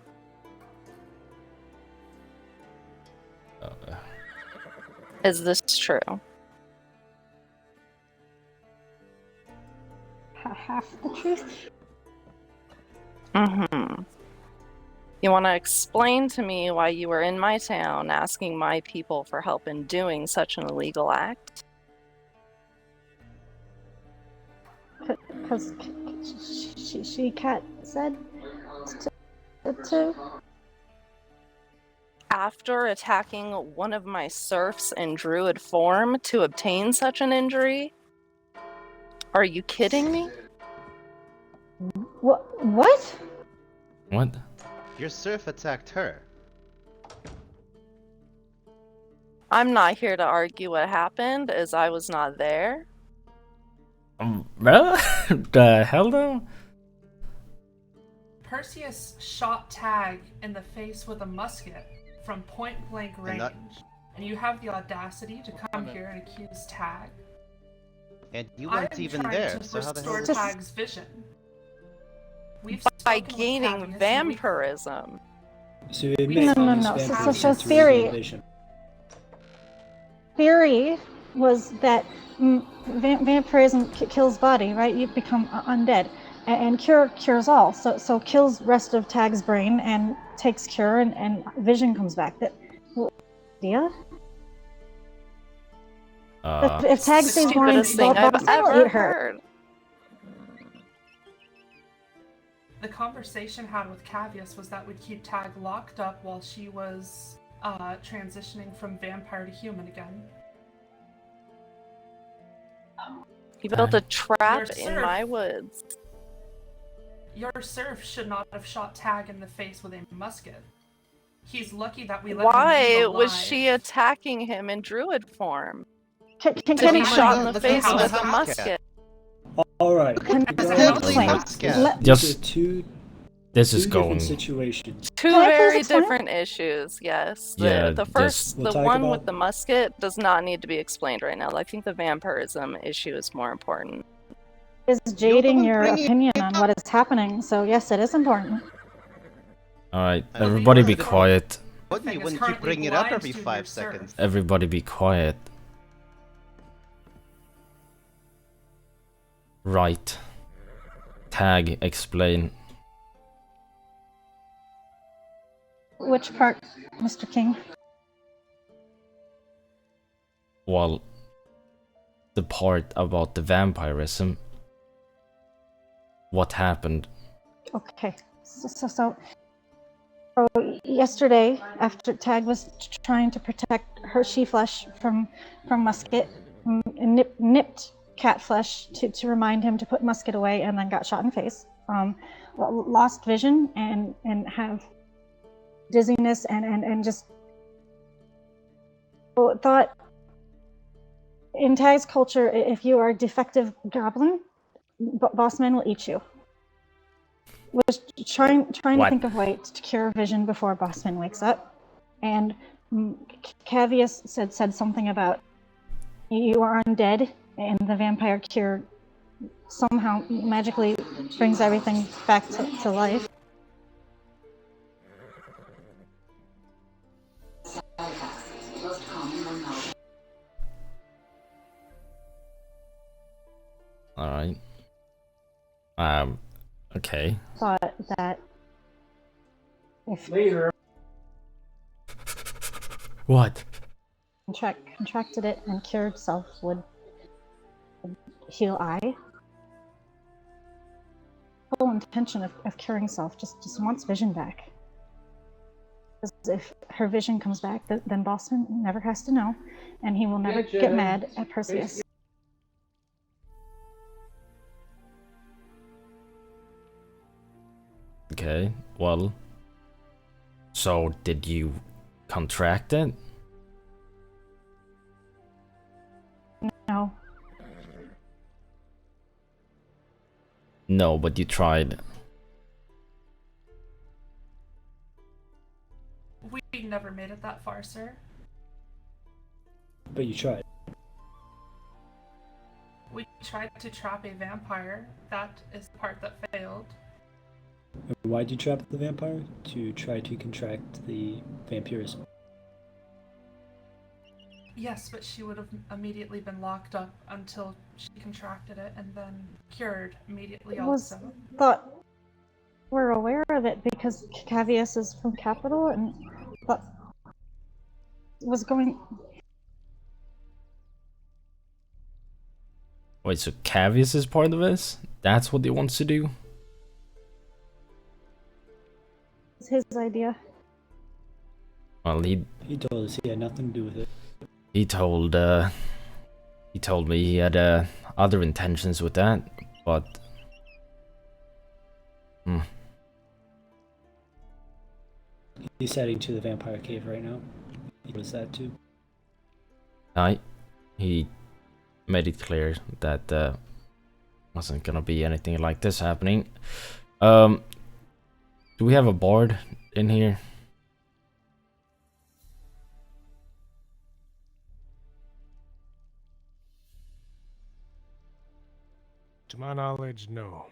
[SPEAKER 14] Is this true?
[SPEAKER 19] half the truth?
[SPEAKER 14] Mm-hmm. You want to explain to me why you were in my town asking my people for help in doing such an illegal act?
[SPEAKER 19] Because she cat said to.
[SPEAKER 14] After attacking one of my serfs in druid form to obtain such an injury? Are you kidding me?
[SPEAKER 19] What?
[SPEAKER 3] What?
[SPEAKER 18] Your serf attacked her.
[SPEAKER 14] I'm not here to argue what happened, as I was not there.
[SPEAKER 3] Bro? The hell though?
[SPEAKER 9] Perseus shot Tag in the face with a musket from point blank range, and you have the audacity to come here and accuse Tag.
[SPEAKER 18] And you weren't even there, so how the hell
[SPEAKER 9] restore
[SPEAKER 18] is
[SPEAKER 9] Tag's vision.
[SPEAKER 14] By gaining vampirism.
[SPEAKER 5] So you admit
[SPEAKER 19] No. So theory was that vampirism kills body, right? You become undead, and cures all. So kills rest of Tag's brain and takes cure, and vision comes back. That idea. If Tag stays blind,
[SPEAKER 14] I've ever heard.
[SPEAKER 9] The conversation had with Cavius was that we'd keep Tag locked up while she was transitioning from vampire to human again.
[SPEAKER 14] You built a trap in my woods.
[SPEAKER 9] Your serf should not have shot Tag in the face with a musket. He's lucky that we let him
[SPEAKER 14] Why
[SPEAKER 9] live
[SPEAKER 14] was
[SPEAKER 9] alive.
[SPEAKER 14] she attacking him in druid form?
[SPEAKER 19] Can
[SPEAKER 14] to be shot in the face with a musket.
[SPEAKER 5] Alright.
[SPEAKER 3] This is going.
[SPEAKER 5] Situations.
[SPEAKER 14] Two very different issues, yes.
[SPEAKER 3] Yeah,
[SPEAKER 14] The first,
[SPEAKER 5] We'll
[SPEAKER 14] the
[SPEAKER 5] talk
[SPEAKER 14] one
[SPEAKER 5] about-
[SPEAKER 14] with the musket does not need to be explained right now. I think the vampirism issue is more important.
[SPEAKER 19] Is jading your opinion on what is happening. So yes, it is important.
[SPEAKER 3] Alright, everybody be quiet.
[SPEAKER 18] You wouldn't keep bringing it up every 5 seconds.
[SPEAKER 3] Everybody be quiet. Right. Tag, explain.
[SPEAKER 19] Which part, Mr. King?
[SPEAKER 3] Well, the part about the vampirism. What happened?
[SPEAKER 19] Okay. So yesterday, after Tag was trying to protect her she-flesh from musket, nipped cat flesh to remind him to put musket away, and then got shot in the face. Lost vision and have dizziness and just thought in Tag's culture, if you are a defective goblin, Bossman will eat you. Was trying to think of ways to cure vision before Bossman wakes up, and Cavius said something about you are undead, and the vampire cure somehow magically brings everything back to life.
[SPEAKER 3] Alright. Okay.
[SPEAKER 19] Thought that if
[SPEAKER 3] What?
[SPEAKER 19] contracted it and cured self would heal I. Full intention of curing self just wants vision back. Because if her vision comes back, then Boston never has to know, and he will never get mad at Perseus.
[SPEAKER 3] Okay, well. So, did you contract it?
[SPEAKER 19] No.
[SPEAKER 3] No, but you tried.
[SPEAKER 9] We never made it that far, sir.
[SPEAKER 5] But you tried.
[SPEAKER 9] We tried to trap a vampire. That is the part that failed.
[SPEAKER 5] Why'd you trap the vampire? To try to contract the vampirism.
[SPEAKER 9] Yes, but she would have immediately been locked up until she contracted it and then cured immediately also.
[SPEAKER 19] Thought we're aware of it because Cavius is from Capital and thought was going.
[SPEAKER 3] Wait, so Cavius is part of this? That's what he wants to do?
[SPEAKER 19] It's his idea.
[SPEAKER 3] Well, he
[SPEAKER 5] told us he had nothing to do with it.
[SPEAKER 3] He told me he had other intentions with that, but
[SPEAKER 5] He's heading to the vampire cave right now. He was that too.
[SPEAKER 3] He made it clear that wasn't gonna be anything like this happening. Do we have a bard in here?
[SPEAKER 17] To my knowledge, no.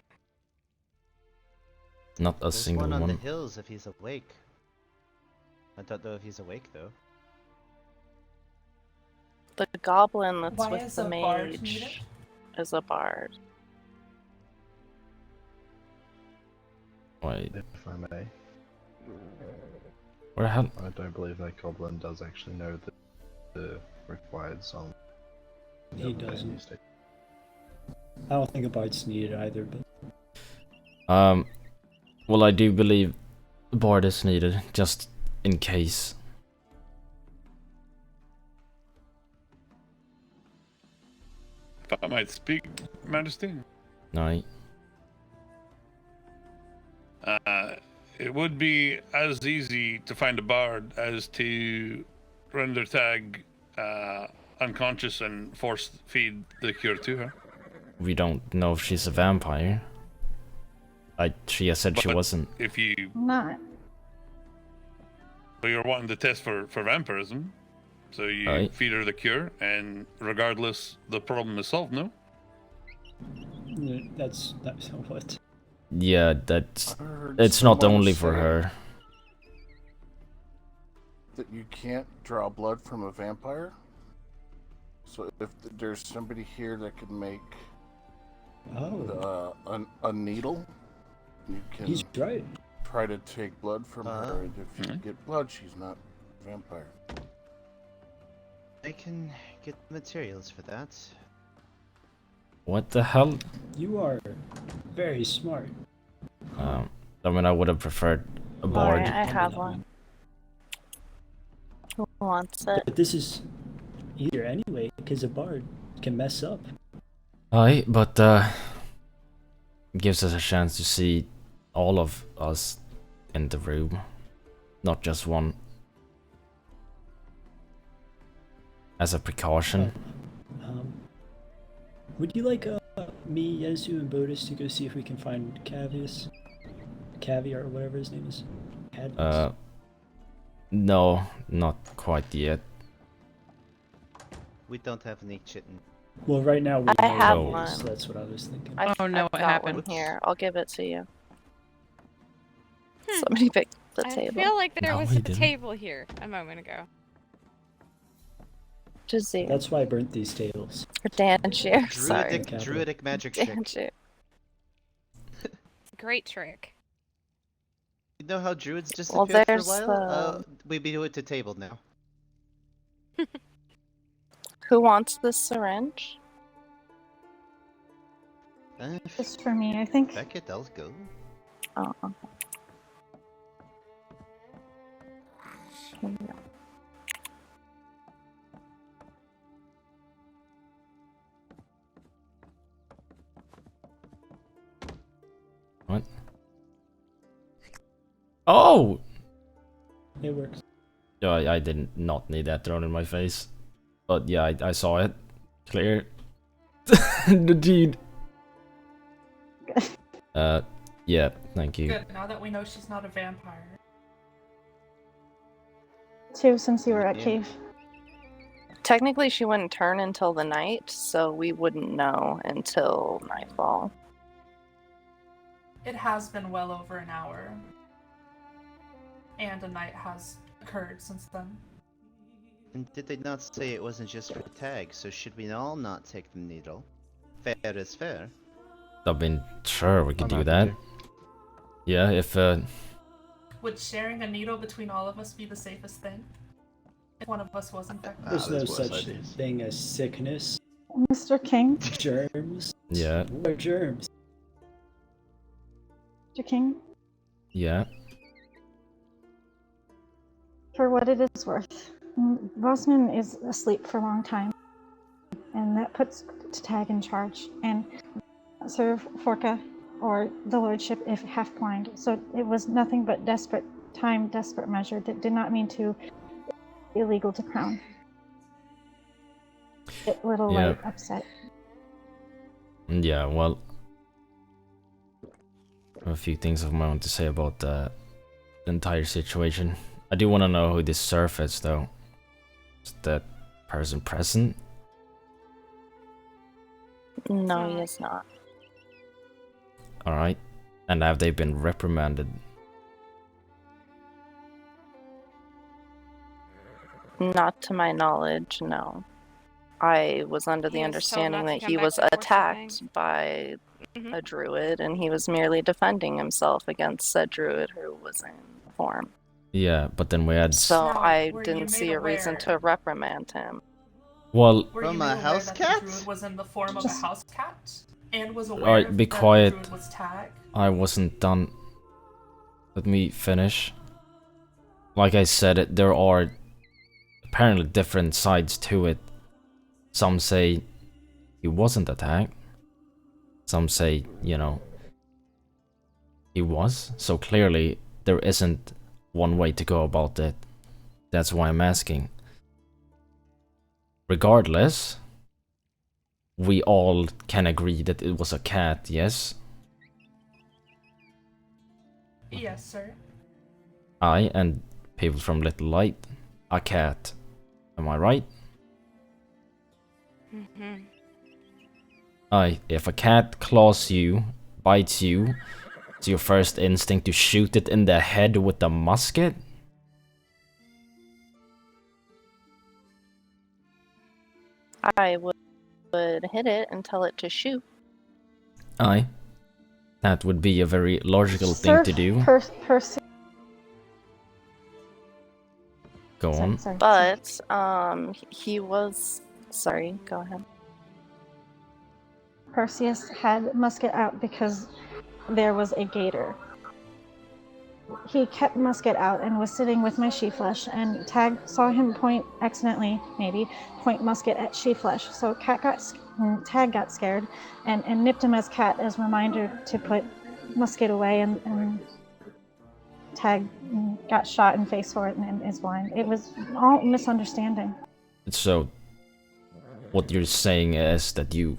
[SPEAKER 3] Not a
[SPEAKER 18] There's
[SPEAKER 3] single
[SPEAKER 18] one on the
[SPEAKER 3] one.
[SPEAKER 18] hills if he's awake. I don't know if he's awake though.
[SPEAKER 14] The goblin that's
[SPEAKER 9] Why
[SPEAKER 14] with
[SPEAKER 9] is
[SPEAKER 14] the
[SPEAKER 9] a bard
[SPEAKER 14] mage
[SPEAKER 9] needed?
[SPEAKER 14] is a bard.
[SPEAKER 3] Wait,
[SPEAKER 7] If I may.
[SPEAKER 3] where the hell?
[SPEAKER 7] I don't believe that goblin does actually know the required song.
[SPEAKER 5] He doesn't. I don't think a bard's needed either, but
[SPEAKER 3] Well, I do believe a bard is needed, just in case.
[SPEAKER 20] If I might speak, Majesty.
[SPEAKER 3] No.
[SPEAKER 20] It would be as easy to find a bard as to render Tag unconscious and force feed the cure to her.
[SPEAKER 3] We don't know if she's a vampire. She has said she
[SPEAKER 20] But
[SPEAKER 3] wasn't.
[SPEAKER 20] If you,
[SPEAKER 19] Not.
[SPEAKER 20] so you're wanting to test for vampirism, so you
[SPEAKER 3] Aye.
[SPEAKER 20] feed her the cure, and regardless, the problem is solved. No.
[SPEAKER 5] that's what.
[SPEAKER 3] Yeah, that's.
[SPEAKER 21] I heard
[SPEAKER 3] It's not
[SPEAKER 21] someone
[SPEAKER 3] only for
[SPEAKER 21] say
[SPEAKER 3] her.
[SPEAKER 21] that you can't draw blood from a vampire. So if there's somebody here that can make a needle, you can
[SPEAKER 5] He's right.
[SPEAKER 21] try to take blood from her, and if you get blood, she's not a vampire.
[SPEAKER 18] I can get materials for that.
[SPEAKER 3] What the hell?
[SPEAKER 5] You are very smart.
[SPEAKER 3] I mean, I would have preferred a bard.
[SPEAKER 14] Alright, I have one. Who wants it?
[SPEAKER 5] But this is easier anyway, because a bard can mess up.
[SPEAKER 3] Aye, but gives us a chance to see all of us in the room, not just one. As a precaution.
[SPEAKER 5] Would you like me, Yezu, and Bodis to go see if we can find Cavius? Caviar or whatever his name is. Cadmus?
[SPEAKER 3] No, not quite yet.
[SPEAKER 18] We don't have any chitin.
[SPEAKER 5] Well, right now we
[SPEAKER 14] I
[SPEAKER 5] know
[SPEAKER 14] have
[SPEAKER 5] it is,
[SPEAKER 14] one.
[SPEAKER 5] so that's what I was thinking.
[SPEAKER 9] Oh, no,
[SPEAKER 14] I've
[SPEAKER 9] what
[SPEAKER 14] got
[SPEAKER 9] happened?
[SPEAKER 14] one here. I'll give it to you. Somebody picked the
[SPEAKER 2] I
[SPEAKER 14] table.
[SPEAKER 2] feel like there
[SPEAKER 3] No,
[SPEAKER 2] was
[SPEAKER 3] he
[SPEAKER 2] a
[SPEAKER 3] didn't.
[SPEAKER 2] table here a moment ago.
[SPEAKER 14] Jazir.
[SPEAKER 5] That's why I burnt these tables.
[SPEAKER 14] Or Danshire, sorry.
[SPEAKER 18] Druidic magic trick.
[SPEAKER 14] Danshire.
[SPEAKER 2] Great trick.
[SPEAKER 18] You know how druids
[SPEAKER 14] Well,
[SPEAKER 18] disappeared for a
[SPEAKER 14] there's
[SPEAKER 18] while? We be doing it to table now.
[SPEAKER 14] Who wants this syringe?
[SPEAKER 19] Just for me, I think.
[SPEAKER 18] Beckett, I'll go.
[SPEAKER 14] Oh, okay. Here we go.
[SPEAKER 3] What? Oh!
[SPEAKER 5] It works.
[SPEAKER 3] Yeah, I did not need that thrown in my face. But yeah, I saw it. Clear. The deed. Yeah, thank you.
[SPEAKER 1] Good, now that we know she's not a vampire.
[SPEAKER 19] Too, since you were at cave.
[SPEAKER 14] Technically, she wouldn't turn until the night, so we wouldn't know until nightfall.
[SPEAKER 1] It has been well over an hour. And a night has occurred since then.
[SPEAKER 18] And did they not say it wasn't just for tag, so should we all not take the needle? Fair is fair.
[SPEAKER 3] I mean, sure, we could
[SPEAKER 18] I'm
[SPEAKER 3] do
[SPEAKER 18] happy
[SPEAKER 3] that. Yeah, if
[SPEAKER 1] Would sharing a needle between all of us be the safest thing? If one of us was infected?
[SPEAKER 5] There's no such thing as sickness.
[SPEAKER 19] Mr. King?
[SPEAKER 5] Germs?
[SPEAKER 3] Yeah.
[SPEAKER 5] What are germs?
[SPEAKER 19] Mr. King?
[SPEAKER 3] Yeah.
[SPEAKER 19] For what it is worth, Bosman is asleep for a long time, and that puts Tag in charge, and Sir Forka, or the Lordship, if half blind. So it was nothing but desperate measure that did not mean to illegal to crown. Get little
[SPEAKER 3] Yeah.
[SPEAKER 19] light upset.
[SPEAKER 3] Yeah, well, I have a few things of my own to say about the entire situation. I do want to know who this serf is, though. Is that person present?
[SPEAKER 14] No, he is not.
[SPEAKER 3] Alright. And have they been reprimanded?
[SPEAKER 14] Not to my knowledge, no. I was under the
[SPEAKER 2] He was told
[SPEAKER 14] understanding
[SPEAKER 2] not to
[SPEAKER 14] that
[SPEAKER 2] come
[SPEAKER 14] he
[SPEAKER 2] back
[SPEAKER 14] was
[SPEAKER 2] to force the
[SPEAKER 14] attacked by
[SPEAKER 2] Mhm.
[SPEAKER 14] a druid, and he was merely defending himself against said druid who was in form.
[SPEAKER 3] Yeah, but then we had...
[SPEAKER 14] So I
[SPEAKER 1] were you
[SPEAKER 14] didn't
[SPEAKER 1] made
[SPEAKER 14] see a reason to reprimand him.
[SPEAKER 3] Well...
[SPEAKER 1] Were you made aware that the druid was in the form of a house cat? And was aware
[SPEAKER 3] Alright, be
[SPEAKER 1] that
[SPEAKER 3] quiet.
[SPEAKER 1] the druid was tagged?
[SPEAKER 3] I wasn't done. Let me finish. Like I said, there are apparently different sides to it. Some say he wasn't attacked. Some say, you know, he was. So clearly, there isn't one way to go about it. That's why I'm asking. Regardless, we all can agree that it was a cat, yes?
[SPEAKER 1] Yes, sir.
[SPEAKER 3] I and people from Little Light, a cat. Am I right?
[SPEAKER 2] Mhm.
[SPEAKER 3] If a cat claws you, bites you, it's your first instinct to shoot it in the head with a musket?
[SPEAKER 14] I would hit it and tell it to shoot.
[SPEAKER 3] Aye. That would be a very logical thing to do.
[SPEAKER 19] Percy.
[SPEAKER 3] Go on.
[SPEAKER 14] But, he was... Sorry, go ahead.
[SPEAKER 19] Perseus had musket out because there was a gator. He kept musket out and was sitting with my she-flesh, and Tag saw him accidentally, point musket at she-flesh. So Tag got scared and nipped him as cat as a reminder to put musket away, and Tag got shot in face for it and is blind. It was all misunderstanding.
[SPEAKER 3] So, what you're saying is that you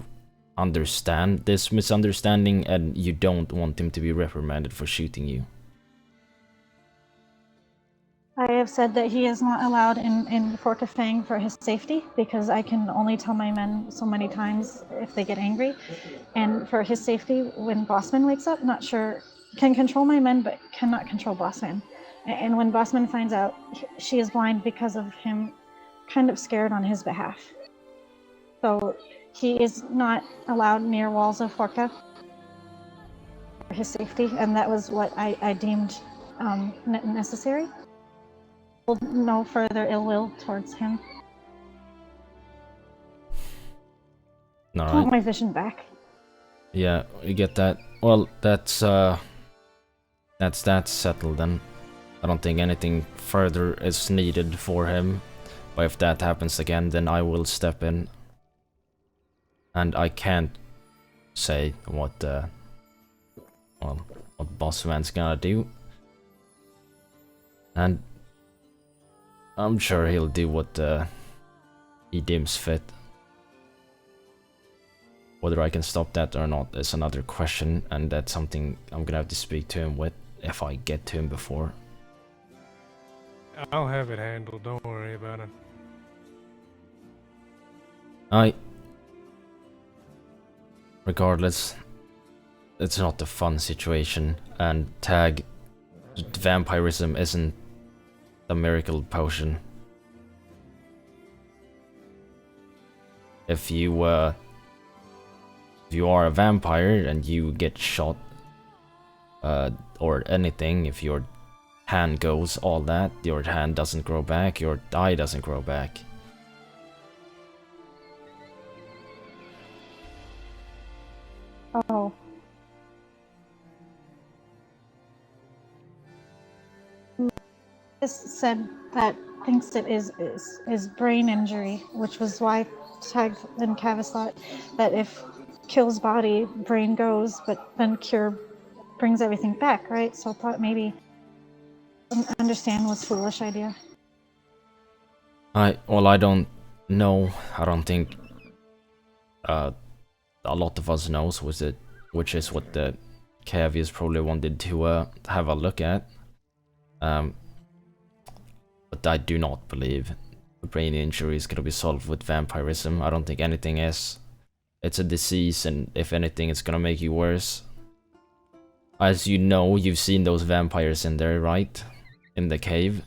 [SPEAKER 3] understand this misunderstanding and you don't want him to be reprimanded for shooting you.
[SPEAKER 19] I have said that he is not allowed in Fork of Fang for his safety, because I can only tell my men so many times if they get angry. And for his safety, when Bossman wakes up, not sure, can control my men, but cannot control Bossman. And when Bossman finds out she is blind because of him, kind of scared on his behalf. So he is not allowed near walls of Forca for his safety, and that was what I deemed necessary. No further ill will towards him. I want
[SPEAKER 3] Alright.
[SPEAKER 19] my vision back.
[SPEAKER 3] Yeah, you get that. Well, that's settled then. I don't think anything further is needed for him. But if that happens again, then I will step in. And I can't say what Bossman's gonna do. And I'm sure he'll do what he deems fit. Whether I can stop that or not is another question, and that's something I'm gonna have to speak to him with if I get to him before.
[SPEAKER 17] I'll have it handled, don't worry about it.
[SPEAKER 3] Regardless, it's not a fun situation, and vampirism isn't a miracle potion. If you are a vampire and you get shot, or anything, if your hand goes, all that, your hand doesn't grow back, your eye doesn't grow back.
[SPEAKER 19] Oh. This said that thinks it is brain injury, which was why Tag and Cavis thought that if kills body, brain goes, but then cure brings everything back, right? So I thought maybe understand was foolish idea.
[SPEAKER 3] I don't know. I don't think a lot of us knows which is what the Cavius probably wanted to have a look at. But I do not believe a brain injury is gonna be solved with vampirism. I don't think anything is. It's a disease, and if anything, it's gonna make you worse. As you know, you've seen those vampires in there, right? In the cave.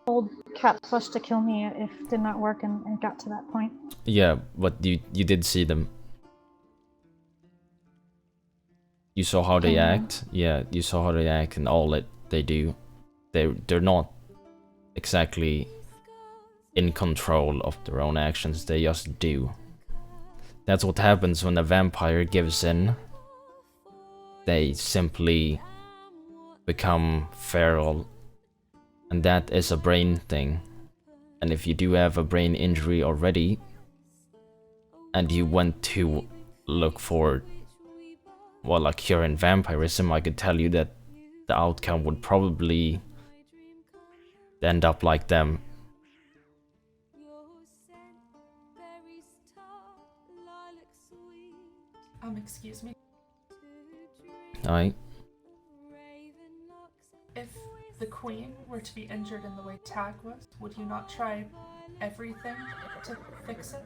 [SPEAKER 19] Old cat flush to kill me if it did not work and got to that point.
[SPEAKER 3] Yeah, but you did see them. You saw how they act. Yeah, you saw how they act and all that they do. They're not exactly in control of their own actions. They just do. That's what happens when a vampire gives in. They simply become feral. And that is a brain thing. And if you do have a brain injury already, and you went to look for, well, a cure in vampirism, I could tell you that the outcome would probably end up like them.
[SPEAKER 1] Excuse me.
[SPEAKER 3] Aye.
[SPEAKER 1] If the Queen were to be injured in the way Tag was, would you not try everything to fix it?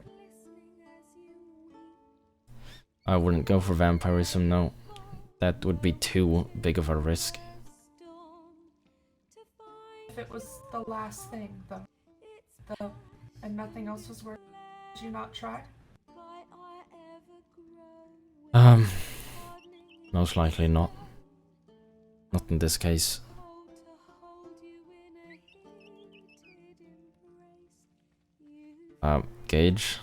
[SPEAKER 3] I wouldn't go for vampirism, no. That would be too big of a risk.
[SPEAKER 1] If it was the last thing, though, and nothing else was working, would you not try?
[SPEAKER 3] Most likely not. Not in this case. Gage?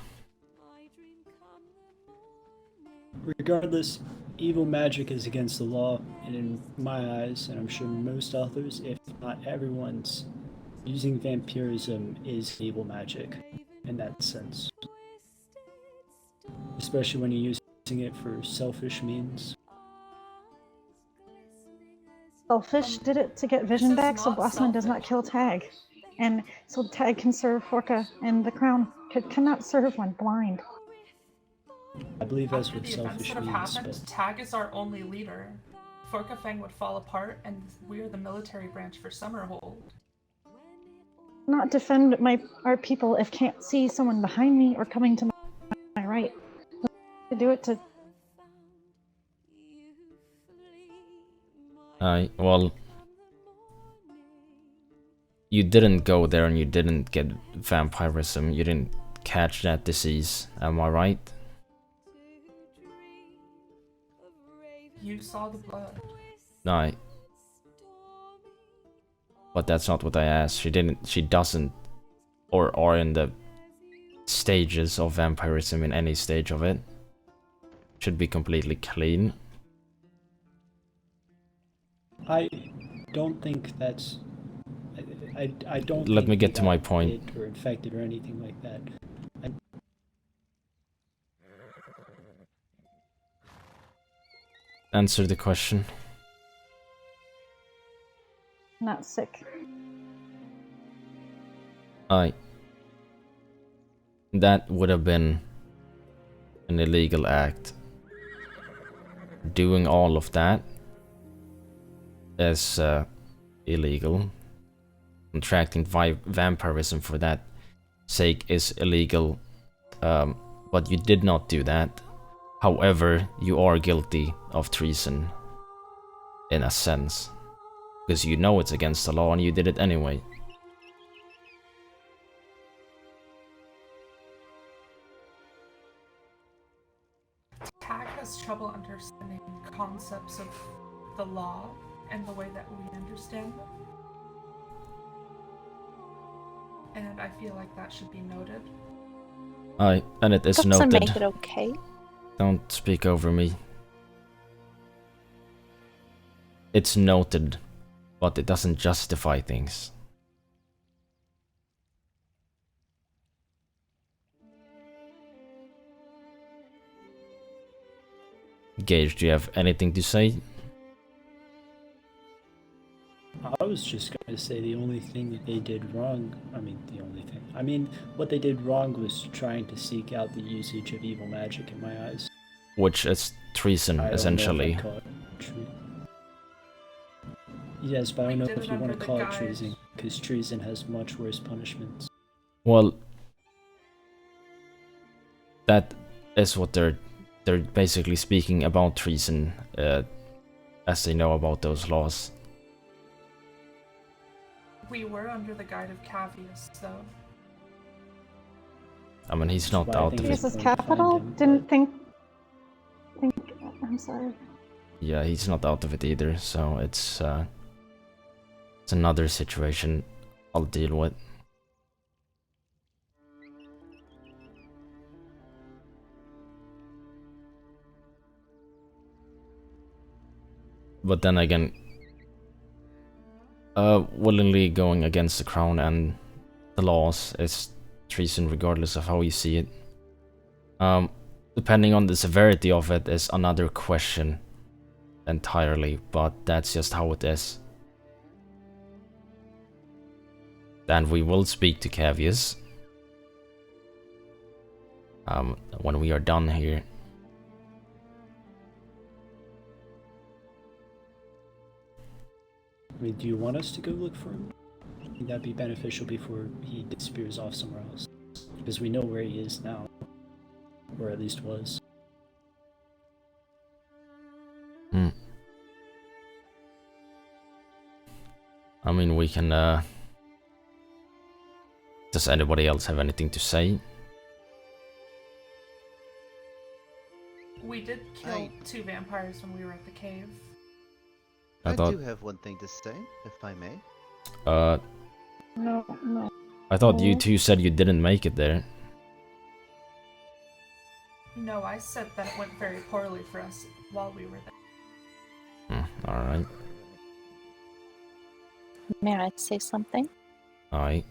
[SPEAKER 5] Regardless, evil magic is against the law, and in my eyes, and I'm sure most authors, if not everyone's, using vampirism is evil magic in that sense. Especially when you're using it for selfish means.
[SPEAKER 19] Selfish did it to get vision back so Bossman does not kill Tag. And so Tag can serve Forca, and the crown cannot serve one blind.
[SPEAKER 5] I believe that's
[SPEAKER 1] After
[SPEAKER 5] what
[SPEAKER 1] the events
[SPEAKER 5] selfish
[SPEAKER 1] that have
[SPEAKER 5] means,
[SPEAKER 1] happened,
[SPEAKER 5] but
[SPEAKER 1] Tag is our only leader. Forkafang would fall apart, and we're the military branch for Summerhold.
[SPEAKER 19] Not defend our people if can't see someone behind me or coming to my right. To do it to.
[SPEAKER 3] Well, you didn't go there and you didn't get vampirism. You didn't catch that disease. Am I right?
[SPEAKER 1] You saw the blood.
[SPEAKER 3] No. But that's not what I asked. She doesn't or are in the stages of vampirism in any stage of it. Should be completely clean.
[SPEAKER 5] I don't think that's. I don't.
[SPEAKER 3] Let
[SPEAKER 5] think
[SPEAKER 3] me get
[SPEAKER 5] he
[SPEAKER 3] to my
[SPEAKER 5] got
[SPEAKER 3] point.
[SPEAKER 5] bit or infected or anything like that.
[SPEAKER 3] Answer the question.
[SPEAKER 19] Not sick.
[SPEAKER 3] That would have been an illegal act. Doing all of that is illegal. Contracting vampirism for that sake is illegal. But you did not do that. However, you are guilty of treason. In a sense. Because you know it's against the law and you did it anyway.
[SPEAKER 1] Tag has trouble understanding concepts of the law and the way that we understand them. And I feel like that should be noted.
[SPEAKER 3] And it is
[SPEAKER 14] Doesn't
[SPEAKER 3] noted.
[SPEAKER 14] make it okay.
[SPEAKER 3] Don't speak over me. It's noted, but it doesn't justify things. Gage, do you have anything to say?
[SPEAKER 5] I was just going to say the only thing that they did wrong, what they did wrong was trying to seek out the usage of evil magic in my eyes.
[SPEAKER 3] Which is treason, essentially.
[SPEAKER 5] I don't know if I'd call it yes, but I don't know if you want to call it treason, because treason has much worse punishments.
[SPEAKER 3] Well, that is what they're basically speaking about treason, as they know about those laws.
[SPEAKER 1] We were under the guide of Cavius, though.
[SPEAKER 3] I mean, he's not out of it.
[SPEAKER 19] This is capital? Didn't think. I'm sorry.
[SPEAKER 3] Yeah, he's not out of it either, so it's another situation I'll deal with. But then again, willingly going against the crown and the laws is treason regardless of how you see it. Depending on the severity of it is another question entirely, but that's just how it is. And we will speak to Cavius when we are done here.
[SPEAKER 5] I mean, do you want us to go look for him? I think that'd be beneficial before he disappears off somewhere else. Because we know where he is now. Or at least was.
[SPEAKER 3] I mean, we can, does anybody else have anything to say?
[SPEAKER 1] We did kill 2 vampires when we were at the cave.
[SPEAKER 18] I do have one thing to say, if I may.
[SPEAKER 19] No.
[SPEAKER 3] I thought you two said you didn't make it there.
[SPEAKER 1] No, I said that it went very poorly for us while we were there.
[SPEAKER 3] Alright.
[SPEAKER 14] May I say something?
[SPEAKER 3] Alright.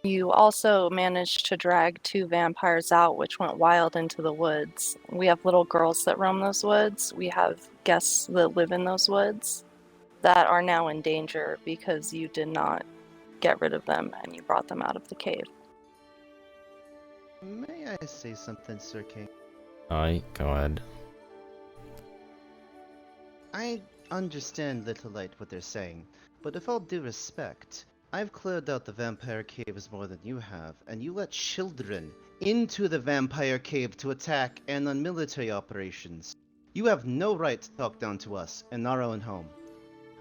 [SPEAKER 14] You also managed to drag 2 vampires out, which went wild into the woods. We have little girls that roam those woods. We have guests that live in those woods that are now in danger because you did not get rid of them and you brought them out of the cave.
[SPEAKER 18] May I say something, Sir King?
[SPEAKER 3] Alright, go ahead.
[SPEAKER 18] I understand, Little Light, what they're saying, but with all due respect, I've cleared out the vampire caves more than you have, and you let children into the vampire cave to attack and on military operations. You have no right to talk down to us in our own home.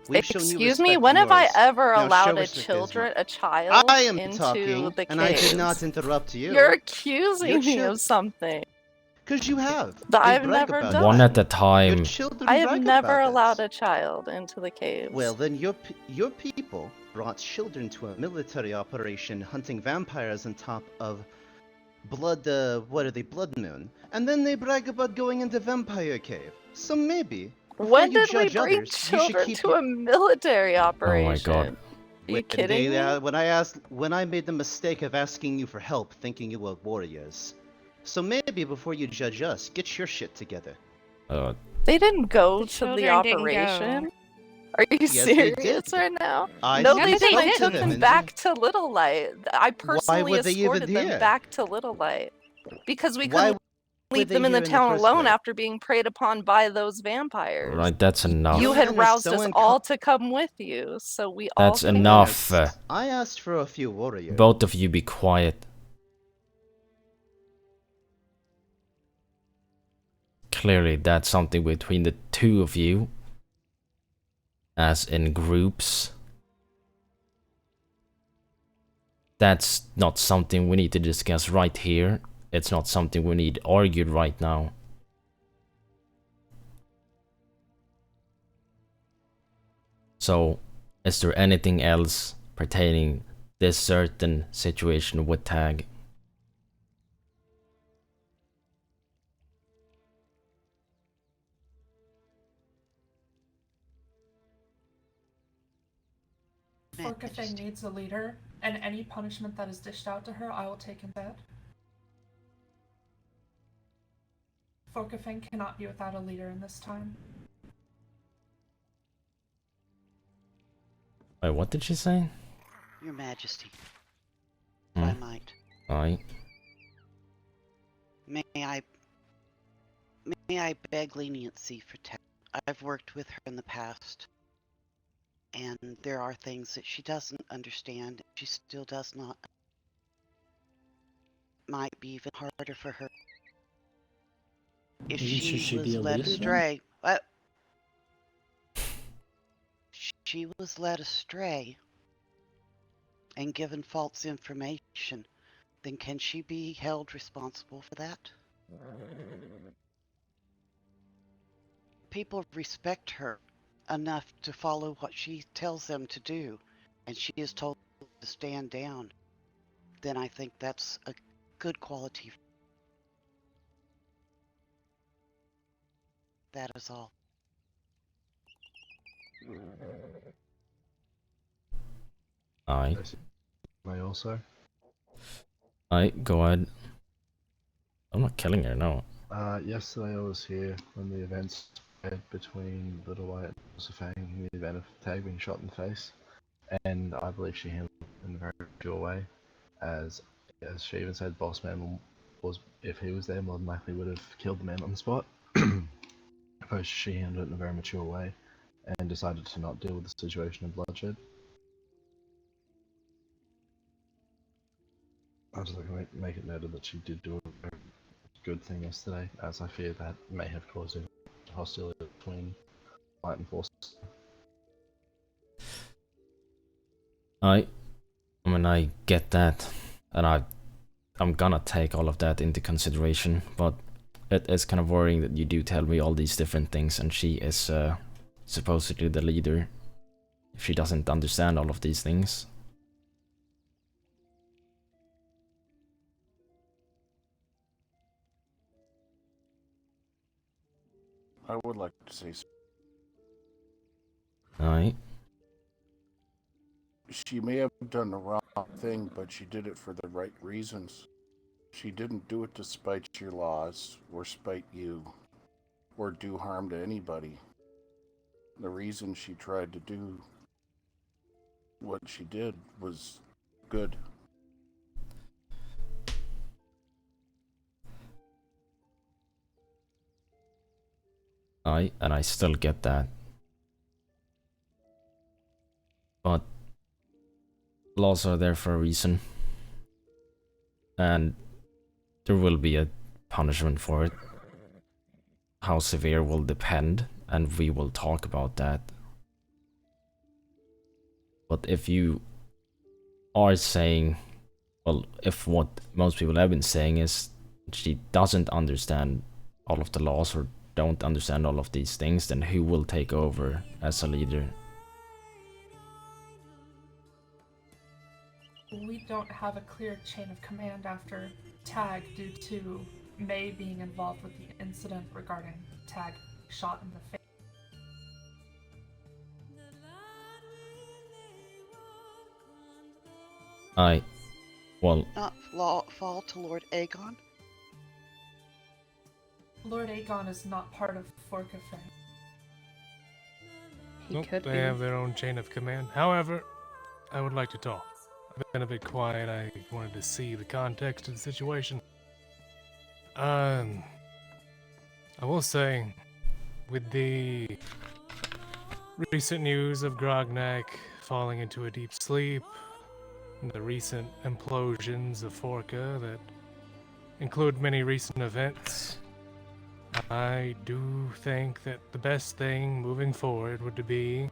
[SPEAKER 18] We've shown you
[SPEAKER 14] Excuse
[SPEAKER 18] respect
[SPEAKER 14] me,
[SPEAKER 18] in
[SPEAKER 14] when have I
[SPEAKER 18] yours.
[SPEAKER 14] ever
[SPEAKER 18] Now
[SPEAKER 14] allowed
[SPEAKER 18] show
[SPEAKER 14] a
[SPEAKER 18] respect in yours.
[SPEAKER 14] a child
[SPEAKER 18] I am
[SPEAKER 14] into
[SPEAKER 18] talking,
[SPEAKER 14] the
[SPEAKER 18] and I did
[SPEAKER 14] caves?
[SPEAKER 18] not interrupt you.
[SPEAKER 14] You're accusing
[SPEAKER 18] Your
[SPEAKER 14] me
[SPEAKER 18] chil-
[SPEAKER 14] of something.
[SPEAKER 18] Because you have.
[SPEAKER 14] That
[SPEAKER 18] You
[SPEAKER 14] I've
[SPEAKER 18] brag
[SPEAKER 14] never
[SPEAKER 18] about
[SPEAKER 14] done.
[SPEAKER 3] One
[SPEAKER 18] it.
[SPEAKER 3] at a time.
[SPEAKER 18] Your children
[SPEAKER 14] I have
[SPEAKER 18] brag
[SPEAKER 14] never
[SPEAKER 18] about
[SPEAKER 14] allowed
[SPEAKER 18] it.
[SPEAKER 14] a child into the caves.
[SPEAKER 18] Well, then your people brought children to a military operation hunting vampires on top of Blood Moon, and then they brag about going into Vampire Cave. So maybe, before
[SPEAKER 14] When
[SPEAKER 18] you
[SPEAKER 14] did we
[SPEAKER 18] judge
[SPEAKER 14] bring
[SPEAKER 18] others, you should
[SPEAKER 14] children
[SPEAKER 18] keep
[SPEAKER 14] to a military
[SPEAKER 3] Oh
[SPEAKER 14] operation?
[SPEAKER 3] my god.
[SPEAKER 14] Are you kidding me?
[SPEAKER 18] When I made the mistake of asking you for help, thinking you were warriors. So maybe before you judge us, get your shit together.
[SPEAKER 14] They didn't go
[SPEAKER 2] The
[SPEAKER 14] to the
[SPEAKER 2] children didn't
[SPEAKER 14] operation.
[SPEAKER 2] go.
[SPEAKER 14] Are you
[SPEAKER 18] Yes, they
[SPEAKER 14] serious
[SPEAKER 18] did.
[SPEAKER 14] right now?
[SPEAKER 18] I
[SPEAKER 14] No,
[SPEAKER 18] spoke
[SPEAKER 14] they didn't. They
[SPEAKER 18] to
[SPEAKER 14] took
[SPEAKER 18] them
[SPEAKER 14] them
[SPEAKER 18] and-
[SPEAKER 14] back to Little Light. I personally
[SPEAKER 18] were they even
[SPEAKER 14] escorted them
[SPEAKER 18] here?
[SPEAKER 14] back to Little Light because we
[SPEAKER 18] Why
[SPEAKER 14] couldn't
[SPEAKER 18] were
[SPEAKER 14] leave
[SPEAKER 18] they
[SPEAKER 14] them in the
[SPEAKER 18] here in the
[SPEAKER 14] town
[SPEAKER 18] first
[SPEAKER 14] alone
[SPEAKER 18] place?
[SPEAKER 14] after being preyed upon by those vampires.
[SPEAKER 3] Right, that's enough.
[SPEAKER 14] You had
[SPEAKER 18] Man is
[SPEAKER 14] roused
[SPEAKER 18] so
[SPEAKER 14] us
[SPEAKER 18] inco-
[SPEAKER 14] all to come with you, so we all
[SPEAKER 3] That's
[SPEAKER 14] came.
[SPEAKER 3] enough.
[SPEAKER 18] I asked for a few warriors.
[SPEAKER 3] Both of you be quiet. Clearly, that's something between the two of you. As in groups. That's not something we need to discuss right here. It's not something we need argued right now. So, is there anything else pertaining this certain situation with Tag?
[SPEAKER 1] Forkafang needs a leader, and any punishment that is dished out to her, I will take instead. Forkafang cannot be without a leader in this time.
[SPEAKER 3] Wait, what did she say?
[SPEAKER 16] Your Majesty,
[SPEAKER 3] Hmm.
[SPEAKER 16] if I might.
[SPEAKER 3] Aye.
[SPEAKER 16] May I beg leniency for Ted? I've worked with her in the past, and there are things that she doesn't understand. She still does not. Might be even harder for her if
[SPEAKER 5] Should she
[SPEAKER 16] was
[SPEAKER 5] be a
[SPEAKER 16] led
[SPEAKER 5] leader then?
[SPEAKER 16] astray. She was led astray and given false information. Then can she be held responsible for that? People respect her enough to follow what she tells them to do, and she is told to stand down. Then I think that's a good quality. That is all.
[SPEAKER 3] Aye.
[SPEAKER 7] I also.
[SPEAKER 3] Aye, go ahead. I'm not killing her, no.
[SPEAKER 7] Yesterday I was here when the events spread between Little White and Josephine, the event of Tag being shot in the face, and I believe she handled it in a very mature way, as she even said Boss Man was, if he was there, more than likely would have killed the man on the spot. Suppose she handled it in a very mature way, and decided to not deal with the situation of bloodshed. I was like, make it noted that she did do a good thing yesterday, as I fear that may have caused a hostility between Light and Force.
[SPEAKER 3] I mean, I get that, and I'm gonna take all of that into consideration, but it is kind of worrying that you do tell me all these different things, and she is supposedly the leader. If she doesn't understand all of these things.
[SPEAKER 21] I would like to say
[SPEAKER 3] Aye.
[SPEAKER 21] she may have done the wrong thing, but she did it for the right reasons. She didn't do it to spite your laws, or spite you, or do harm to anybody. The reason she tried to do what she did was good.
[SPEAKER 3] Aye, and I still get that. laws are there for a reason. And there will be a punishment for it. How severe will depend, and we will talk about that. But if you are saying, well, if what most people have been saying is she doesn't understand all of the laws or don't understand all of these things, then who will take over as a leader?
[SPEAKER 1] We don't have a clear chain of command after Tag due to May being involved with the incident regarding Tag shot in the face.
[SPEAKER 16] Not fall to Lord Aegon?
[SPEAKER 1] Lord Aegon is not part of Forkafang.
[SPEAKER 17] Nope, they have their own chain of command. However, I would like to talk. I've been a bit quiet. I wanted to see the context of the situation. I will say, with the recent news of Grognak falling into a deep sleep, and the recent implosions of Forca that include many recent events, I do think that the best thing moving forward would be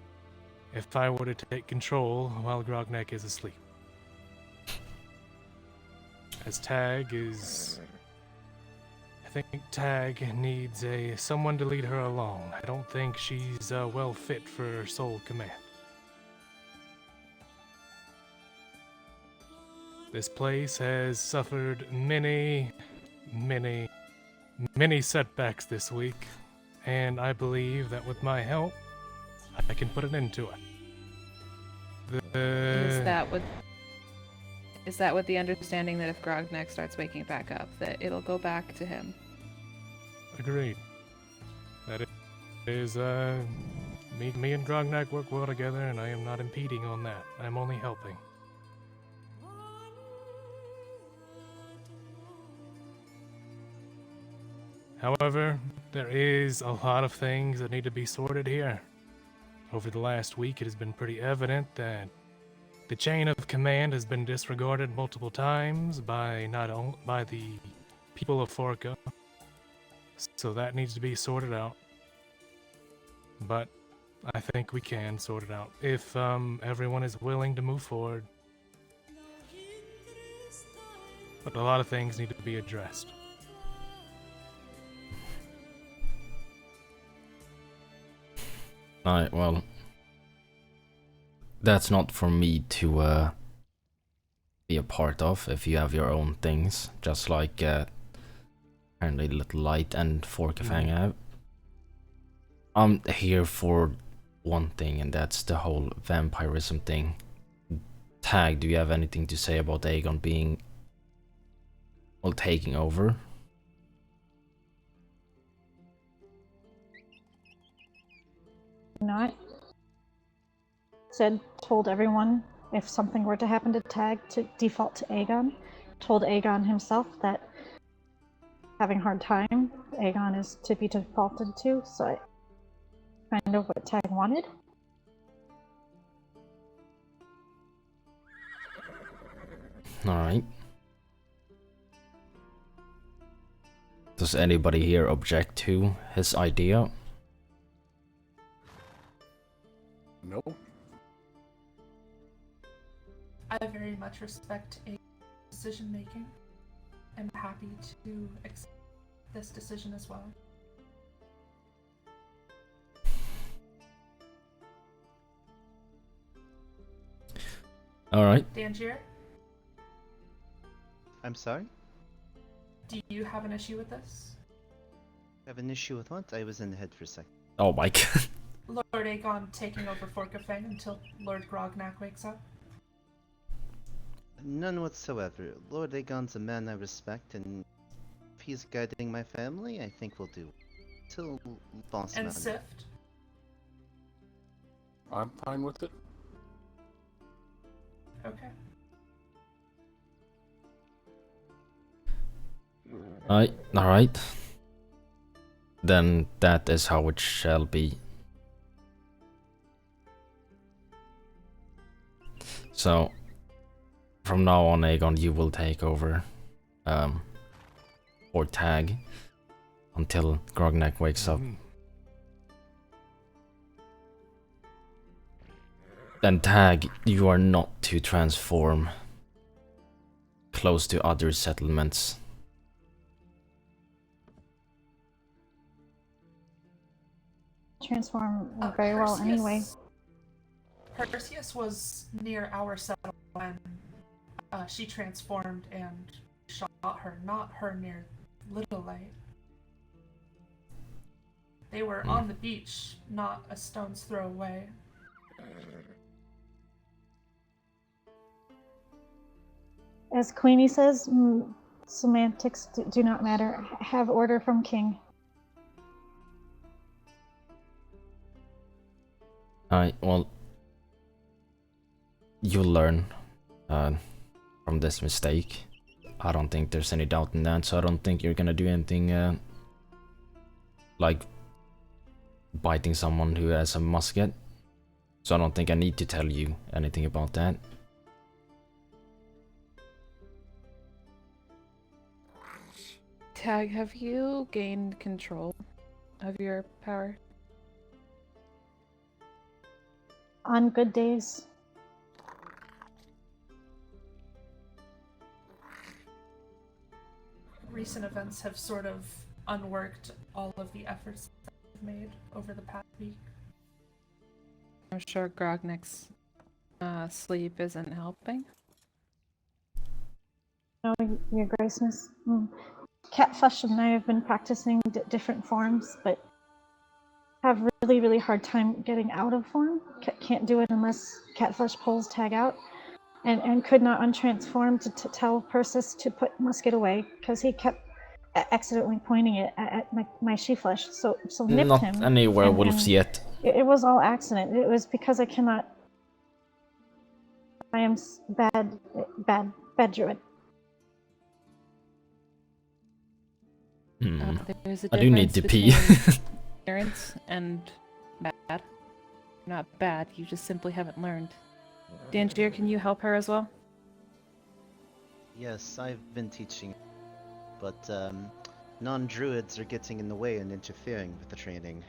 [SPEAKER 17] if I were to take control while Grognak is asleep. As Tag is... I think Tag needs someone to lead her along. I don't think she's well fit for sole command. This place has suffered many setbacks this week, and I believe that with my help, I can put an end to it.
[SPEAKER 9] Is that with the understanding that if Grognak starts waking back up, that it'll go back to him?
[SPEAKER 17] Agreed. That is, me and Grognak work well together, and I am not impeding on that. I'm only helping. However, there is a lot of things that need to be sorted here. Over the last week, it has been pretty evident that the chain of command has been disregarded multiple times by by the people of Forca. So that needs to be sorted out. But I think we can sort it out if everyone is willing to move forward. But a lot of things need to be addressed.
[SPEAKER 3] Alright, well, that's not for me to be a part of if you have your own things, just like apparently Little Light and Forkafang have. I'm here for one thing, and that's the whole vampirism thing. Tag, do you have anything to say about Aegon being, well, taking over?
[SPEAKER 19] Not told everyone if something were to happen to Tag to default to Aegon. Told Aegon himself that having a hard time, Aegon is to be defaulted to, so kind of what Tag wanted.
[SPEAKER 3] Alright. Does anybody here object to his idea?
[SPEAKER 21] No.
[SPEAKER 1] I very much respect a decision making. I'm happy to accept this decision as well.
[SPEAKER 3] Alright.
[SPEAKER 1] Dangier,
[SPEAKER 18] I'm sorry?
[SPEAKER 1] do you have an issue with this?
[SPEAKER 18] Have an issue with what? I was in the head for a second.
[SPEAKER 3] Oh my god.
[SPEAKER 1] Lord Aegon taking over Forkafang until Lord Grognak wakes up?
[SPEAKER 18] None whatsoever. Lord Aegon's a man I respect, and if he's guiding my family, I think we'll do. Till boss
[SPEAKER 1] And
[SPEAKER 18] man.
[SPEAKER 1] Sift?
[SPEAKER 21] I'm fine with it.
[SPEAKER 1] Okay.
[SPEAKER 3] Alright. Then that is how it shall be. So, from now on, Aegon, you will take over, or Tag, until Grognak wakes up. Then Tag, you are not to transform close to other settlements.
[SPEAKER 19] Transform very well anyway.
[SPEAKER 1] Perseus was near our settlement when she transformed and shot her, not her near Little Light. They were on the beach, not a stone's throw away.
[SPEAKER 19] As Queenie says, semantics do not matter. Have order from King.
[SPEAKER 3] Alright, well, you'll learn from this mistake. I don't think there's any doubt in that, so I don't think you're gonna do anything like biting someone who has a musket. So I don't think I need to tell you anything about that.
[SPEAKER 9] Tag, have you gained control of your power?
[SPEAKER 19] On good days.
[SPEAKER 1] Recent events have sort of unworked all of the efforts that I've made over the past week.
[SPEAKER 9] I'm sure Grognak's sleep isn't helping.
[SPEAKER 19] No, Your Graceness. Catflesh and I have been practicing different forms, but have really hard time getting out of form. Can't do it unless Catflesh pulls Tag out, and could not untransform to tell Persis to put musket away because he kept accidentally pointing it at my she-flesh. So nipped
[SPEAKER 3] Not
[SPEAKER 19] him.
[SPEAKER 3] any werewolves yet.
[SPEAKER 19] It was all accident. It was because I cannot. I am bad druid.
[SPEAKER 9] There's a
[SPEAKER 3] I do need
[SPEAKER 9] difference
[SPEAKER 3] to pee.
[SPEAKER 9] between ignorance and bad. You're not bad, you just simply haven't learned. Dangier, can you help her as well?
[SPEAKER 18] Yes, I've been teaching, but non-druids are getting in the way and interfering with the training.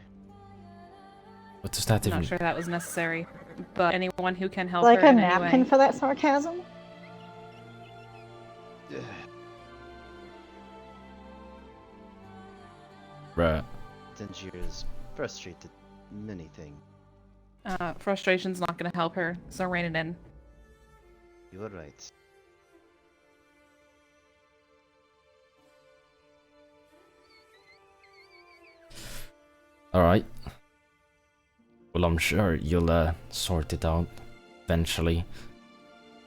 [SPEAKER 3] What does that
[SPEAKER 9] I'm
[SPEAKER 3] even...
[SPEAKER 9] not sure that was necessary, but anyone who can help
[SPEAKER 19] Like
[SPEAKER 9] her
[SPEAKER 19] a
[SPEAKER 9] in
[SPEAKER 19] napkin
[SPEAKER 9] any way.
[SPEAKER 19] for that sarcasm?
[SPEAKER 3] Right.
[SPEAKER 18] Tangier is frustrated. Many things.
[SPEAKER 9] Frustration's not gonna help her, so rein it in.
[SPEAKER 18] You are right.
[SPEAKER 3] Alright. Well, I'm sure you'll sort it out eventually.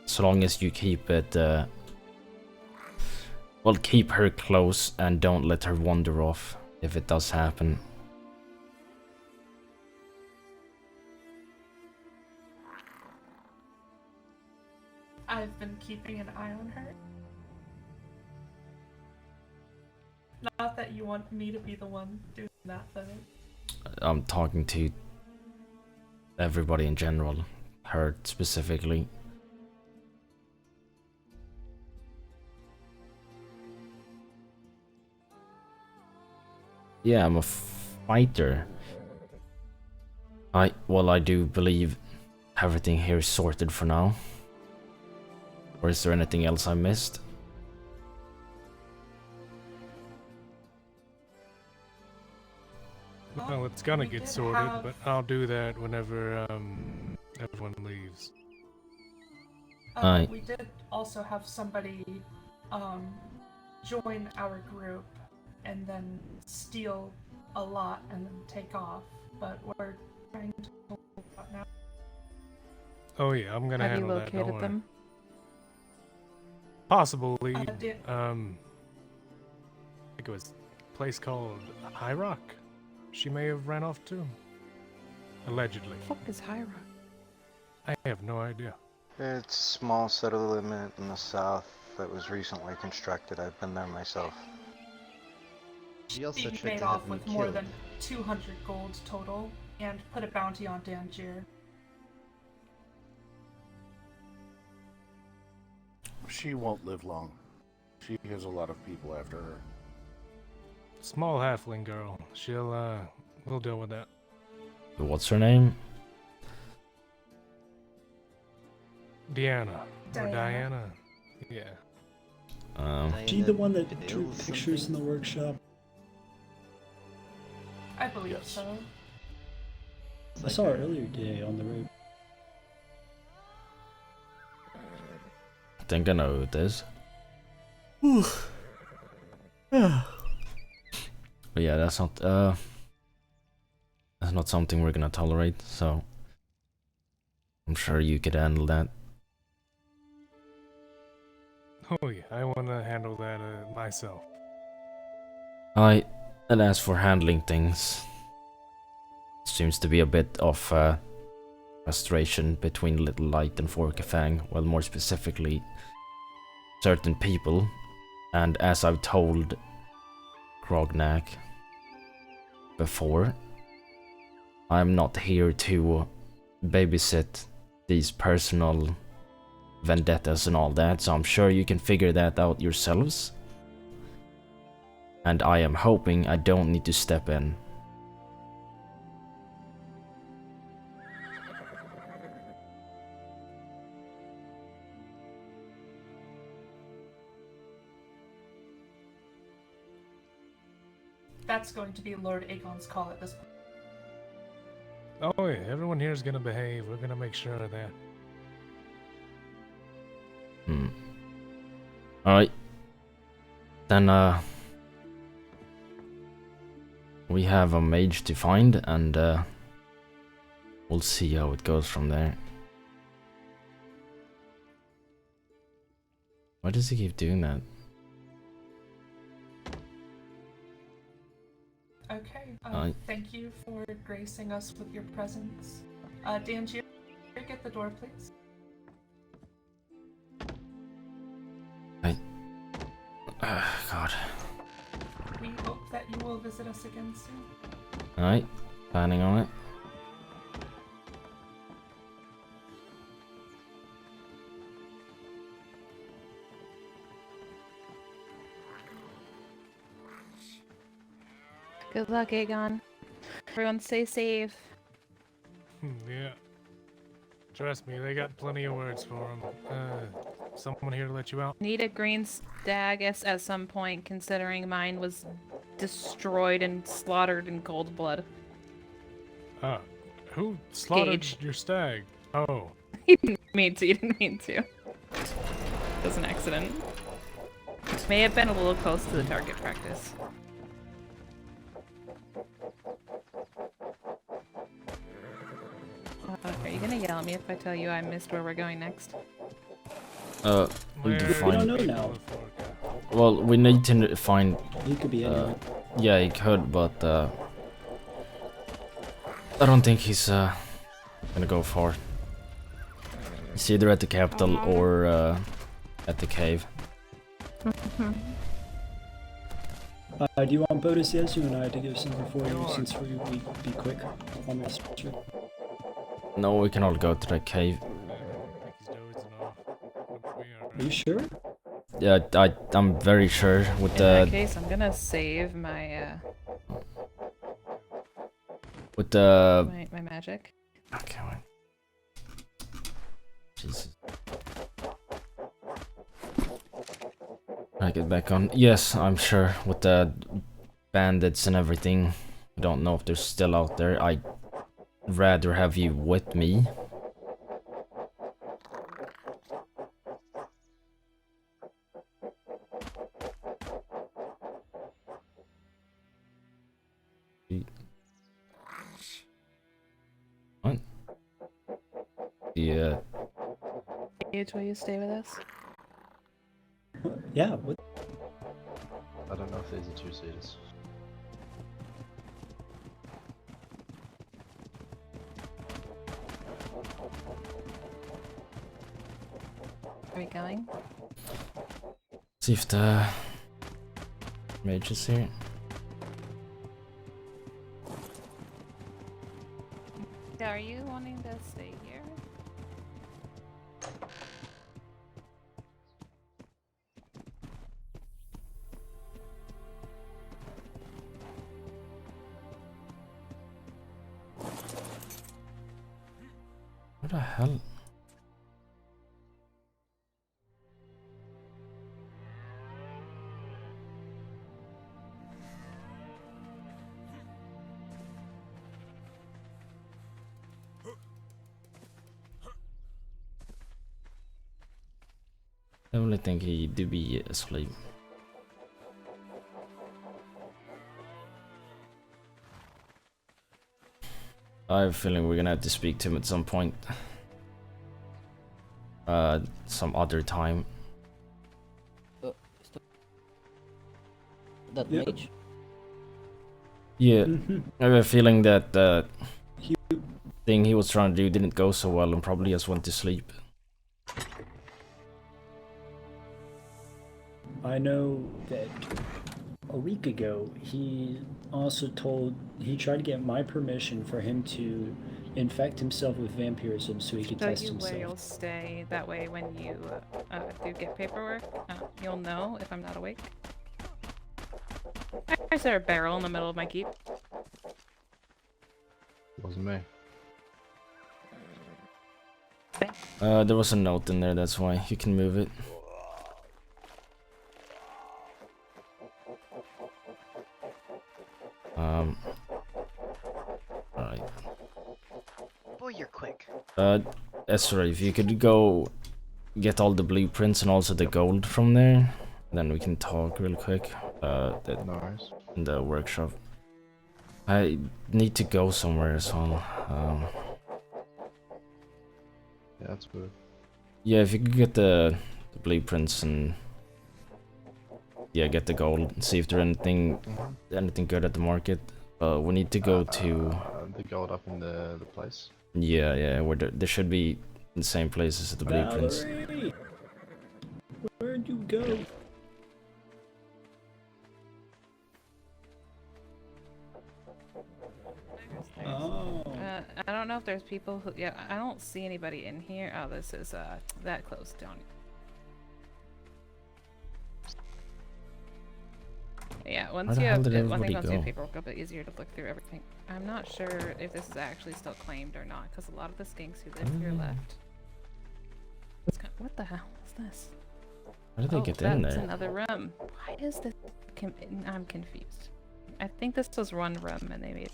[SPEAKER 3] So long as you keep it, well, keep her close and don't let her wander off if it does happen.
[SPEAKER 1] I've been keeping an eye on her. Not that you want me to be the one doing that, though.
[SPEAKER 3] I'm talking to everybody in general, her specifically. Yeah, I'm a fighter. I do believe everything here is sorted for now. Or is there anything else I missed?
[SPEAKER 17] Well, it's gonna get sorted, but I'll do that whenever everyone leaves.
[SPEAKER 1] We did also have somebody join our group and then steal a lot and then take off, but we're trying to pull that now.
[SPEAKER 17] Oh yeah, I'm gonna
[SPEAKER 9] Have you
[SPEAKER 17] handle that. Don't
[SPEAKER 9] located
[SPEAKER 17] worry.
[SPEAKER 9] them?
[SPEAKER 17] Possibly. I think it was a place called High Rock. She may have ran off to. Allegedly.
[SPEAKER 9] What the fuck is High Rock?
[SPEAKER 17] I have no idea.
[SPEAKER 4] It's a small settlement in the south that was recently constructed. I've been there myself.
[SPEAKER 18] She also
[SPEAKER 1] He
[SPEAKER 18] tried
[SPEAKER 1] made
[SPEAKER 18] to
[SPEAKER 1] off
[SPEAKER 18] have me
[SPEAKER 1] with more
[SPEAKER 18] killed.
[SPEAKER 1] than 200 gold total and put a bounty on Dangier.
[SPEAKER 21] She won't live long. She has a lot of people after her.
[SPEAKER 17] Small halfling girl. We'll deal with that.
[SPEAKER 3] What's her name?
[SPEAKER 17] Deanna. Or
[SPEAKER 1] Diana.
[SPEAKER 17] Diana. Yeah.
[SPEAKER 5] Is she the one that drew pictures in the workshop?
[SPEAKER 1] I believe so.
[SPEAKER 5] I saw her earlier today on the road.
[SPEAKER 3] I think I know who it is. But yeah, that's not something we're gonna tolerate, so I'm sure you could handle that.
[SPEAKER 17] Oh yeah, I want to handle that myself.
[SPEAKER 3] And as for handling things, seems to be a bit of frustration between Little Light and Forkafang, well, more specifically, certain people. And as I've told Grognak before, I'm not here to babysit these personal vendettas and all that, so I'm sure you can figure that out yourselves. And I am hoping I don't need to step in.
[SPEAKER 1] That's going to be Lord Aegon's call at this point.
[SPEAKER 17] Oh yeah, everyone here is gonna behave. We're gonna make sure of that.
[SPEAKER 3] Alright. Then, we have a mage to find, and, we'll see how it goes from there. Why does he keep doing that?
[SPEAKER 1] Okay,
[SPEAKER 3] Aye.
[SPEAKER 1] thank you for gracing us with your presence. Dangier, get the door, please.
[SPEAKER 3] God.
[SPEAKER 1] We hope that you will visit us again soon.
[SPEAKER 3] Alright, planning on it.
[SPEAKER 9] Good luck, Aegon. Everyone stay safe.
[SPEAKER 17] Yeah. Trust me, they got plenty of words for him. Someone here to let you out?
[SPEAKER 9] Need a green stag at some point, considering mine was destroyed and slaughtered in cold blood.
[SPEAKER 17] Who slaughtered
[SPEAKER 9] Gage.
[SPEAKER 17] your stag? Oh.
[SPEAKER 9] He didn't mean to. It was an accident. May have been a little close to the target practice. Are you gonna yell at me if I tell you I missed where we're going next?
[SPEAKER 3] We need to find...
[SPEAKER 5] We don't know now.
[SPEAKER 3] Well, we need to find...
[SPEAKER 5] He could be anywhere.
[SPEAKER 3] Yeah, he could, but, I don't think he's, gonna go far. He's either at the capital or, at the cave.
[SPEAKER 5] Do you want Botus Yezu and I to give something for you, since we be quick on this trip?
[SPEAKER 3] No, we can all go to the cave.
[SPEAKER 5] Are you sure?
[SPEAKER 3] Yeah, I'm very sure with
[SPEAKER 9] In
[SPEAKER 3] the...
[SPEAKER 9] that case, I'm gonna save my,
[SPEAKER 3] With the...
[SPEAKER 9] my magic.
[SPEAKER 3] Okay, wait. Jesus. I get back on. Yes, I'm sure with the bandits and everything. I don't know if they're still out there. I'd rather have you with me. What? Yeah.
[SPEAKER 9] Will you stay with us?
[SPEAKER 5] Yeah, what?
[SPEAKER 7] I don't know if these are two-seaters.
[SPEAKER 9] Are we going?
[SPEAKER 3] See if the mage is here.
[SPEAKER 9] Are you wanting to stay here?
[SPEAKER 3] the hell? I only think he do be asleep. I have a feeling we're gonna have to speak to him at some point. Some other time.
[SPEAKER 10] That mage?
[SPEAKER 3] Yeah, I have a feeling that thing he was trying to do didn't go so well and probably just went to sleep.
[SPEAKER 5] I know that a week ago he tried to get my permission for him to infect himself with vampirism so he could
[SPEAKER 9] Show
[SPEAKER 5] test
[SPEAKER 9] you where you'll
[SPEAKER 5] himself.
[SPEAKER 9] stay. That way, when you do get paperwork, you'll know if I'm not awake. Is there a barrel in the middle of my keep?
[SPEAKER 7] Wasn't me.
[SPEAKER 3] There was a note in there, that's why. You can move it. Alright.
[SPEAKER 16] Boy, you're quick.
[SPEAKER 3] Ezra, if you could go get all the blueprints and also the gold from there, then we can talk real quick. In the workshop. I need to go somewhere as well.
[SPEAKER 7] Yeah, that's good.
[SPEAKER 3] Yeah, if you could get the blueprints and yeah, get the gold and see if there's anything good at the market. We need to go to
[SPEAKER 7] the gold up in the place.
[SPEAKER 3] yeah, where there should be in the same places as the blueprints.
[SPEAKER 5] Valerie! Where'd you go? Oh.
[SPEAKER 9] I don't know if there's people who. Yeah, I don't see anybody in here. Oh, this is that close down. Yeah, once you have paperwork, a bit easier to look through everything. I'm not sure if this is actually still claimed or not, because a lot of the skinks who live here left. What the hell is this?
[SPEAKER 3] How did they get in there?
[SPEAKER 9] That's another room. Why is this? I'm confused. I think this was one room, and they made.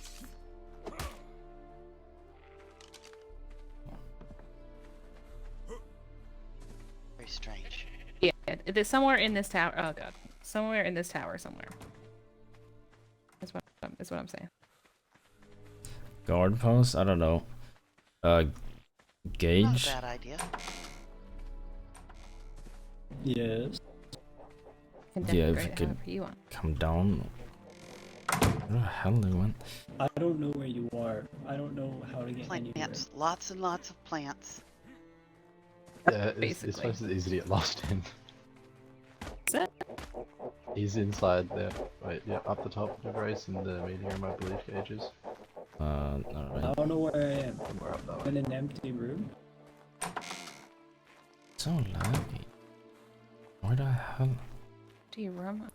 [SPEAKER 16] Very strange.
[SPEAKER 9] Yeah, it's somewhere in this tower. Oh god, somewhere in this tower, somewhere. Is what I'm saying.
[SPEAKER 3] Guard post? I don't know. Gauge?
[SPEAKER 16] Not a bad idea.
[SPEAKER 5] Yes.
[SPEAKER 3] Yeah, if you could come down. Where the hell they went?
[SPEAKER 5] I don't know where you are. I don't know how to get anywhere.
[SPEAKER 16] Plants. Lots and lots of plants.
[SPEAKER 7] Yeah, this place is easy to get lost in. He's inside there. Wait, yeah, up the top of the race in the meeting room, I believe, Gauges.
[SPEAKER 3] Alright.
[SPEAKER 5] I don't know where I am.
[SPEAKER 7] Somewhere up that way.
[SPEAKER 5] In an empty room.
[SPEAKER 3] So laggy. Where the hell?
[SPEAKER 9] Do you room?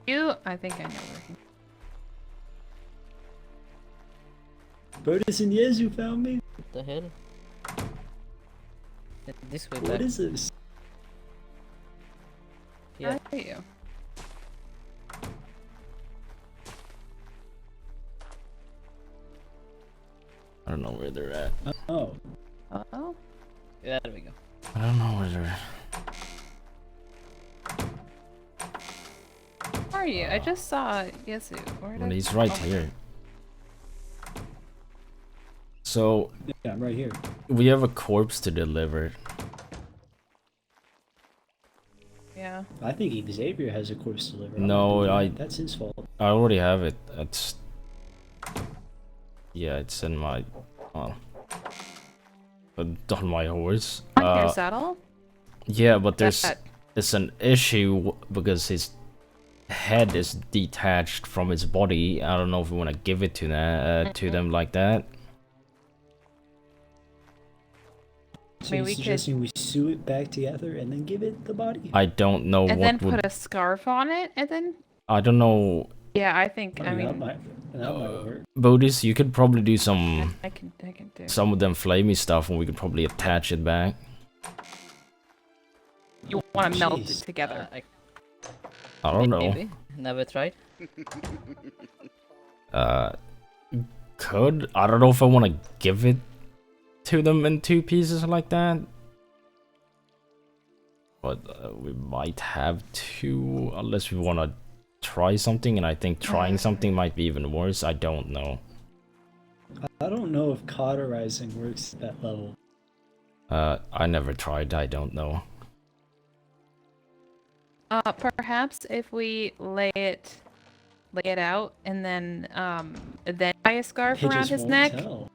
[SPEAKER 9] You? I think I know where he.
[SPEAKER 5] Brutus and Yezu found me.
[SPEAKER 10] What the hell? This way.
[SPEAKER 5] What is this?
[SPEAKER 10] Yeah.
[SPEAKER 9] How are you?
[SPEAKER 3] I don't know where they're at.
[SPEAKER 5] Oh.
[SPEAKER 9] Oh.
[SPEAKER 10] Yeah, there we go.
[SPEAKER 3] I don't know where they're at.
[SPEAKER 9] Where are you? I just saw Yesu. Where
[SPEAKER 3] Well,
[SPEAKER 9] did...
[SPEAKER 3] he's right
[SPEAKER 9] oh.
[SPEAKER 3] here. So
[SPEAKER 5] yeah, I'm right here.
[SPEAKER 3] We have a corpse to deliver.
[SPEAKER 9] Yeah.
[SPEAKER 5] I think Xavier has a corpse to deliver.
[SPEAKER 3] No,
[SPEAKER 5] That's his fault.
[SPEAKER 3] I already have it. It's yeah, it's in my on my horse.
[SPEAKER 9] On your saddle?
[SPEAKER 3] Yeah, but there's an issue because his head is detached from his body. I don't know if we want to give it to them like that.
[SPEAKER 5] So you're suggesting we sew it back together and then give it the body?
[SPEAKER 3] I don't know
[SPEAKER 9] And
[SPEAKER 3] what
[SPEAKER 9] then
[SPEAKER 3] would.
[SPEAKER 9] put a scarf on it, and then.
[SPEAKER 3] I don't know.
[SPEAKER 9] Yeah, I think. I mean,
[SPEAKER 5] That might work.
[SPEAKER 3] Bodis, you could probably do some
[SPEAKER 9] I can do.
[SPEAKER 3] some of them flamey stuff, and we could probably attach it back.
[SPEAKER 9] You want to melt it
[SPEAKER 5] Jeez.
[SPEAKER 9] together.
[SPEAKER 3] I don't know.
[SPEAKER 10] Maybe. Never tried.
[SPEAKER 3] Could I don't know if I want to give it to them in 2 pieces like that. But we might have to, unless we want to try something, and I think trying something might be even worse. I don't know.
[SPEAKER 5] I don't know if cauterizing works at that level.
[SPEAKER 3] I never tried. I don't know.
[SPEAKER 9] Perhaps if we lay it out and then tie a scarf
[SPEAKER 5] They
[SPEAKER 9] around
[SPEAKER 5] just
[SPEAKER 9] his
[SPEAKER 5] won't
[SPEAKER 9] neck,
[SPEAKER 5] tell.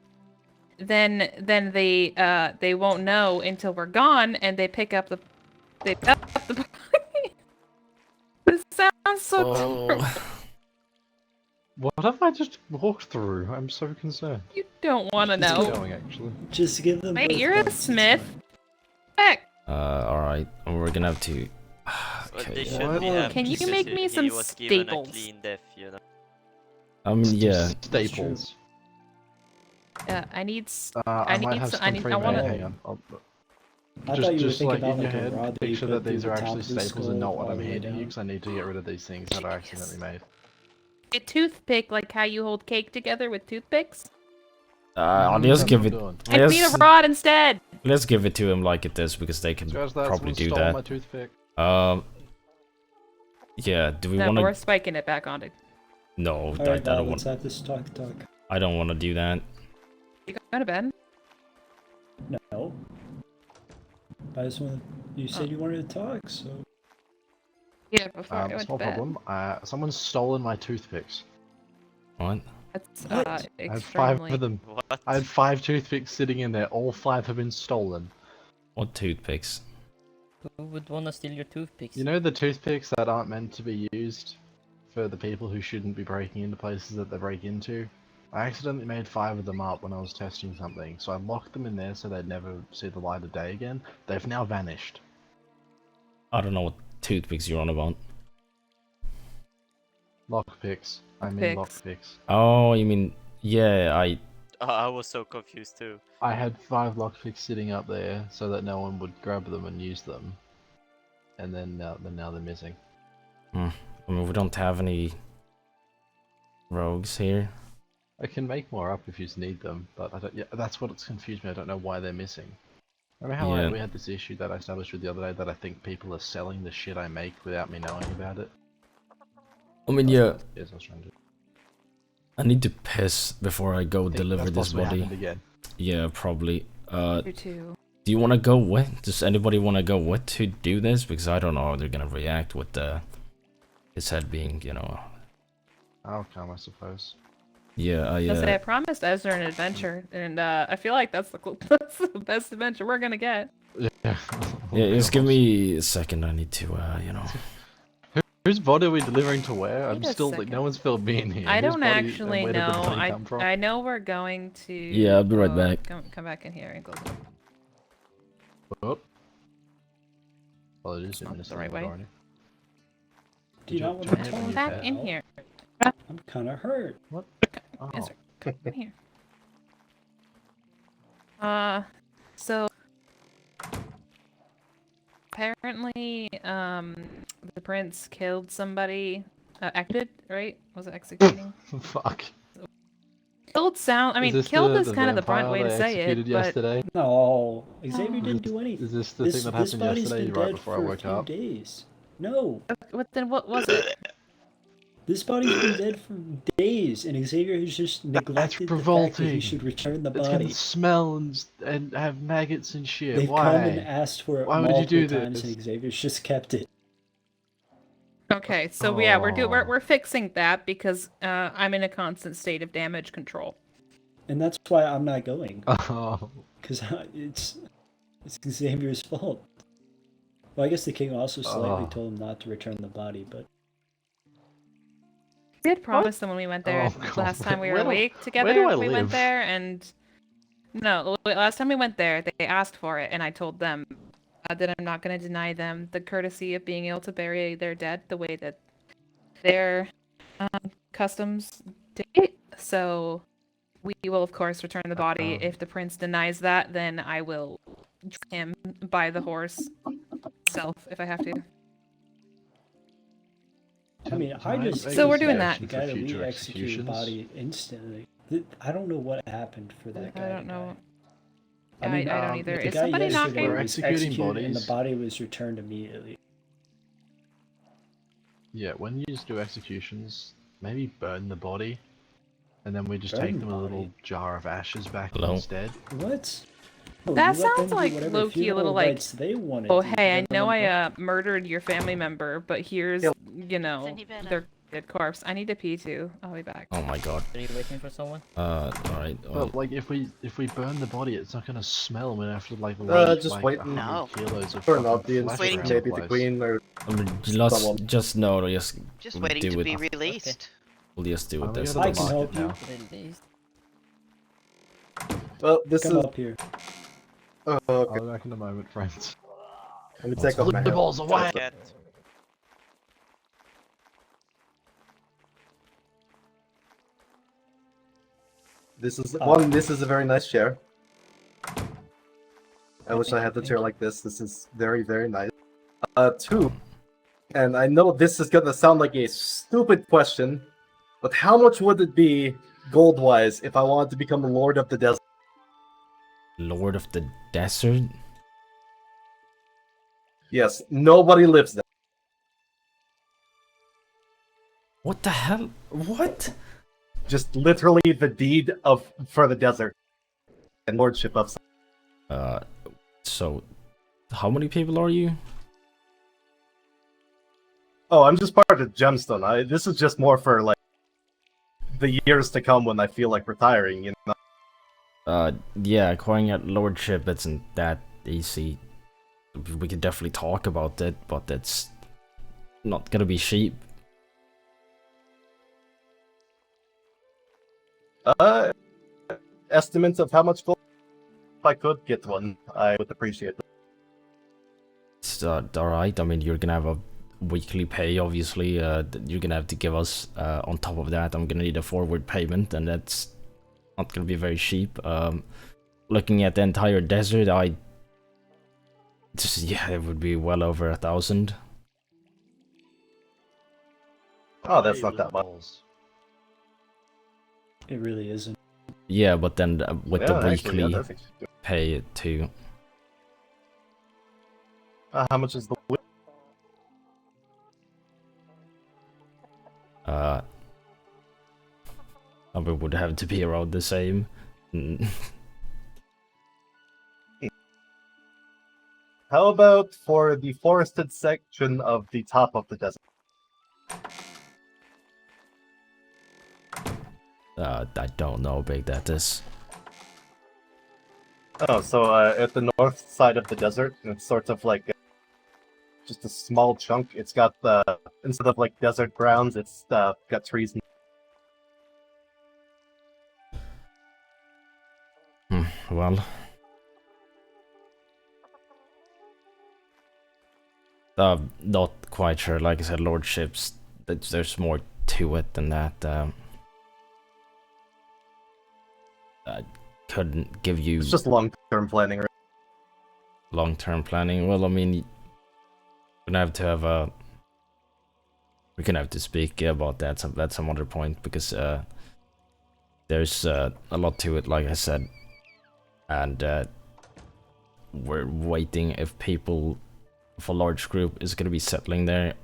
[SPEAKER 9] then they won't know until we're gone, and they pick up the body. This sounds so terrible.
[SPEAKER 8] What have I just walked through? I'm so concerned.
[SPEAKER 9] You don't want to
[SPEAKER 8] Just keep
[SPEAKER 9] know.
[SPEAKER 8] going, actually.
[SPEAKER 5] Just give them.
[SPEAKER 9] Wait,
[SPEAKER 5] both
[SPEAKER 9] you're a
[SPEAKER 5] guns, it's
[SPEAKER 9] smith.
[SPEAKER 5] fine.
[SPEAKER 9] Heck.
[SPEAKER 3] Alright. We're gonna have to...
[SPEAKER 11] But
[SPEAKER 3] Okay,
[SPEAKER 11] they
[SPEAKER 3] yeah.
[SPEAKER 11] should be happy
[SPEAKER 9] Can you
[SPEAKER 11] because
[SPEAKER 9] make me
[SPEAKER 11] he
[SPEAKER 9] some
[SPEAKER 11] was given a
[SPEAKER 9] staples?
[SPEAKER 11] clean death, you know.
[SPEAKER 3] I mean, yeah.
[SPEAKER 8] Staples.
[SPEAKER 9] I need.
[SPEAKER 8] I might
[SPEAKER 9] need.
[SPEAKER 8] have
[SPEAKER 9] I
[SPEAKER 8] some
[SPEAKER 9] need.
[SPEAKER 8] free
[SPEAKER 9] I want
[SPEAKER 8] man.
[SPEAKER 9] to.
[SPEAKER 8] Hang on.
[SPEAKER 5] I thought you were
[SPEAKER 8] Just
[SPEAKER 5] thinking
[SPEAKER 8] like
[SPEAKER 5] about
[SPEAKER 8] in your
[SPEAKER 5] like a
[SPEAKER 8] head,
[SPEAKER 5] rod that you
[SPEAKER 8] picture
[SPEAKER 5] put
[SPEAKER 8] that
[SPEAKER 5] the
[SPEAKER 8] these are
[SPEAKER 5] top
[SPEAKER 8] actually
[SPEAKER 5] of the
[SPEAKER 8] staples and
[SPEAKER 5] skull
[SPEAKER 8] not what
[SPEAKER 5] all
[SPEAKER 8] I'm
[SPEAKER 5] the way
[SPEAKER 8] handing you,
[SPEAKER 5] down.
[SPEAKER 8] because I need to get rid of these things that I accidentally made.
[SPEAKER 9] A toothpick, like how you hold cake together with toothpicks.
[SPEAKER 3] I'll just give it...
[SPEAKER 9] I need a rod instead.
[SPEAKER 3] Let's give it to him like it is, because they can
[SPEAKER 8] Judge, that
[SPEAKER 3] probably
[SPEAKER 8] someone
[SPEAKER 3] do
[SPEAKER 8] stole
[SPEAKER 3] that.
[SPEAKER 8] my toothpick.
[SPEAKER 3] Yeah, do we
[SPEAKER 9] No,
[SPEAKER 3] want
[SPEAKER 9] but we're
[SPEAKER 3] to...
[SPEAKER 9] spiking it back on it.
[SPEAKER 3] No,
[SPEAKER 5] Alright,
[SPEAKER 3] I don't
[SPEAKER 5] let's
[SPEAKER 3] want...
[SPEAKER 5] have this talk.
[SPEAKER 3] I don't want to do that.
[SPEAKER 9] You go to bed.
[SPEAKER 5] No. I just wanted. You said you wanted to talk, so.
[SPEAKER 9] Yeah, before I went to
[SPEAKER 8] Small
[SPEAKER 9] bed.
[SPEAKER 8] problem. Someone's stolen my toothpicks.
[SPEAKER 3] What?
[SPEAKER 9] That's
[SPEAKER 8] I had 5
[SPEAKER 9] extremely.
[SPEAKER 8] of them.
[SPEAKER 11] What?
[SPEAKER 8] I had 5 toothpicks sitting in there. All 5 have been stolen.
[SPEAKER 3] What toothpicks?
[SPEAKER 10] Who would want to steal your toothpicks?
[SPEAKER 8] You know the toothpicks that aren't meant to be used for the people who shouldn't be breaking into places that they break into? I accidentally made 5 of them up when I was testing something, so I locked them in there so they'd never see the light of day again. They've now vanished.
[SPEAKER 3] I don't know what toothpicks you're on about.
[SPEAKER 8] Lockpicks. I mean lockpicks.
[SPEAKER 3] Oh, you mean... Yeah,
[SPEAKER 11] I was so confused too.
[SPEAKER 8] I had 5 lockpicks sitting up there so that no one would grab them and use them. And then now they're missing.
[SPEAKER 3] I mean, we don't have any... rogues here.
[SPEAKER 8] I can make more up if you need them, but I don't. Yeah, that's what's confused me. I don't know why they're missing. Remember how we had this issue that I established with the other day that I think people are selling the shit I make without me knowing about it?
[SPEAKER 3] I mean, yeah.
[SPEAKER 8] Yes, I was trying to.
[SPEAKER 3] I need to piss before I go deliver
[SPEAKER 8] that's
[SPEAKER 3] this
[SPEAKER 8] possibly
[SPEAKER 3] body.
[SPEAKER 8] happened again.
[SPEAKER 3] Yeah, probably.
[SPEAKER 9] You too.
[SPEAKER 3] Do you want to go with? Does anybody want to go with to do this? Because I don't know how they're gonna react with his head being, you know.
[SPEAKER 8] I'll come, I suppose.
[SPEAKER 3] Yeah,
[SPEAKER 9] I promised Ezra an adventure, and I feel like that's the best adventure we're gonna get.
[SPEAKER 8] Yeah.
[SPEAKER 3] Yeah, just give me a second. I need to, you know.
[SPEAKER 8] Whose body are we delivering to where? I'm
[SPEAKER 9] Wait a
[SPEAKER 8] still like,
[SPEAKER 9] second.
[SPEAKER 8] no one's filled me in here.
[SPEAKER 9] I
[SPEAKER 8] Whose
[SPEAKER 9] don't
[SPEAKER 8] body- and
[SPEAKER 9] actually
[SPEAKER 8] where did the
[SPEAKER 9] know.
[SPEAKER 8] body come from?
[SPEAKER 9] I know we're going to.
[SPEAKER 3] Yeah, I'll be right back.
[SPEAKER 9] Come back in here and go.
[SPEAKER 8] Oh. Well, it is
[SPEAKER 9] Not the right way.
[SPEAKER 5] Do you not want to
[SPEAKER 9] Come
[SPEAKER 5] talk?
[SPEAKER 9] back in here.
[SPEAKER 5] I'm kind of hurt.
[SPEAKER 8] What? Oh.
[SPEAKER 9] Ezra, come in here. So apparently, the prince killed somebody. Acted, right? Was it executing?
[SPEAKER 8] Fuck.
[SPEAKER 9] Killed sound. I
[SPEAKER 8] Is
[SPEAKER 9] mean,
[SPEAKER 8] this
[SPEAKER 9] killed
[SPEAKER 8] the
[SPEAKER 9] is kind of the blunt way
[SPEAKER 8] vampire
[SPEAKER 9] to
[SPEAKER 8] they
[SPEAKER 9] say it.
[SPEAKER 8] executed
[SPEAKER 9] But
[SPEAKER 8] yesterday?
[SPEAKER 5] No, Xavier didn't do anything.
[SPEAKER 8] Is this the thing that happened
[SPEAKER 5] body's
[SPEAKER 8] yesterday,
[SPEAKER 5] been
[SPEAKER 8] right
[SPEAKER 5] dead
[SPEAKER 8] before I
[SPEAKER 5] for a
[SPEAKER 8] woke
[SPEAKER 5] few
[SPEAKER 8] up?
[SPEAKER 5] days. No.
[SPEAKER 9] Then what was it?
[SPEAKER 5] This body's been dead for days, and Xavier has just neglected the fact that he
[SPEAKER 8] revolting.
[SPEAKER 5] should return the
[SPEAKER 8] It's
[SPEAKER 5] body.
[SPEAKER 8] gonna smell and have maggots and shit.
[SPEAKER 5] They've
[SPEAKER 8] Why?
[SPEAKER 5] come and asked for it
[SPEAKER 8] Why would
[SPEAKER 5] multiple
[SPEAKER 8] you do
[SPEAKER 5] times,
[SPEAKER 8] this?
[SPEAKER 5] and Xavier's just kept it.
[SPEAKER 9] Okay, so yeah, we're fixing that because I'm in a constant state of damage control.
[SPEAKER 5] And that's why I'm not going.
[SPEAKER 8] Oh.
[SPEAKER 5] Because it's Xavier's fault. Well, I guess the king also slightly
[SPEAKER 8] Oh.
[SPEAKER 5] told him not to return the body, but
[SPEAKER 9] I did promise them when we went there
[SPEAKER 8] Oh, God.
[SPEAKER 9] last time we were
[SPEAKER 8] Where do-
[SPEAKER 9] awake
[SPEAKER 8] where
[SPEAKER 9] together.
[SPEAKER 8] do I
[SPEAKER 9] We
[SPEAKER 8] live?
[SPEAKER 9] went there and no, last time we went there, they asked for it, and I told them that I'm not going to deny them the courtesy of being able to bury their dead the way that their customs date. So we will, of course, return the body. If the prince denies that, then I will drag him by the horse myself if I have to.
[SPEAKER 5] I mean, I just
[SPEAKER 9] So we're doing that.
[SPEAKER 5] the guy that we executed body instantly. I don't know what happened for that guy.
[SPEAKER 9] I don't know.
[SPEAKER 5] I mean,
[SPEAKER 9] I don't either.
[SPEAKER 5] The
[SPEAKER 9] Is
[SPEAKER 5] guy
[SPEAKER 9] somebody
[SPEAKER 5] yesterday
[SPEAKER 9] knocking?
[SPEAKER 5] was executed and the body was returned immediately.
[SPEAKER 8] Yeah, when you just do executions, maybe burn the body, and then we just
[SPEAKER 5] Burn
[SPEAKER 8] take
[SPEAKER 5] the
[SPEAKER 8] them a little jar of ashes back
[SPEAKER 3] Hello?
[SPEAKER 8] instead.
[SPEAKER 5] What?
[SPEAKER 9] That sounds like low-key a little like,
[SPEAKER 5] they wanted
[SPEAKER 9] oh
[SPEAKER 5] to,
[SPEAKER 9] hey, I
[SPEAKER 5] but
[SPEAKER 9] know
[SPEAKER 5] then-
[SPEAKER 9] I murdered your family member, but here's, you know, their dead corpse. I need to pee too. I'll be back.
[SPEAKER 3] Oh my god.
[SPEAKER 10] Are you waiting for someone?
[SPEAKER 3] Alright. Well,
[SPEAKER 8] But like, if we burn the body, it's not gonna smell. We have to like
[SPEAKER 13] just
[SPEAKER 8] like
[SPEAKER 13] wait
[SPEAKER 8] 100 kilos of
[SPEAKER 13] for an
[SPEAKER 8] fucking
[SPEAKER 13] audience,
[SPEAKER 8] flesh around
[SPEAKER 13] maybe
[SPEAKER 8] the
[SPEAKER 13] the
[SPEAKER 8] place.
[SPEAKER 13] queen or
[SPEAKER 3] I mean,
[SPEAKER 13] someone.
[SPEAKER 3] just know, just
[SPEAKER 16] waiting
[SPEAKER 3] do
[SPEAKER 16] to
[SPEAKER 3] it.
[SPEAKER 16] be released.
[SPEAKER 3] We'll just do
[SPEAKER 8] Oh,
[SPEAKER 3] it.
[SPEAKER 8] we
[SPEAKER 3] There's
[SPEAKER 8] gotta
[SPEAKER 5] I can help you.
[SPEAKER 10] Released.
[SPEAKER 13] Well, this
[SPEAKER 5] Come
[SPEAKER 13] is.
[SPEAKER 5] up here.
[SPEAKER 13] Oh, okay.
[SPEAKER 8] I'll be back in a moment, friends.
[SPEAKER 13] Let me take off my
[SPEAKER 8] the balls away.
[SPEAKER 11] Cat.
[SPEAKER 13] This is one. This is a very nice chair. I wish I had the chair like this. This is very, very nice. Two, and I know this is gonna sound like a stupid question, but how much would it be gold-wise if I wanted to become a Lord of the Desert?
[SPEAKER 3] Lord of the Desert?
[SPEAKER 13] Yes, nobody lives there.
[SPEAKER 3] What the hell? What?
[SPEAKER 13] Just literally the deed for the desert and lordship of.
[SPEAKER 3] So, how many people are you?
[SPEAKER 13] Oh, I'm just part of Gemstone. This is just more for like the years to come when I feel like retiring. You know.
[SPEAKER 3] Yeah, acquiring a lordship isn't that easy. We could definitely talk about it, but it's not gonna be cheap.
[SPEAKER 13] Estimates of how much gold? If I could get one, I would appreciate it.
[SPEAKER 3] It's alright. I mean, you're gonna have a weekly pay, obviously. You're gonna have to give us, on top of that, I'm gonna need a forward payment, and that's not gonna be very cheap. Looking at the entire desert, yeah, it would be well over 1,000.
[SPEAKER 13] Oh, that's not that much.
[SPEAKER 5] It really isn't.
[SPEAKER 3] Yeah, but then with the
[SPEAKER 13] actually,
[SPEAKER 3] weekly
[SPEAKER 13] that's actually good.
[SPEAKER 3] pay too.
[SPEAKER 13] How much is the week?
[SPEAKER 3] I mean, it would have to be around the same.
[SPEAKER 13] How about for the forested section of the top of the desert?
[SPEAKER 3] I don't know how big that is.
[SPEAKER 13] Oh, so at the north side of the desert, it's sort of like just a small chunk. It's got instead of like desert grounds, it's got trees.
[SPEAKER 3] Well, not quite sure. Like I said, lordships. There's more to it than that. I couldn't give you.
[SPEAKER 13] It's just long-term planning. Right?
[SPEAKER 3] Long-term planning. Well, I mean, we're gonna have to have a. We're gonna have to speak about that. That's some other point because there's a lot to it. Like I said, and we're waiting if people, if a large group is gonna be settling there.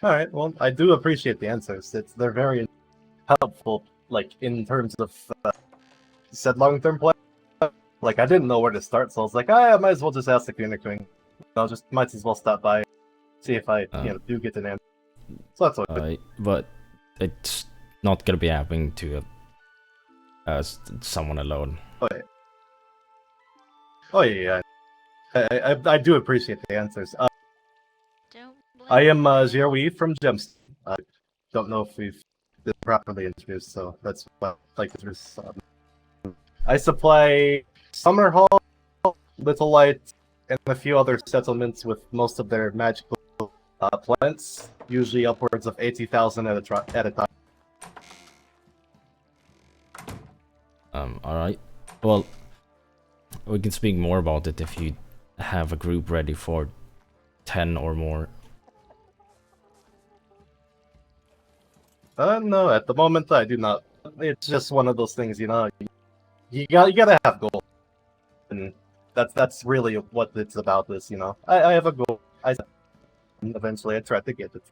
[SPEAKER 13] All right. Well, I do appreciate the answers. They're very helpful. Like in terms of you said long-term plan. Like I didn't know where to start, so I was like, I might as well just ask the Queen. I'll just might as well stop by, see if I do get an answer. So that's okay.
[SPEAKER 3] But it's not gonna be happening to someone alone.
[SPEAKER 13] Oh yeah. I do appreciate the answers. I am Zerwi from Gems. I don't know if we've been properly introduced, so that's well, like this. I supply Summerhall, Little Light, and a few other settlements with most of their magical plants, usually upwards of 80,000 at a time.
[SPEAKER 3] Alright. Well, we can speak more about it if you have a group ready for 10 or more.
[SPEAKER 13] No, at the moment I do not. It's just one of those things, you know. You gotta have goals, and that's really what it's about. This, you know. I have a goal. Eventually I try to get it.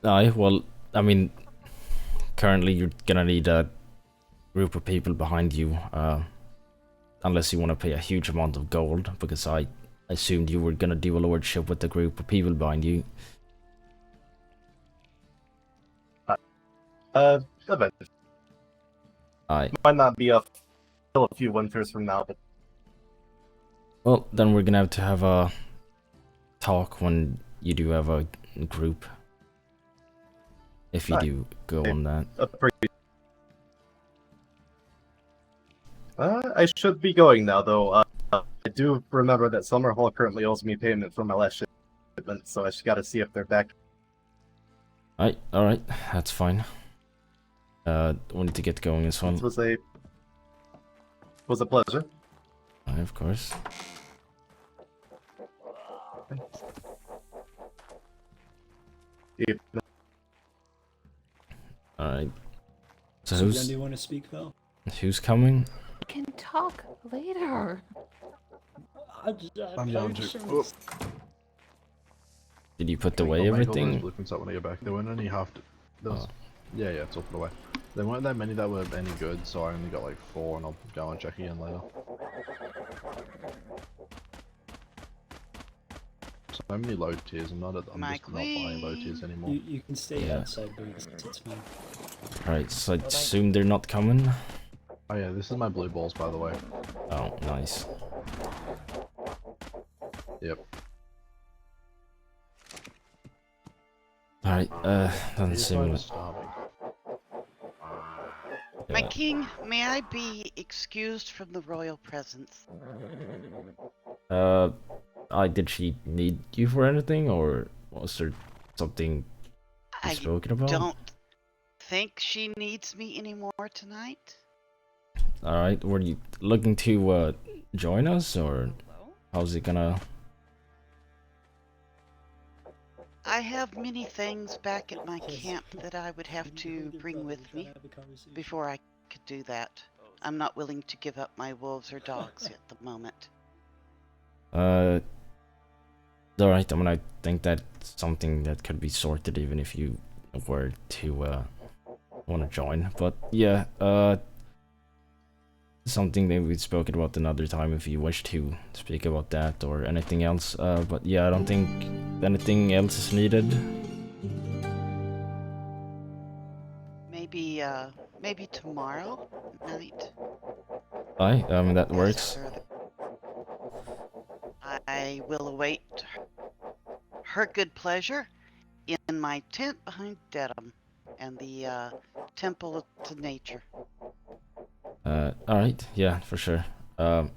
[SPEAKER 3] Aye, well, I mean, currently you're gonna need a group of people behind you, unless you want to pay a huge amount of gold, because I assumed you were gonna do a lordship with a group of people behind you.
[SPEAKER 13] Eventually.
[SPEAKER 3] Aye.
[SPEAKER 13] Might not be still a few winters from now, but
[SPEAKER 3] Well, then we're gonna have to have a talk when you do have a group. If you do go on that.
[SPEAKER 13] I should be going now, though. I do remember that Summer Hall currently owes me payment for my last shipment, so I just gotta see if they're back.
[SPEAKER 3] Alright, that's fine. We need to get going as well.
[SPEAKER 13] It was a pleasure.
[SPEAKER 3] Aye, of course. Alright. So
[SPEAKER 5] when do you want to speak, Val?
[SPEAKER 3] who's coming?
[SPEAKER 9] We can talk later.
[SPEAKER 8] I'm down to.
[SPEAKER 3] Did you put away everything?
[SPEAKER 8] Blueprints up when I get back. There weren't any half. Yeah, it's all put away. There weren't that many that were any good, so I only got like 4, and I'll go and check again later. So many low tiers. I'm just not buying low tiers anymore.
[SPEAKER 5] You can stay outside, but it's fine.
[SPEAKER 3] Alright, so I assume they're not coming?
[SPEAKER 8] Oh yeah, this is my blue balls, by the way.
[SPEAKER 3] Oh, nice.
[SPEAKER 8] Yep.
[SPEAKER 3] Alright, doesn't seem like...
[SPEAKER 16] My king, may I be excused from the royal presence?
[SPEAKER 3] Did she need you for anything, or was there something you spoken about?
[SPEAKER 16] I don't think she needs me anymore tonight.
[SPEAKER 3] Alright, were you looking to join us, or how's it gonna...
[SPEAKER 16] I have many things back at my camp that I would have to bring with me before I could do that. I'm not willing to give up my wolves or dogs at the moment.
[SPEAKER 3] Alright, I mean, I think that's something that could be sorted even if you were to want to join. But yeah, something that we've spoken about another time if you wish to speak about that or anything else. But yeah, I don't think anything else is needed.
[SPEAKER 16] Maybe tomorrow night.
[SPEAKER 3] Aye, that works.
[SPEAKER 16] I will await her good pleasure in my tent behind Dedham and the temple to nature.
[SPEAKER 3] Alright, yeah, for sure. But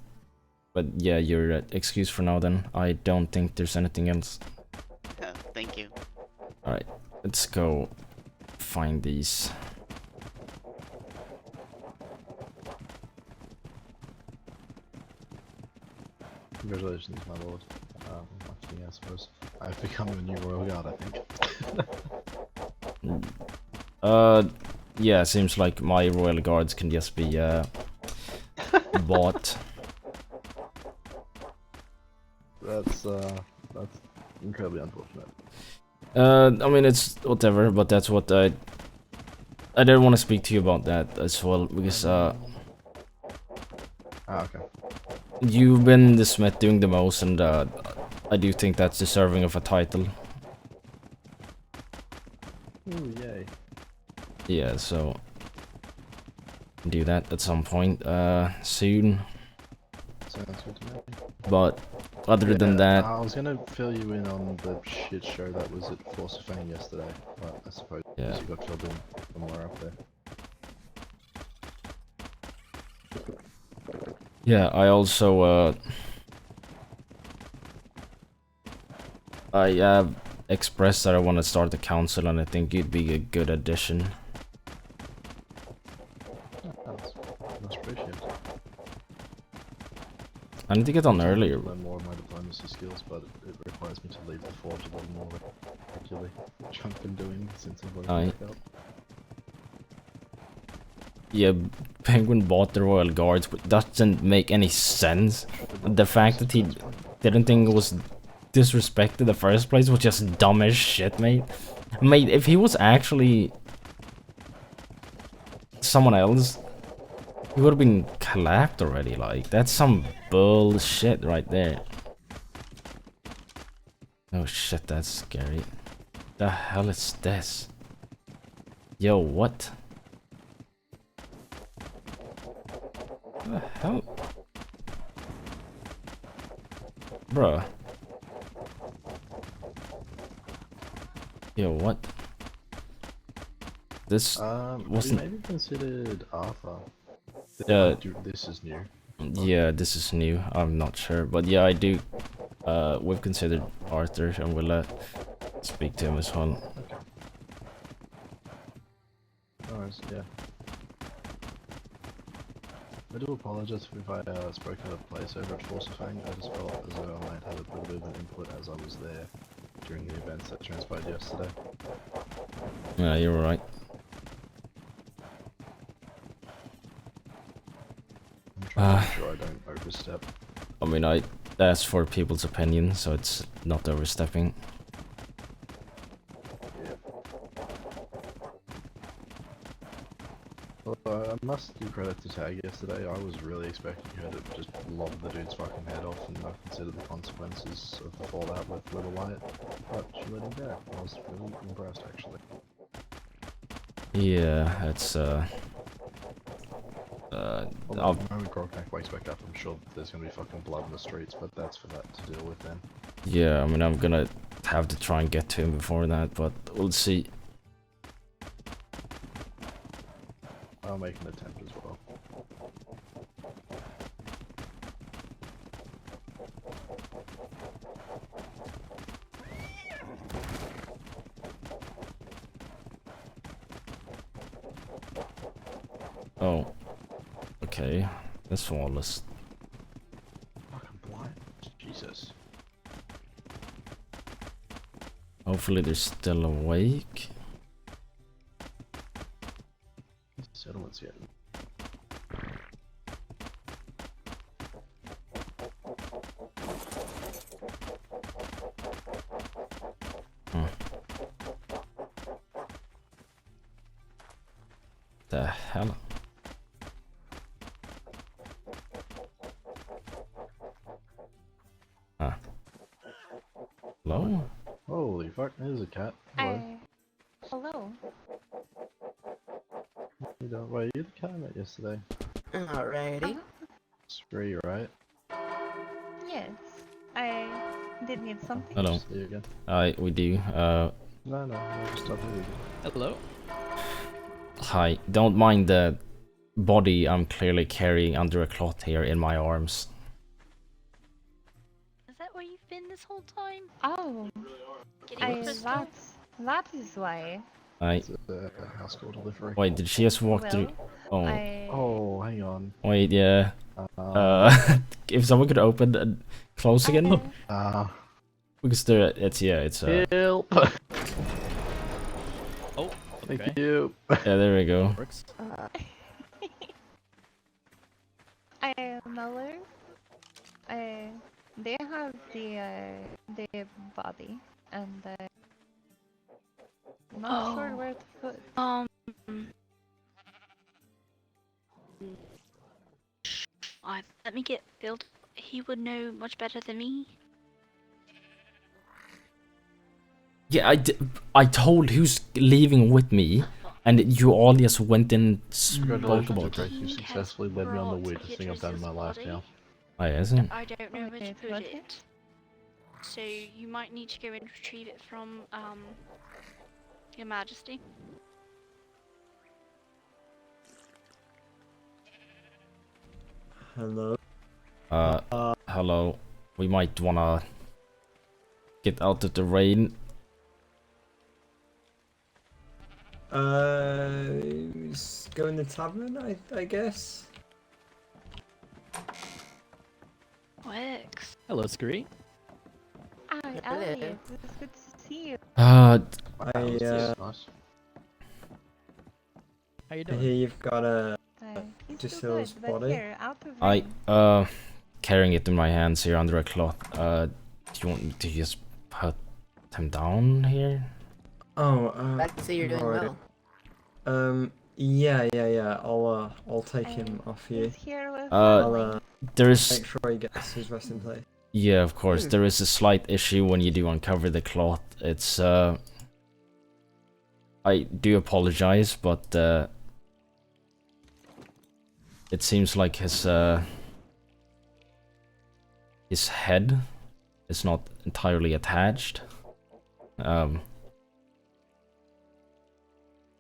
[SPEAKER 3] yeah, you're excused for now then. I don't think there's anything else.
[SPEAKER 16] Thank you.
[SPEAKER 3] Alright, let's go find these.
[SPEAKER 8] Congratulations, my lord. Actually, I suppose. I've become a new royal guard, I think.
[SPEAKER 3] Yeah, seems like my royal guards can just be, bought.
[SPEAKER 8] That's incredibly unfortunate.
[SPEAKER 3] I mean, it's whatever, but that's what I didn't want to speak to you about that as well, because,
[SPEAKER 8] okay.
[SPEAKER 3] You've been the smith doing the most, and, I do think that's deserving of a title.
[SPEAKER 8] Ooh, yay.
[SPEAKER 3] Yeah, so do that at some point soon.
[SPEAKER 8] Sounds good to me.
[SPEAKER 3] But other than that,
[SPEAKER 8] I was gonna fill you in on the shit show that was at Force of Fang yesterday, but I suppose you got filled in somewhere up there.
[SPEAKER 3] yeah, I also I expressed that I want to start the council, and I think you'd be a good addition.
[SPEAKER 8] That's appreciated.
[SPEAKER 3] I need to get on earlier.
[SPEAKER 8] Learn more of my diplomacy skills, but it requires me to leave the fort a little more regularly, which I've been doing since I've woken up.
[SPEAKER 3] Yeah, Penguin bought the Royal Guards, but that doesn't make any sense. The fact that he didn't think it was disrespect in the first place was just dumb as shit, mate. Mate, if he was actually someone else, he would have been clapped already. Like, that's some bullshit right there. Oh shit, that's scary. The hell is this? Yo, what? What the hell? Bruh. Yo, what? This wasn't...
[SPEAKER 8] Maybe considered Arthur. This is new.
[SPEAKER 3] Yeah, this is new. I'm not sure, but yeah, I do. We've considered Arthur, and we'll speak to him as well.
[SPEAKER 8] Alright, yeah. I do apologize if I spoke out of place over at Forsafang. I just felt as though I might have a little bit of an input as I was there during the events that transpired yesterday.
[SPEAKER 3] Yeah, you're right.
[SPEAKER 8] I'm trying to make sure I don't overstep.
[SPEAKER 3] I mean, I asked for people's opinion, so it's not overstepping.
[SPEAKER 8] Well, I must give credit to Tag yesterday. I was really expecting her to just lob the dude's fucking head off and not consider the consequences of the fallout with Little Wyatt, but she let him go. I was really impressed, actually.
[SPEAKER 3] Yeah, it's
[SPEAKER 8] Well, the moment Grognak wakes back up, I'm sure there's gonna be fucking blood in the streets, but that's for that to deal with then.
[SPEAKER 3] yeah, I mean, I'm gonna have to try and get to him before that, but we'll see.
[SPEAKER 8] I'll make an attempt as well.
[SPEAKER 3] Oh. Okay. That's flawless.
[SPEAKER 8] Fucking blind. Jesus.
[SPEAKER 3] Hopefully they're still awake.
[SPEAKER 8] Settlements yet.
[SPEAKER 3] The hell? Huh. Hello?
[SPEAKER 8] Holy fuck, there's a cat. Hello.
[SPEAKER 6] Hello.
[SPEAKER 8] You don't, wait, you're the cat I met yesterday.
[SPEAKER 6] Alrighty.
[SPEAKER 8] Spree, right?
[SPEAKER 6] Yes. I did need something.
[SPEAKER 3] Hello.
[SPEAKER 8] See you again.
[SPEAKER 3] We do.
[SPEAKER 8] No, just stop here.
[SPEAKER 3] Hello. Hi. Don't mind the body I'm clearly carrying under a cloth here in my arms.
[SPEAKER 6] Is that where you've been this whole time? Oh. That is why.
[SPEAKER 8] It's a house call delivery.
[SPEAKER 3] Wait, did she just walk through? Oh.
[SPEAKER 8] Oh, hang on.
[SPEAKER 3] Wait, yeah. If someone could open and close again. Because there, it's
[SPEAKER 8] Help!
[SPEAKER 3] Oh,
[SPEAKER 8] thank you.
[SPEAKER 3] Yeah, there we go.
[SPEAKER 6] Miller. They have the body, and not sure where to put.
[SPEAKER 22] Let me get Bill. He would know much better than me.
[SPEAKER 3] Yeah, I told who's leaving with me, and you all just went and spoke about
[SPEAKER 8] Grace, you successfully led me on the weirdest thing I've done in my life now.
[SPEAKER 3] Oh, isn't?
[SPEAKER 22] I don't know where to put it. So you might need to go and retrieve it from Your Majesty.
[SPEAKER 5] Hello.
[SPEAKER 3] Hello. We might wanna get out of the rain.
[SPEAKER 5] Go in the tavern, I guess.
[SPEAKER 22] Works.
[SPEAKER 12] Hello, Scree.
[SPEAKER 6] Hi, Elliot. It's good to see you.
[SPEAKER 3] Uh,
[SPEAKER 5] How you
[SPEAKER 12] doing?
[SPEAKER 5] I hear you've got a
[SPEAKER 6] He's
[SPEAKER 5] Giselle's
[SPEAKER 6] too good, but
[SPEAKER 5] body.
[SPEAKER 6] here, out of
[SPEAKER 3] I
[SPEAKER 6] rain.
[SPEAKER 3] carrying it in my hands here under a cloth. Do you want me to just put him down here?
[SPEAKER 5] Oh,
[SPEAKER 15] Glad to see you're doing
[SPEAKER 5] right.
[SPEAKER 15] well.
[SPEAKER 5] Yeah. I'll take him off you.
[SPEAKER 6] He's here with
[SPEAKER 5] I'll
[SPEAKER 3] There's
[SPEAKER 5] make sure he gets his resting place.
[SPEAKER 3] Yeah, of course. There is a slight issue when you do uncover the cloth. It's I do apologize, but it seems like his head is not entirely attached.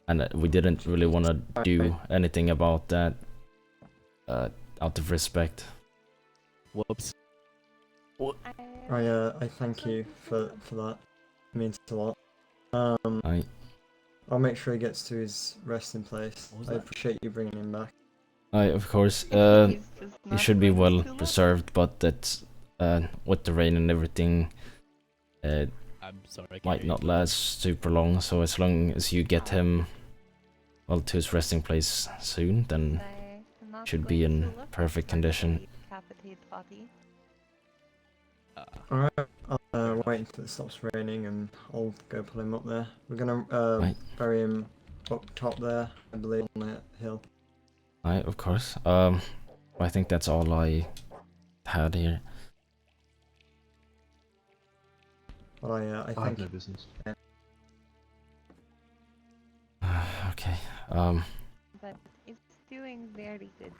[SPEAKER 3] And we didn't really want to do anything about that out of respect.
[SPEAKER 12] Whoops.
[SPEAKER 5] I thank you for that. It means a lot. I'll make sure he gets to his resting place. I appreciate you bringing him back.
[SPEAKER 3] Of course, he should be well preserved, but that's with the rain and everything,
[SPEAKER 12] I'm sorry, I can't
[SPEAKER 3] might
[SPEAKER 12] hear
[SPEAKER 3] not
[SPEAKER 12] you.
[SPEAKER 3] last super long. So as long as you get him, well, to his resting place soon, then should be in perfect condition.
[SPEAKER 6] Decapitated body.
[SPEAKER 5] Alright, I'll wait until it stops raining and I'll go pull him up there. We're gonna bury him up top there, I believe, on that hill.
[SPEAKER 3] Right, of course. I think that's all I had here.
[SPEAKER 5] But I
[SPEAKER 8] I
[SPEAKER 5] think...
[SPEAKER 8] have no business.
[SPEAKER 3] Okay.
[SPEAKER 6] But it's doing very good.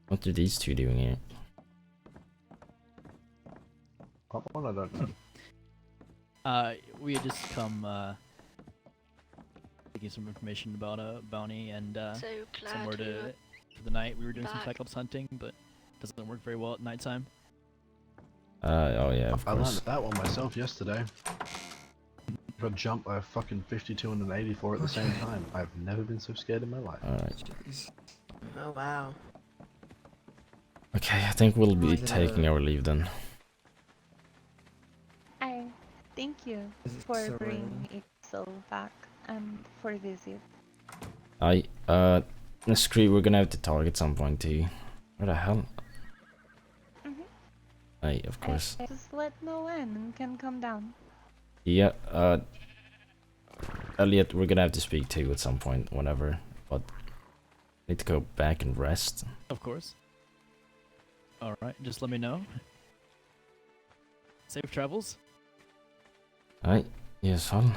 [SPEAKER 3] What are these two doing here?
[SPEAKER 8] What I don't know.
[SPEAKER 12] We had just come taking some information about a bounty and
[SPEAKER 22] So glad
[SPEAKER 12] somewhere
[SPEAKER 22] we
[SPEAKER 12] to
[SPEAKER 22] were
[SPEAKER 12] for the night. We were doing some
[SPEAKER 22] back.
[SPEAKER 12] cyclops hunting, but doesn't work very well at nighttime.
[SPEAKER 3] Oh yeah, of
[SPEAKER 8] I learned
[SPEAKER 3] course.
[SPEAKER 8] that one myself yesterday. Got jumped by a fucking 52 and an 84 at the same time. I've never been so scared in my life.
[SPEAKER 3] Alright.
[SPEAKER 15] Oh wow.
[SPEAKER 3] Okay, I think we'll be taking our leave then.
[SPEAKER 6] I thank you for bringing Ixel back and for visit.
[SPEAKER 3] Scree, we're gonna have to talk at some point too. Where the hell? Of course.
[SPEAKER 6] Just let know when and can come down.
[SPEAKER 3] Yeah, Elliot, we're gonna have to speak to you at some point, whenever, but need to go back and rest.
[SPEAKER 12] Of course. Alright, just let me know. Safe travels.
[SPEAKER 3] Alright, yes, son.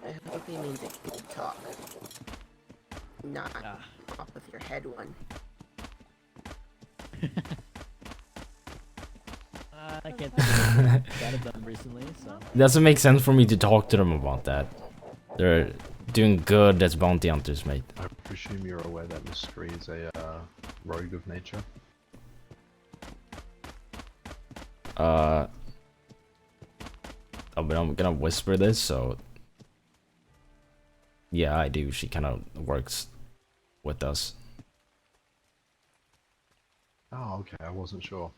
[SPEAKER 15] I hope you mean the good talk. Not off with your head one.
[SPEAKER 12] I can't think of anything bad of them recently, so.
[SPEAKER 3] It doesn't make sense for me to talk to them about that. They're doing good as bounty hunters, mate.
[SPEAKER 8] I presume you're aware that Miss Scree is a rogue of nature.
[SPEAKER 3] But I'm gonna whisper this, so yeah, I do. She kind of works with us.
[SPEAKER 8] Oh, okay. I wasn't sure.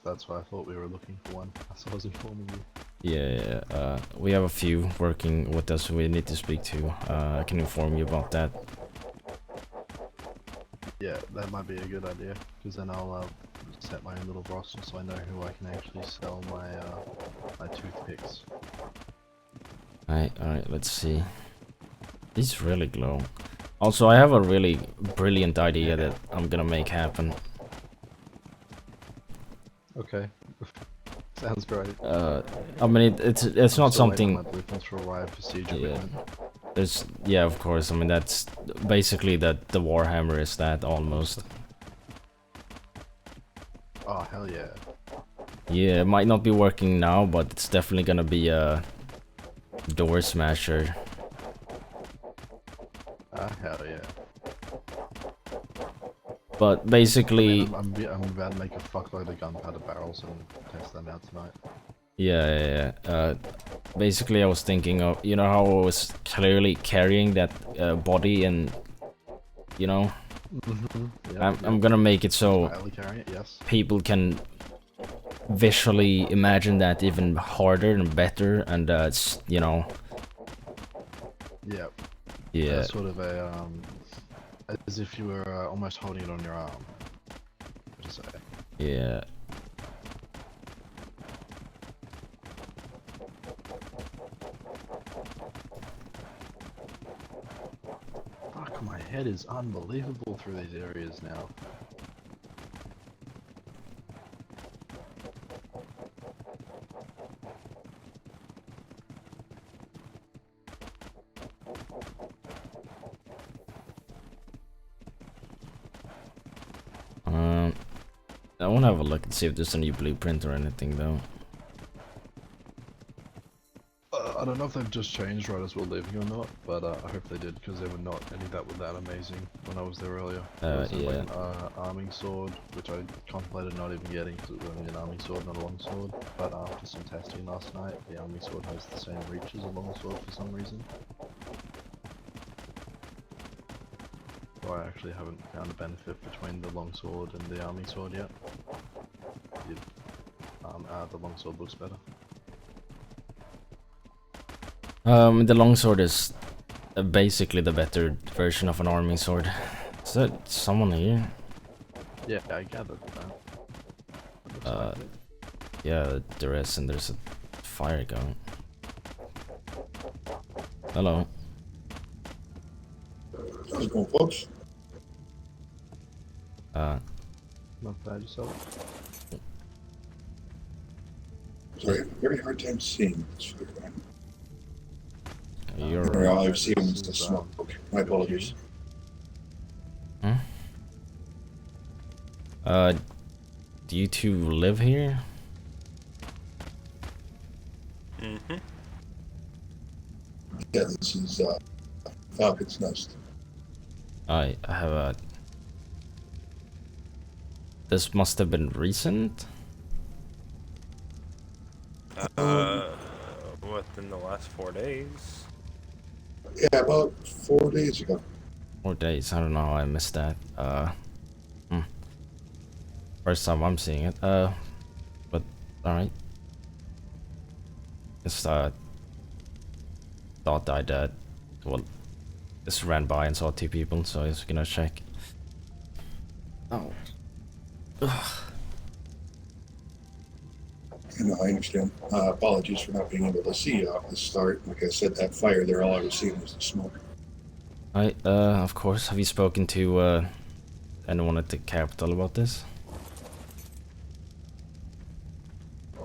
[SPEAKER 8] That's why I thought we were looking for one. So I was informing you.
[SPEAKER 3] Yeah, we have a few working with us we need to speak to. I can inform you about that.
[SPEAKER 8] Yeah, that might be a good idea, because then I'll set my own little roster so I know who I can actually sell my my toothpicks.
[SPEAKER 3] Alright, let's see. These really glow. Also, I have a really brilliant idea that I'm gonna make happen.
[SPEAKER 8] Okay. Sounds great.
[SPEAKER 3] I mean, it's not
[SPEAKER 8] Still waiting
[SPEAKER 3] something.
[SPEAKER 8] on my blueprints to arrive for siege equipment.
[SPEAKER 3] Yeah, of course. I mean, that's basically that the Warhammer is that almost.
[SPEAKER 8] Oh hell yeah!
[SPEAKER 3] Yeah, it might not be working now, but it's definitely gonna be a door smasher.
[SPEAKER 8] Ah hell yeah!
[SPEAKER 3] But basically,
[SPEAKER 7] I'm about to make a fuckload of gunpowder barrels and test them out tonight.
[SPEAKER 3] yeah. Basically, I was thinking of, you know how I was clearly carrying that body, and you know, I'm gonna make it so people can visually imagine that even harder and better, and it's, you know.
[SPEAKER 7] Yeah.
[SPEAKER 3] Yeah.
[SPEAKER 7] Sort of a as if you were almost holding it on your arm. What to say?
[SPEAKER 3] Yeah.
[SPEAKER 7] Fuck, my head is unbelievable through these areas now.
[SPEAKER 3] I want to have a look and see if there's a new blueprint or anything though.
[SPEAKER 7] I don't know if they've just changed right as we're leaving or not, but I hope they did, because they were not any that were that amazing when I was there earlier. There was
[SPEAKER 3] yeah.
[SPEAKER 7] like an arming sword, which I contemplated not even getting because it was only an arming sword, not a long sword. But after some testing last night, the arming sword has the same reach as a long sword for some reason. So I actually haven't found a benefit between the long sword and the arming sword yet. The long sword looks better.
[SPEAKER 3] The longsword is basically the better version of an arming sword. Is there someone here?
[SPEAKER 7] Yeah, I gathered that.
[SPEAKER 3] Yeah, there is, and there's a fire going. Hello.
[SPEAKER 2] How's it going, folks?
[SPEAKER 7] Not bad yourself.
[SPEAKER 2] Sorry, I have a very hard time seeing this figure.
[SPEAKER 3] You're
[SPEAKER 2] All I've seen is the smoke. My apologies.
[SPEAKER 3] Do you two live here?
[SPEAKER 2] Mm-hmm. Yeah, this is Falcon's Nest.
[SPEAKER 3] I have a... This must have been recent?
[SPEAKER 20] Within the last 4 days.
[SPEAKER 2] Yeah, about 4 days ago.
[SPEAKER 3] 4 days, I don't know how I missed that. First time I'm seeing it. But, alright. Just, thought I'd, well, just ran by and saw 2 people, so I was gonna check. Oh. Ugh.
[SPEAKER 2] No, I understand. Apologies for not being able to see you off the start. Like I said, that fire there, all I was seeing was the smoke.
[SPEAKER 3] Alright, of course. Have you spoken to, anyone at the capital about this?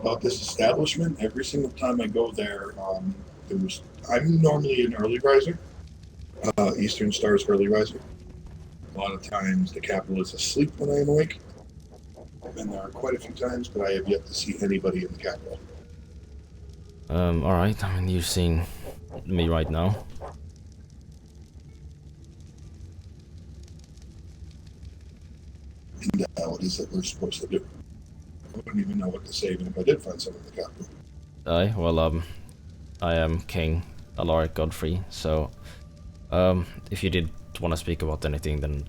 [SPEAKER 2] About this establishment, every single time I go there, I'm normally an early riser. Eastern Star's early riser. A lot of times the capital is asleep when I am awake. I've been there quite a few times, but I have yet to see anybody in the capital.
[SPEAKER 3] Alright, I mean, you're seeing me right now.
[SPEAKER 2] And what is it we're supposed to do? I wouldn't even know what to say even if I did find someone in the capital.
[SPEAKER 3] Aye, well, I am King Alaric Godfrey, so, if you did want to speak about anything, then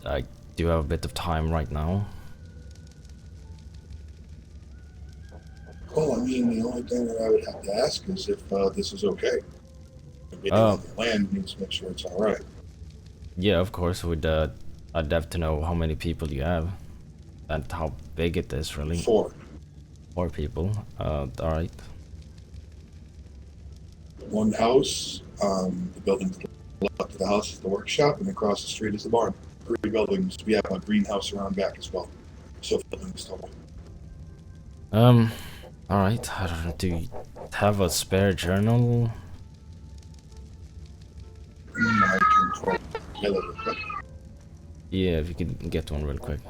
[SPEAKER 3] I do have a bit of time right now.
[SPEAKER 2] Well, I mean, the only thing that I would have to ask is if this is okay. Being on the land needs to make sure it's alright.
[SPEAKER 3] Yeah, of course, I'd have to know how many people you have, and how big it is, really.
[SPEAKER 2] 4.
[SPEAKER 3] 4 people, alright.
[SPEAKER 2] One house, the building to the left of the house is the workshop, and across the street is the barn. 3 buildings. We have a greenhouse around back as well. So buildings total.
[SPEAKER 3] Alright, I don't know, do you have a spare journal?
[SPEAKER 2] I can throw it together real quick.
[SPEAKER 3] Yeah, if you could get one real quick.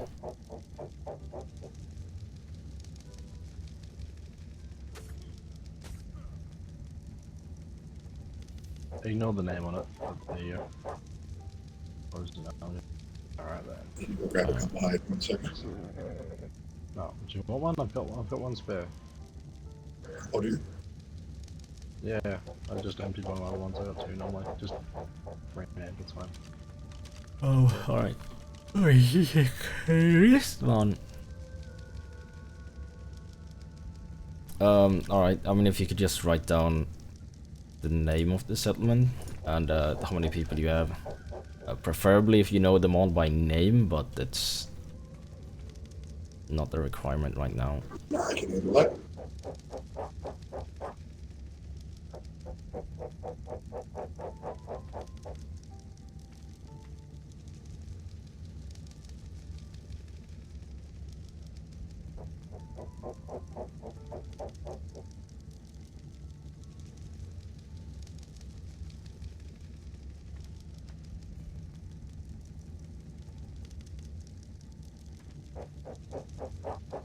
[SPEAKER 7] Ignore the name on it. There you go. Or is it not? Alright then.
[SPEAKER 2] Need to go grab a couple hide. 1 second.
[SPEAKER 8] No, do you want one? I've got one spare.
[SPEAKER 2] Oh, do you?
[SPEAKER 8] Yeah, I just emptied one of my ones I got two normally. Just bring it in, it's fine.
[SPEAKER 3] Oh, alright. This one. Alright, I mean, if you could just write down the name of the settlement and how many people you have. Preferably if you know them all by name, but it's not a requirement right now.
[SPEAKER 2] No, I can handle that.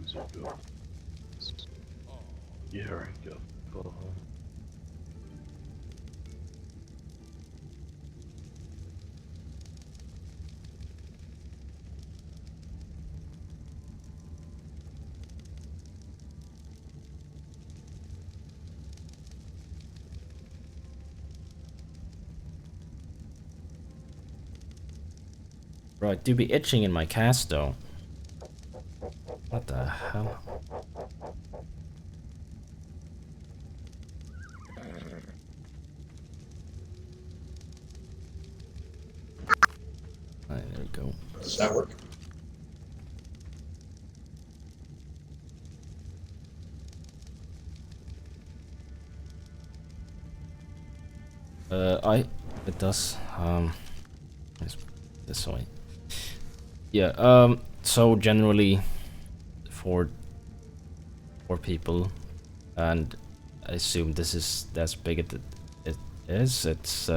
[SPEAKER 8] Is it good? Yeah, right, go. Go home.
[SPEAKER 3] Right, do be itching in my cast though. What the hell? Alright, there we go.
[SPEAKER 2] Does that work?
[SPEAKER 3] It does. This way. Yeah, so generally for people, and I assume this is as big as it is, it's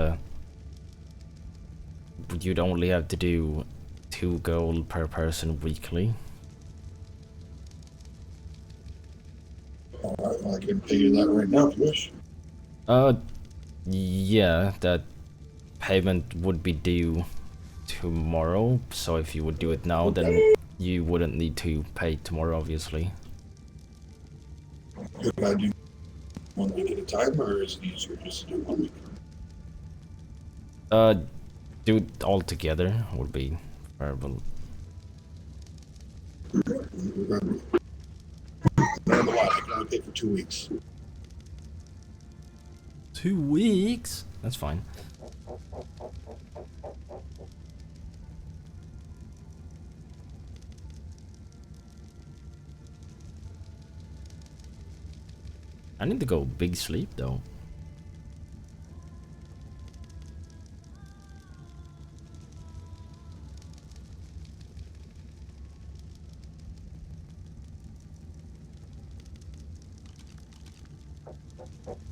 [SPEAKER 3] you'd only have to do 2 gold per person weekly.
[SPEAKER 2] Alright, I can pay you that right now if you wish.
[SPEAKER 3] Yeah, that payment would be due tomorrow, so if you would do it now, then you wouldn't need to pay tomorrow, obviously.
[SPEAKER 2] Could I do 1 week at a time, or is it easier just to do 1 week?
[SPEAKER 3] Do it all together would be preferable.
[SPEAKER 2] Nonetheless, I can only pay for 2 weeks.
[SPEAKER 3] 2 weeks? That's fine. I need to go big sleep though.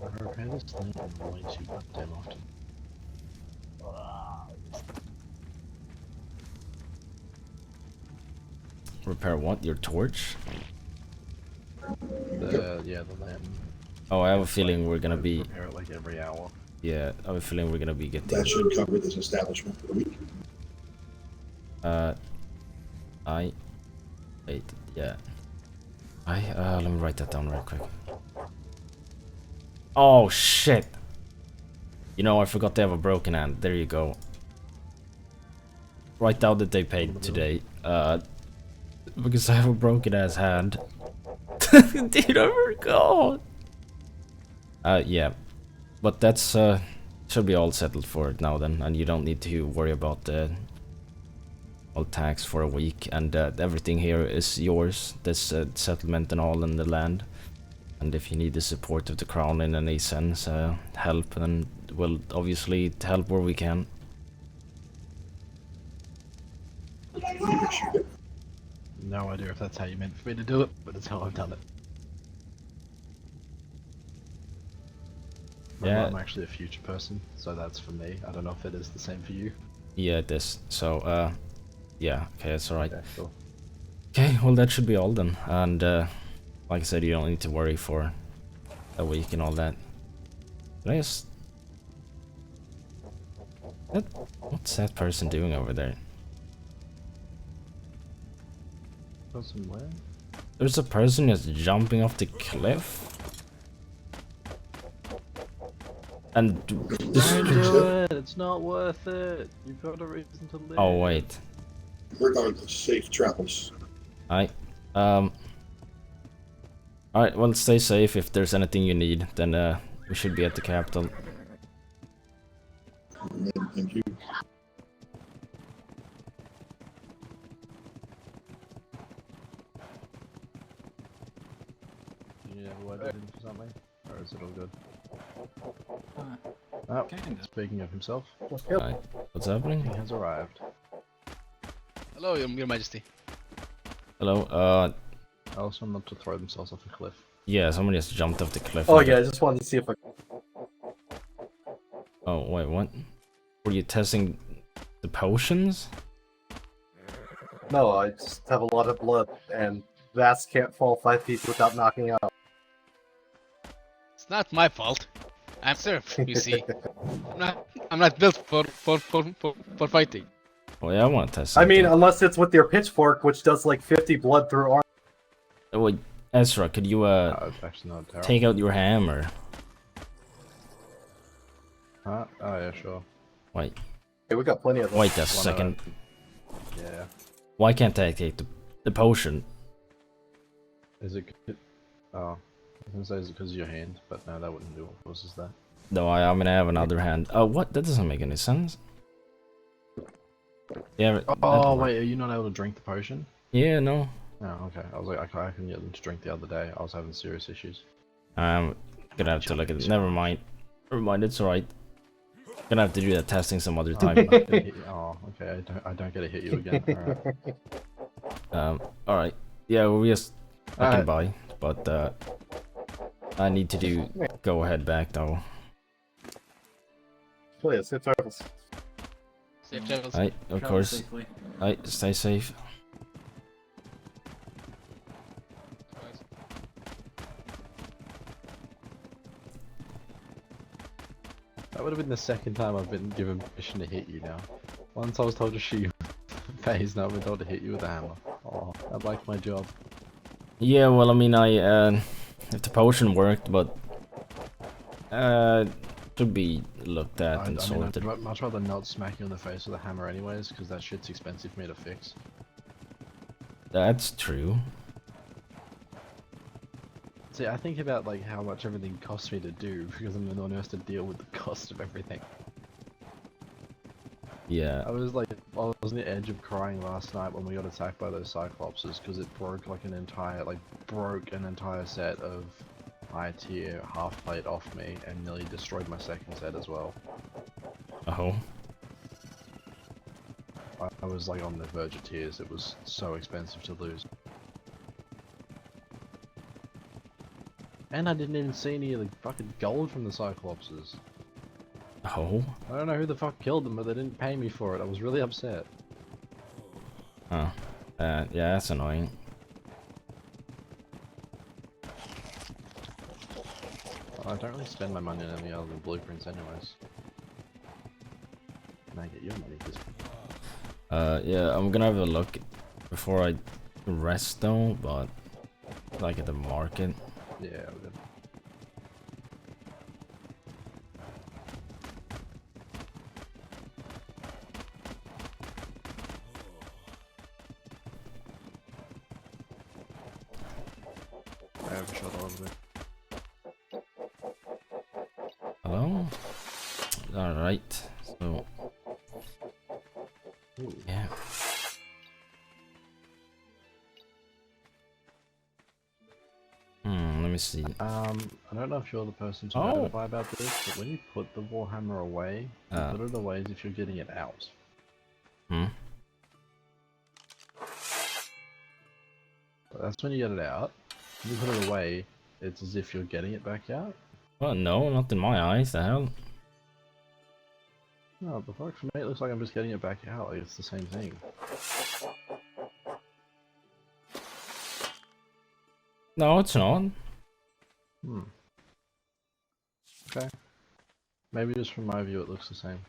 [SPEAKER 8] I repair this thing way too goddamn often.
[SPEAKER 3] Repair what? Your torch?
[SPEAKER 8] Yeah, the lamp.
[SPEAKER 3] Oh, I have a feeling we're gonna be...
[SPEAKER 8] Repair it like every hour.
[SPEAKER 3] Yeah, I have a feeling we're gonna be getting...
[SPEAKER 2] That should cover this establishment for the week.
[SPEAKER 3] Wait, yeah. Let me write that down real quick. Oh, shit! You know, I forgot to have a broken hand. There you go. Write down that they paid today. Because I have a broken ass hand. Dude, I forgot! Yeah. But that's, should be all settled for it now then, and you don't need to worry about the all tax for a week, and everything here is yours, this settlement and all in the land. And if you need the support of the crown in any sense, help, then we'll obviously help where we can.
[SPEAKER 8] No idea if that's how you meant for me to do it, but it's how I've done it.
[SPEAKER 3] Yeah.
[SPEAKER 8] I'm actually a future person, so that's for me. I don't know if it is the same for you.
[SPEAKER 3] Yeah, it is. So, yeah, okay, that's alright.
[SPEAKER 8] Okay, cool.
[SPEAKER 3] Okay, well that should be all then. And, like I said, you don't need to worry for a week and all that. Can I just... What's that person doing over there?
[SPEAKER 8] Person where?
[SPEAKER 3] There's a person that's jumping off the cliff. And this.
[SPEAKER 8] Don't do it. It's not worth it. You've got a reason to live.
[SPEAKER 3] Oh wait.
[SPEAKER 2] Regardless, safe travels.
[SPEAKER 3] Alright. Alright, well, stay safe. If there's anything you need, then we should be at the capital.
[SPEAKER 2] Thank you.
[SPEAKER 8] Do you need a word with him for something? Or is it all good? Oh, speaking of himself.
[SPEAKER 3] Alright, what's happening?
[SPEAKER 8] He has arrived.
[SPEAKER 14] Hello, Your Majesty.
[SPEAKER 3] Hello,
[SPEAKER 8] Also not to throw themselves off a cliff.
[SPEAKER 3] yeah, somebody just jumped off the cliff.
[SPEAKER 13] Oh yeah, I just wanted to see if I...
[SPEAKER 3] Oh, wait, what? Were you testing the potions?
[SPEAKER 13] No, I just have a lot of blood, and bats can't fall 5 feet without knocking out.
[SPEAKER 14] It's not my fault. I'm serf, you see. I'm not built for fighting.
[SPEAKER 3] Oh yeah, I want to test
[SPEAKER 13] I
[SPEAKER 3] something.
[SPEAKER 13] mean, unless it's with your pitchfork, which does like 50 blood through arm.
[SPEAKER 3] Oh, wait, Ezra, could you
[SPEAKER 8] it's actually not terrible.
[SPEAKER 3] take out your hammer?
[SPEAKER 8] Huh? Oh yeah, sure.
[SPEAKER 3] Wait.
[SPEAKER 13] Hey, we got plenty of them.
[SPEAKER 3] Wait a second.
[SPEAKER 8] Yeah.
[SPEAKER 3] Why can't I take the potion?
[SPEAKER 8] Is it? Oh, I was gonna say is it because of your hand, but no, that wouldn't do. What causes that?
[SPEAKER 3] No, I'm gonna have another hand. Oh, what? That doesn't make any sense. Yeah.
[SPEAKER 8] Oh wait, are you not able to drink the potion?
[SPEAKER 3] Yeah, no.
[SPEAKER 8] Oh, okay. I was like, I couldn't get them to drink the other day. I was having serious issues.
[SPEAKER 3] I'm gonna have to look at it. Never mind. Never mind. It's alright. Gonna have to do that testing some other time.
[SPEAKER 8] Oh, okay. I don't get to hit you again. Alright.
[SPEAKER 3] Alright. Yeah, we just I can
[SPEAKER 8] Alright.
[SPEAKER 3] buy, but I need to go ahead back though.
[SPEAKER 13] Please, safe travels.
[SPEAKER 14] Safe travels.
[SPEAKER 3] Alright, of
[SPEAKER 14] Travel
[SPEAKER 3] course.
[SPEAKER 14] safely.
[SPEAKER 3] Alright, stay safe.
[SPEAKER 8] That would have been the second time I've been given permission to hit you now. Once I was told to shoot you with a phase, now I've been told to hit you with a hammer. Oh, I like my job.
[SPEAKER 3] Yeah, well, I mean, if the potion worked, but should be looked at and sorted.
[SPEAKER 8] I'd much rather not smack you in the face with a hammer anyways, because that shit's expensive for me to fix.
[SPEAKER 3] That's true.
[SPEAKER 8] See, I think about like how much everything costs me to do, because I'm the one who has to deal with the cost of everything.
[SPEAKER 3] Yeah.
[SPEAKER 8] I was on the edge of crying last night when we got attacked by those Cyclopses, because it broke like an entire set of high tier half plate off me and nearly destroyed my second set as well.
[SPEAKER 3] Oh.
[SPEAKER 8] I was like on the verge of tears. It was so expensive to lose. And I didn't even see any of the fucking gold from the Cyclopses.
[SPEAKER 3] Oh.
[SPEAKER 8] I don't know who the fuck killed them, but they didn't pay me for it. I was really upset.
[SPEAKER 3] Huh. Yeah, that's annoying.
[SPEAKER 8] I don't really spend my money on any other than blueprints anyways. Can I get your money this week?
[SPEAKER 3] Yeah, I'm gonna have a look before I rest though, but like at the market.
[SPEAKER 8] Yeah, we're good. I overshot a little bit.
[SPEAKER 3] Hello? Alright, so... Yeah. Let me see.
[SPEAKER 8] I don't know if you're the person to notify about this, but when you put the Warhammer away, you put it away as if you're getting it out.
[SPEAKER 3] Hmm?
[SPEAKER 8] But that's when you get it out. When you put it away, it's as if you're getting it back out.
[SPEAKER 3] Well, no, not in my eyes, the hell.
[SPEAKER 8] No, the fuck, for me it looks like I'm just getting it back out, like it's the same thing.
[SPEAKER 3] No, it's not.
[SPEAKER 8] Hmm. Okay. Maybe just from my view it looks the same.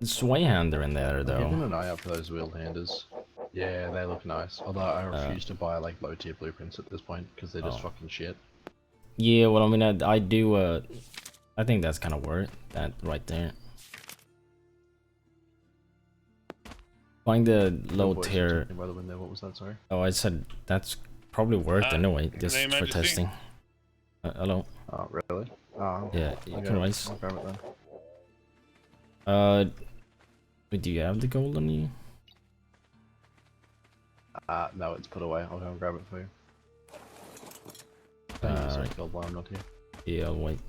[SPEAKER 3] Swayhander in there
[SPEAKER 8] I'm keeping
[SPEAKER 3] though.
[SPEAKER 8] an eye out for those wheel handers. Yeah, they look nice. Although I refuse to buy like low tier blueprints at this point because they're just fucking shit.
[SPEAKER 3] Yeah, well, I mean, I do. I think that's kind of worth that right there. Buying the low tier.
[SPEAKER 8] By the window, what was that? Sorry.
[SPEAKER 3] Oh, I said that's probably worth anyway, just for testing. Hello.
[SPEAKER 8] Oh, really? Oh,
[SPEAKER 3] yeah, you
[SPEAKER 8] okay,
[SPEAKER 3] can rise.
[SPEAKER 8] I'll grab it then.
[SPEAKER 3] Wait, do you have the gold on you?
[SPEAKER 8] No, it's put away. I'll go and grab it for you. Thank you, sorry, gold while I'm not here.
[SPEAKER 3] Yeah, I'll wait.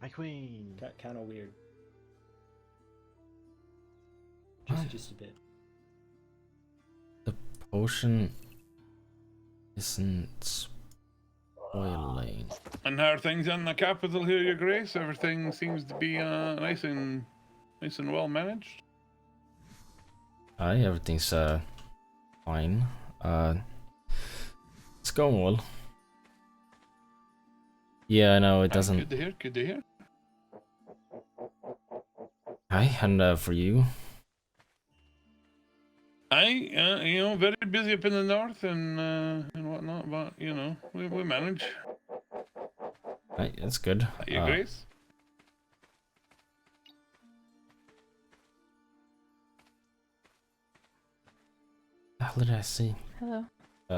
[SPEAKER 8] My queen.
[SPEAKER 5] Kind of weird. Just a bit.
[SPEAKER 3] The potion isn't spoiling.
[SPEAKER 4] And how are things in the capital here, Your Grace? Everything seems to be nice and well managed.
[SPEAKER 3] Aye, everything's fine. It's going well. Yeah, I know it doesn't.
[SPEAKER 4] Good to hear. Good to hear.
[SPEAKER 3] Aye, and for you.
[SPEAKER 4] Very busy up in the north and whatnot, but we manage.
[SPEAKER 3] Aye, that's good.
[SPEAKER 4] Your Grace.
[SPEAKER 3] The hell did I see?
[SPEAKER 9] Hello.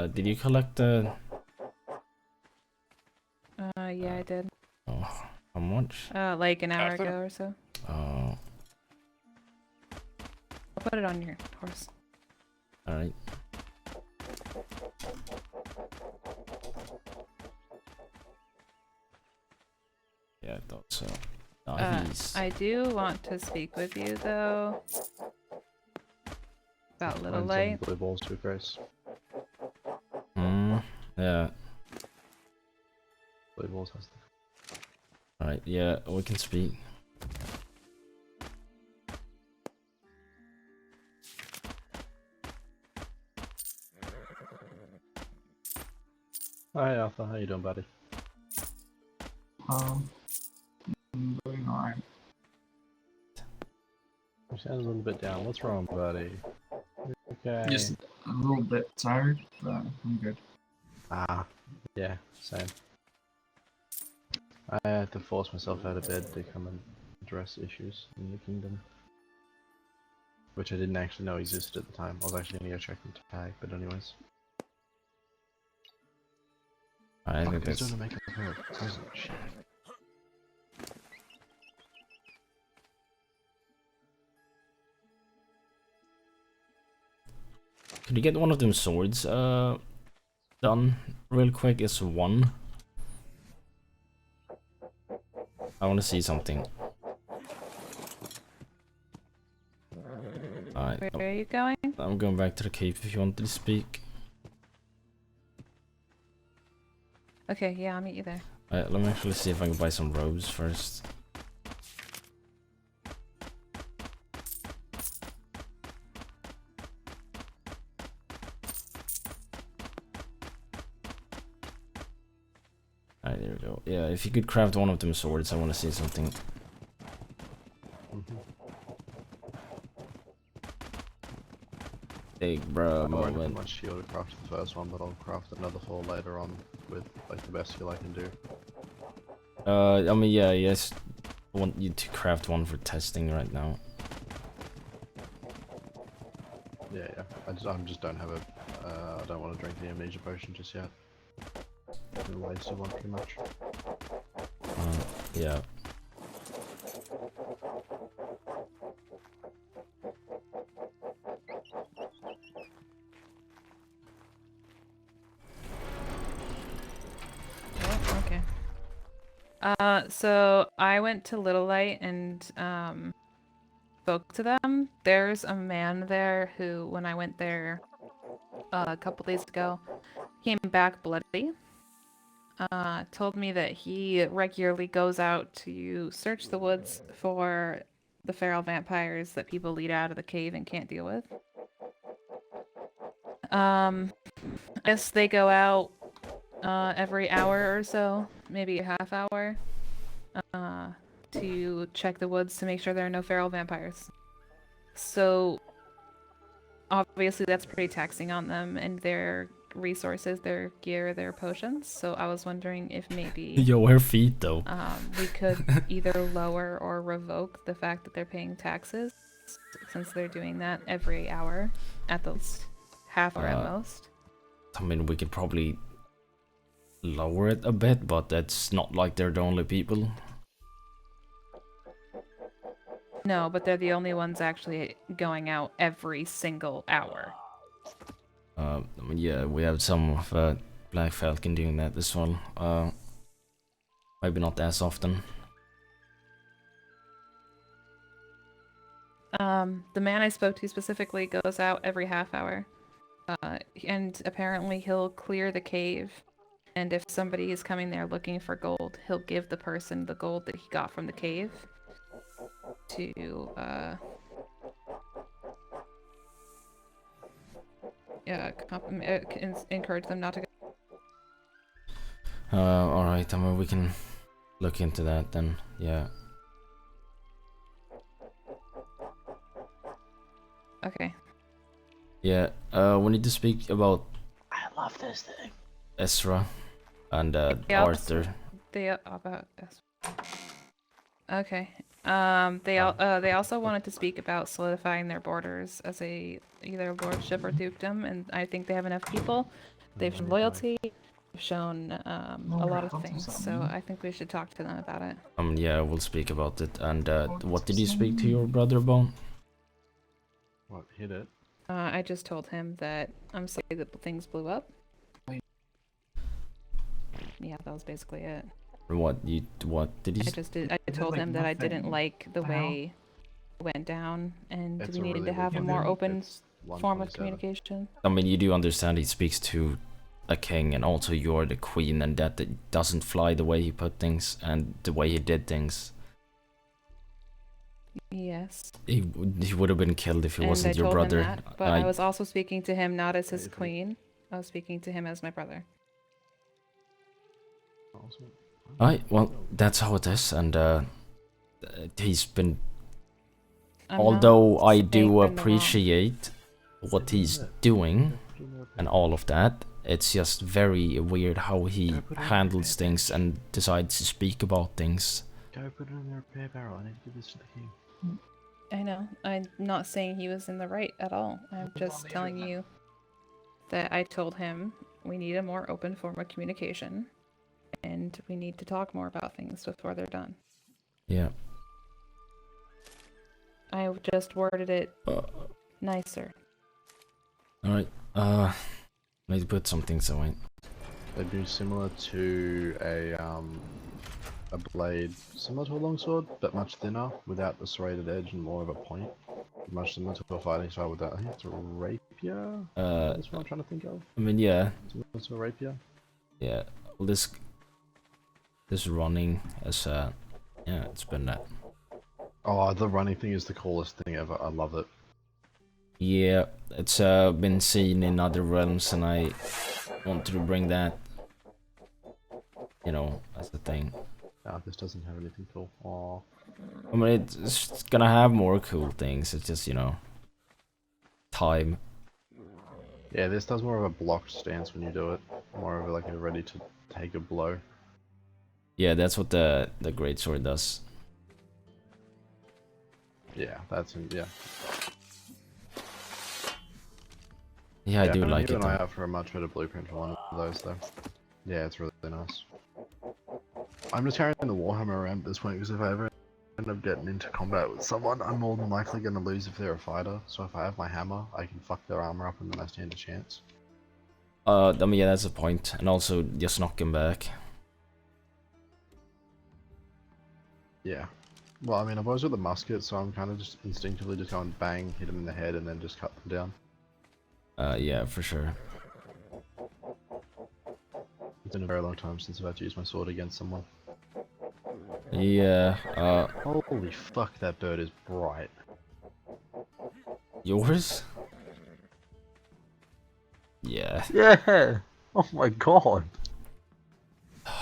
[SPEAKER 3] Did you collect the?
[SPEAKER 9] Yeah, I did.
[SPEAKER 3] Oh, how much?
[SPEAKER 9] Like an hour ago or so.
[SPEAKER 3] Oh.
[SPEAKER 9] I'll put it on your horse.
[SPEAKER 3] Alright. Yeah, I thought so. Nice.
[SPEAKER 9] I do want to speak with you though. About Little Light.
[SPEAKER 8] Blue balls to Grace.
[SPEAKER 3] Yeah.
[SPEAKER 8] Blue balls has the.
[SPEAKER 3] Alright, yeah, we can speak.
[SPEAKER 8] Hi Arthur, how you doing, buddy?
[SPEAKER 19] I'm doing alright.
[SPEAKER 8] You sound a little bit down. What's wrong, buddy? Okay.
[SPEAKER 19] Just a little bit tired, but I'm good.
[SPEAKER 8] Yeah, same. I had to force myself out of bed to come and address issues in the kingdom. Which I didn't actually know existed at the time. I was actually gonna go check the tag, but anyways.
[SPEAKER 3] I think
[SPEAKER 8] that's...
[SPEAKER 3] that's...
[SPEAKER 8] to make it hurt. Shit.
[SPEAKER 3] Could you get one of them swords done real quick? It's one. I want to see something. Alright.
[SPEAKER 9] Where are you going?
[SPEAKER 3] I'm going back to the cave if you want to speak.
[SPEAKER 9] Okay, yeah, I'll meet you there.
[SPEAKER 3] Alright, let me actually see if I can buy some robes first. Alright, there we go. Yeah, if you could craft one of them swords, I want to see something. Big bro
[SPEAKER 8] I won't have
[SPEAKER 3] moment.
[SPEAKER 8] much shield to craft the first one, but I'll craft another 4 later on with like the best skill I can do.
[SPEAKER 3] I mean, yeah, yes. I want you to craft one for testing right now.
[SPEAKER 8] Yeah. I just don't have a. I don't want to drink the amnesia potion just yet. I'm gonna waste one pretty much.
[SPEAKER 3] Yeah.
[SPEAKER 9] Oh, okay. So I went to Little Light and spoke to them. There's a man there who, when I went there a couple days ago, came back bloody. Told me that he regularly goes out to search the woods for the feral vampires that people lead out of the cave and can't deal with. I guess they go out every hour or so, maybe a half hour, to check the woods to make sure there are no feral vampires. So obviously that's pretty taxing on them and their resources, their gear, their potions. So I was wondering if maybe
[SPEAKER 3] Yo, her feet though.
[SPEAKER 9] we could either lower or revoke the fact that they're paying taxes, since they're doing that every hour at the half hour at most.
[SPEAKER 3] I mean, we could probably lower it a bit, but that's not like they're the only people.
[SPEAKER 9] No, but they're the only ones actually going out every single hour.
[SPEAKER 3] I mean, yeah, we have some of Black Falcon doing that as well. Maybe not as often.
[SPEAKER 9] The man I spoke to specifically goes out every half hour. And apparently he'll clear the cave. And if somebody is coming there looking for gold, he'll give the person the gold that he got from the cave to encourage them not to go.
[SPEAKER 3] Alright, I mean, we can look into that then, yeah.
[SPEAKER 9] Okay.
[SPEAKER 3] Yeah, we need to speak about
[SPEAKER 15] I love this thing.
[SPEAKER 3] Ezra and
[SPEAKER 9] They
[SPEAKER 3] Arthur.
[SPEAKER 9] also, okay. They also wanted to speak about solidifying their borders as either lordship or dukedom, and I think they have enough people. They've shown loyalty, they've shown a lot of things, so I think we should talk to them about it.
[SPEAKER 3] Yeah, we'll speak about it. And what did you speak to your brother about?
[SPEAKER 8] What, hit it?
[SPEAKER 9] I just told him that I'm sorry that things blew up. Yeah, that was basically it.
[SPEAKER 3] What did you?
[SPEAKER 9] I told him that I didn't like the way it went down, and we needed to have a more open form of communication.
[SPEAKER 3] I mean, you do understand he speaks to a king, and also you're the queen, and that it doesn't fly the way he put things and the way he did things.
[SPEAKER 9] Yes.
[SPEAKER 3] He would have been killed if he wasn't your brother.
[SPEAKER 9] Him that, but I was also speaking to him not as his queen. I was speaking to him as my brother.
[SPEAKER 3] Well, that's how it is, and he's been.
[SPEAKER 9] I'm
[SPEAKER 3] although I do
[SPEAKER 9] saying we're in the wrong.
[SPEAKER 3] appreciate what he's doing and all of that, it's just very weird how he handles things and decides to speak about things.
[SPEAKER 8] Go put it in the repair barrel. I need to give this to the king.
[SPEAKER 9] I know. I'm not saying he was in the right at all. I'm just telling you that I told him we need a more open form of communication, and we need to talk more about things before they're done.
[SPEAKER 3] Yeah.
[SPEAKER 9] I just worded it nicer.
[SPEAKER 3] Alright, need to put some things away.
[SPEAKER 8] They'd be similar to a blade, similar to a longsword, but much thinner, without the serrated edge and more of a point. Much similar to a fighting style without, I think it's a rapier? That's what I'm trying to think of.
[SPEAKER 3] I mean, yeah.
[SPEAKER 8] Similar to a rapier?
[SPEAKER 3] Yeah, well, this running is, yeah, it's been that.
[SPEAKER 8] Oh, the running thing is the coolest thing ever. I love it.
[SPEAKER 3] Yeah, it's been seen in other realms, and I wanted to bring that, you know, as a thing.
[SPEAKER 8] Ah, this doesn't have anything cool. Aww.
[SPEAKER 3] I mean, it's gonna have more cool things. It's just, you know, time.
[SPEAKER 8] Yeah, this does more of a blocked stance when you do it. More of like a ready to take a blow.
[SPEAKER 3] Yeah, that's what the greatsword does.
[SPEAKER 8] Yeah, that's yeah.
[SPEAKER 3] Yeah, I do like it.
[SPEAKER 8] Keep an eye out for a much better blueprint for one of those, though. Yeah, it's really nice. I'm just carrying the Warhammer around at this point because if I ever end up getting into combat with someone, I'm more than likely going to lose if they're a fighter. So if I have my hammer, I can fuck their armor up and then I stand a chance.
[SPEAKER 3] I mean, yeah, that's the point, and also just knock him back.
[SPEAKER 8] Yeah. Well, I mean, I've always got the musket, so I'm kind of just instinctively just going bang, hit him in the head, and then just cut them down.
[SPEAKER 3] Yeah, for sure.
[SPEAKER 8] It's been a very long time since I've had to use my sword against someone.
[SPEAKER 3] Yeah,
[SPEAKER 8] Holy fuck, that bird is bright.
[SPEAKER 3] yours? Yeah.
[SPEAKER 8] Yeah! Oh my god!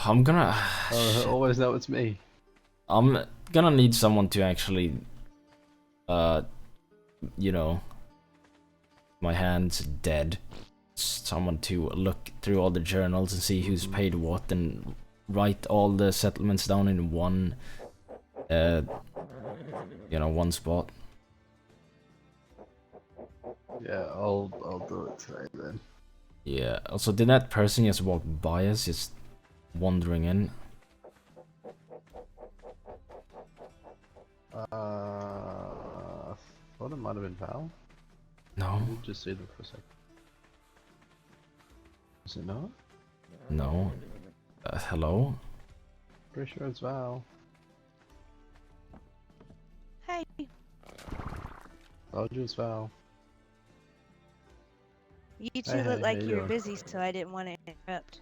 [SPEAKER 3] I'm gonna...
[SPEAKER 8] I
[SPEAKER 3] shit.
[SPEAKER 8] always know it's me.
[SPEAKER 3] I'm gonna need someone to actually... you know... My hand's dead. Someone to look through all the journals and see who's paid what and write all the settlements down in one... you know, one spot.
[SPEAKER 8] Yeah, I'll do it today then.
[SPEAKER 3] Yeah, also did that person just walk by us, just wandering in?
[SPEAKER 8] Thought it might have been Val.
[SPEAKER 3] No.
[SPEAKER 8] I did just see them for a second. Is it not?
[SPEAKER 3] No. Hello?
[SPEAKER 8] Pretty sure it's Val.
[SPEAKER 18] Hey.
[SPEAKER 8] Told you it's Val.
[SPEAKER 18] You two
[SPEAKER 8] Hey,
[SPEAKER 18] look
[SPEAKER 8] hey,
[SPEAKER 18] like
[SPEAKER 8] how
[SPEAKER 18] you
[SPEAKER 8] you
[SPEAKER 18] were
[SPEAKER 8] doing?
[SPEAKER 18] busy, so I didn't want to interrupt.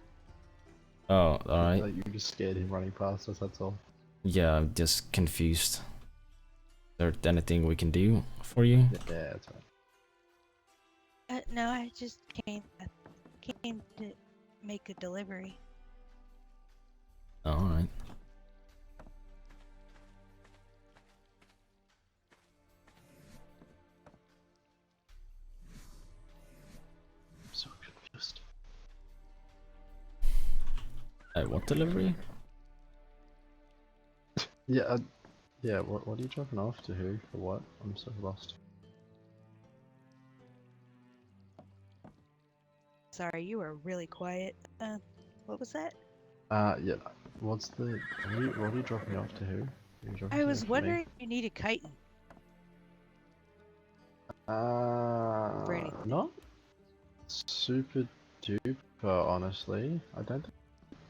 [SPEAKER 3] Oh, alright.
[SPEAKER 8] Like you just scared him running past us, that's all.
[SPEAKER 3] Yeah, I'm just confused. Is there anything we can do for you?
[SPEAKER 8] Yeah, that's right.
[SPEAKER 18] No, I just came to make a delivery.
[SPEAKER 3] Alright.
[SPEAKER 8] I'm so confused.
[SPEAKER 3] What delivery?
[SPEAKER 8] Yeah, yeah, what are you dropping off to who? For what? I'm so lost.
[SPEAKER 18] Sorry, you were really quiet. What was that?
[SPEAKER 8] Yeah, what's the... what are you dropping off to who? Are you dropping
[SPEAKER 18] I
[SPEAKER 8] something
[SPEAKER 18] was
[SPEAKER 8] for me?
[SPEAKER 18] wondering if you needed chitin. For anything.
[SPEAKER 8] Not super duper, honestly. I don't think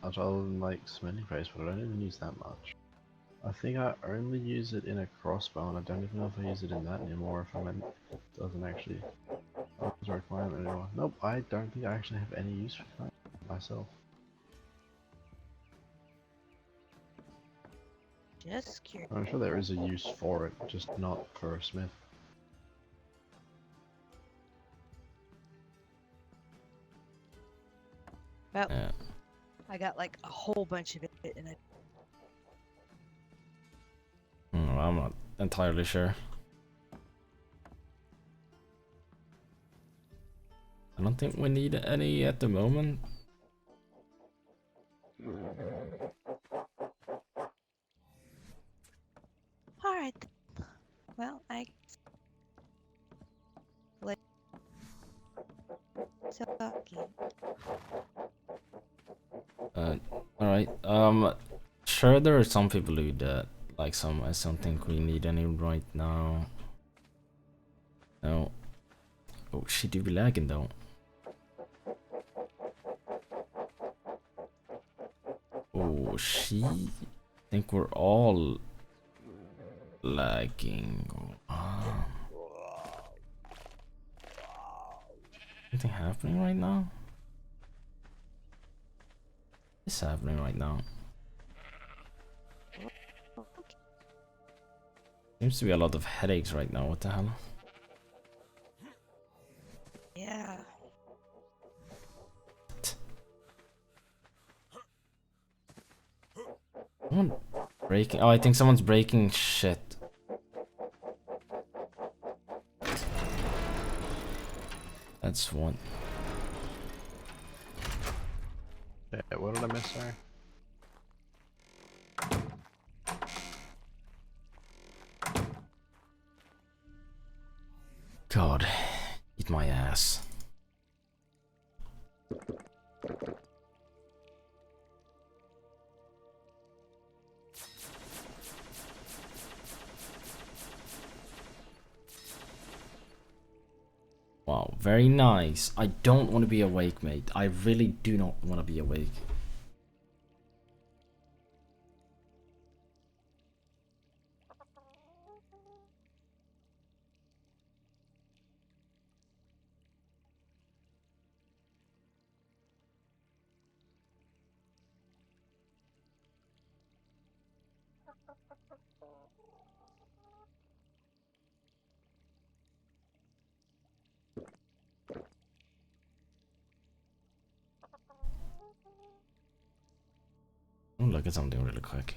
[SPEAKER 8] much other than like smelling face, but I don't even use that much. I think I only use it in a crossbow, and I don't even know if I use it in that anymore, if I meant it doesn't actually it's a requirement anymore. Nope, I don't think I actually have any use for that myself.
[SPEAKER 18] Just curious.
[SPEAKER 8] I'm sure there is a use for it, just not for a smith.
[SPEAKER 18] Well,
[SPEAKER 3] Yeah.
[SPEAKER 18] I got like a whole bunch of it in it.
[SPEAKER 3] I'm not entirely sure. I don't think we need any at the moment.
[SPEAKER 18] Alright. Well, I... talking.
[SPEAKER 3] Alright. Sure there are some people who'd like some. I don't think we need any right now. No. Oh, she do be lagging though. Oh, she... I think we're all lagging. Anything happening right now? What's happening right now? Seems to be a lot of headaches right now. What the hell?
[SPEAKER 18] Yeah.
[SPEAKER 3] Someone breaking. Oh, I think someone's breaking shit. That's one.
[SPEAKER 8] Yeah, what did I miss, sorry?
[SPEAKER 3] God, eat my ass. Wow, very nice. I don't want to be awake, mate. I really do not want to be awake. look at something really quick.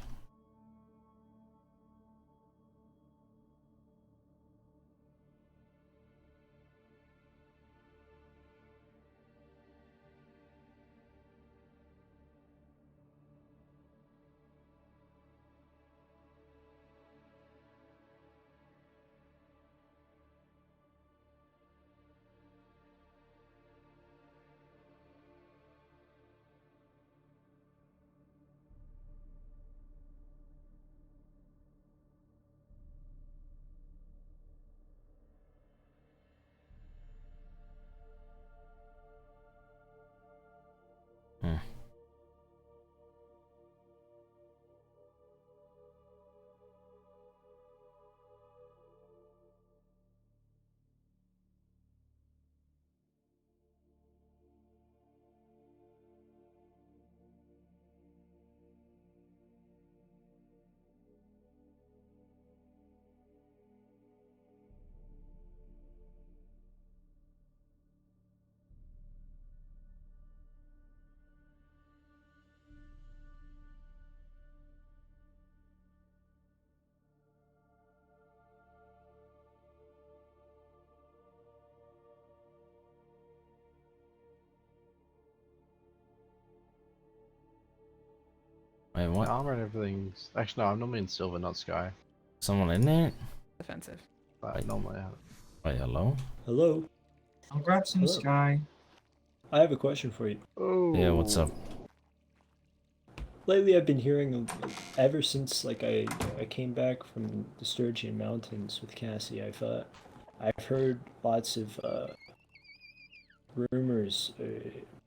[SPEAKER 3] Wait, what?
[SPEAKER 8] Armor and everything's... Actually, no, I'm normally in silver, not sky.
[SPEAKER 3] Someone in there?
[SPEAKER 9] Defensive.
[SPEAKER 8] But normally
[SPEAKER 3] Wait, hello?
[SPEAKER 5] Hello?
[SPEAKER 19] I'll grab some
[SPEAKER 5] Hello.
[SPEAKER 19] sky.
[SPEAKER 5] I have a question for you.
[SPEAKER 3] Yeah, what's up?
[SPEAKER 5] Lately, I've been hearing, ever since like I came back from the Sturgeon Mountains with Cassie, I've heard lots of rumors,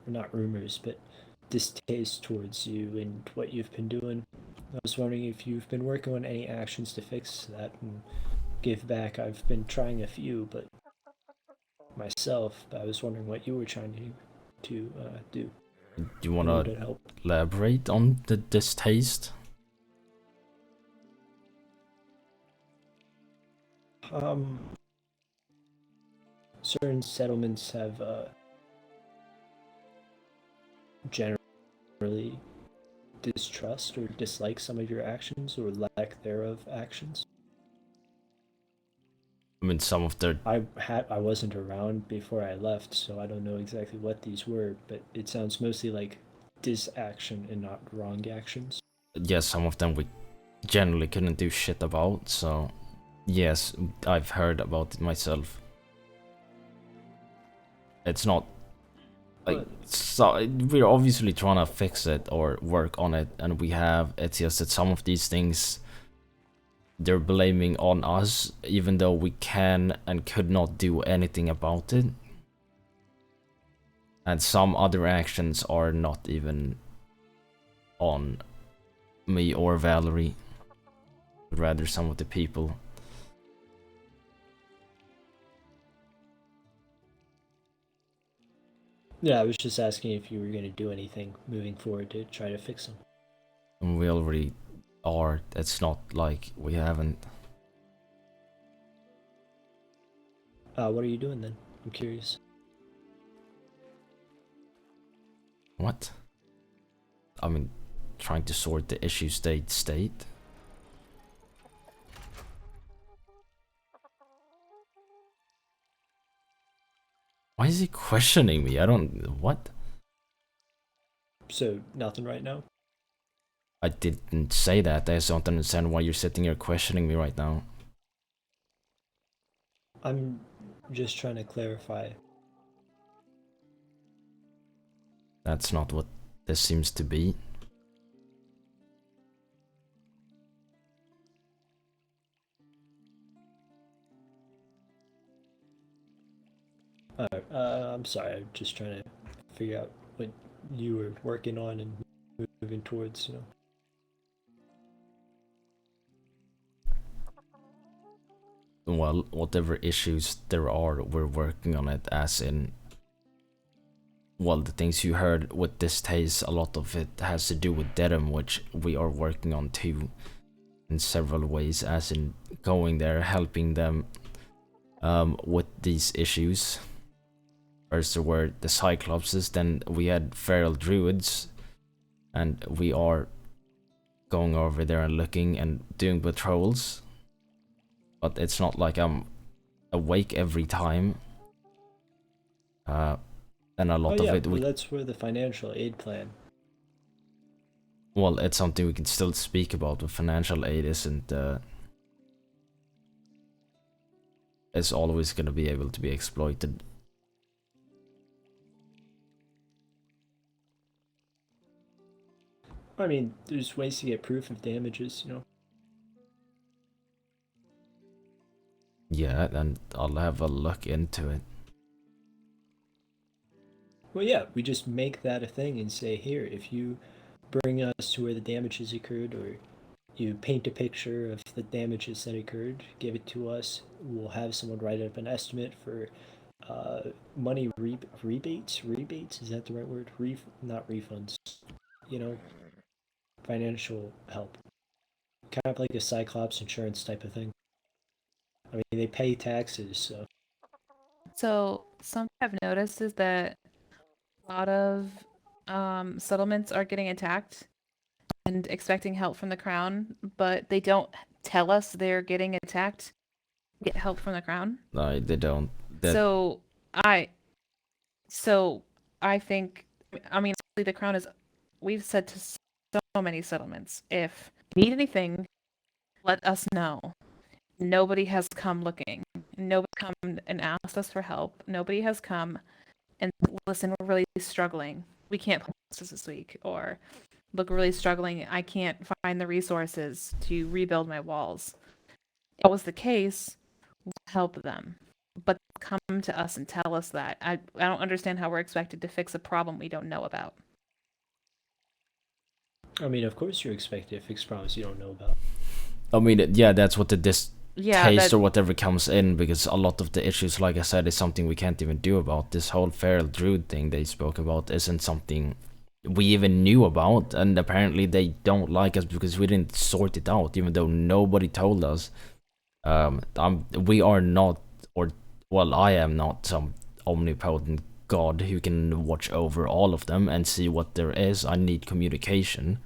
[SPEAKER 5] not rumors, but distaste towards you and what you've been doing. I was wondering if you've been working on any actions to fix that and give back. I've been trying a few, but myself, I was wondering what you were trying to do.
[SPEAKER 3] Do you
[SPEAKER 5] in order
[SPEAKER 3] want
[SPEAKER 5] to
[SPEAKER 3] to
[SPEAKER 5] help.
[SPEAKER 3] elaborate on the distaste?
[SPEAKER 5] Certain settlements have generally distrust or dislike some of your actions or lack thereof actions.
[SPEAKER 3] I mean, some of their...
[SPEAKER 5] I wasn't around before I left, so I don't know exactly what these were, but it sounds mostly like disaction and not wrong actions.
[SPEAKER 3] Yes, some of them we generally couldn't do shit about, so... Yes, I've heard about it myself. It's not... Like, so we're obviously trying to fix it or work on it, and we have... It's just that some of these things... They're blaming on us, even though we can and could not do anything about it. And some other actions are not even on me or Valerie, rather some of the people.
[SPEAKER 5] Yeah, I was just asking if you were going to do anything moving forward to try to fix them.
[SPEAKER 3] And we already are. It's not like we haven't.
[SPEAKER 5] What are you doing then? I'm curious.
[SPEAKER 3] What? I mean, trying to sort the issue state. Why is he questioning me? I don't... What?
[SPEAKER 5] So, nothing right now?
[SPEAKER 3] I didn't say that. I just don't understand why you're sitting here questioning me right now.
[SPEAKER 5] I'm just trying to clarify.
[SPEAKER 3] That's not what this seems to be.
[SPEAKER 5] I'm sorry, I'm just trying to figure out what you were working on and moving towards, you know.
[SPEAKER 3] Well, whatever issues there are, we're working on it, as in... Well, the things you heard with distaste, a lot of it has to do with Dedham, which we are working on too, in several ways, as in going there, helping them with these issues. First there were the Cyclopses, then we had feral druids, and we are going over there and looking and doing patrols, but it's not like I'm awake every time. And a lot
[SPEAKER 5] Oh yeah,
[SPEAKER 3] of it,
[SPEAKER 5] well, that's where the financial aid plan.
[SPEAKER 3] well, it's something we can still speak about. But financial aid isn't is always going to be able to be exploited.
[SPEAKER 5] I mean, there's ways to get proof of damages, you know.
[SPEAKER 3] Yeah, and I'll have a look into it.
[SPEAKER 5] Well, yeah, we just make that a thing and say, here, if you bring us to where the damages occurred, or you paint a picture of the damages that occurred, give it to us, we'll have someone write up an estimate for money rebates? Rebates? Is that the right word? Not refunds. You know, financial help. Kind of like a Cyclops insurance type of thing. I mean, they pay taxes, so.
[SPEAKER 9] So something I've noticed is that a lot of settlements are getting attacked and expecting help from the crown, but they don't tell us they're getting attacked. Get help from the crown.
[SPEAKER 3] No, they don't.
[SPEAKER 9] So I think, I mean, the crown is. We've said to so many settlements, if you need anything, let us know. Nobody has come looking. Nobody come and asked us for help. Nobody has come and listen, we're really struggling. We can't post this week, or look, really struggling. I can't find the resources to rebuild my walls. If that was the case, we'll help them. But come to us and tell us that. I don't understand how we're expected to fix a problem we don't know about.
[SPEAKER 5] I mean, of course you're expected to fix problems you don't know about.
[SPEAKER 3] I mean, yeah, that's what the distaste or whatever comes in, because a lot of the issues, like I said, is something we can't even do about. This whole feral druid thing they spoke about isn't something we even knew about, and apparently they don't like us because we didn't sort it out, even though nobody told us. We are not, or well, I am not some omnipotent god who can watch over all of them and see what there is. I need communication.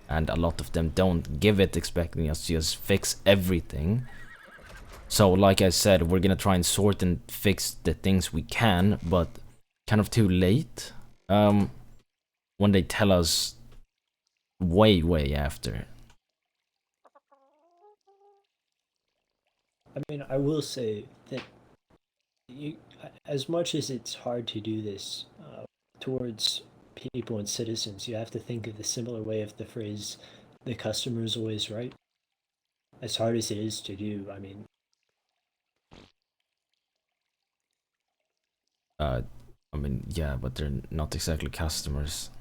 [SPEAKER 3] And a lot of them don't give it, expecting us to just fix everything. So like I said, we're gonna try and sort and fix the things we can, but kind of too late when they tell us way after.
[SPEAKER 5] I mean, I will say that as much as it's hard to do this towards people and citizens, you have to think of the similar way of the phrase, the customer's always right. As hard as it is to do, I mean.
[SPEAKER 3] Yeah, but they're not exactly customers.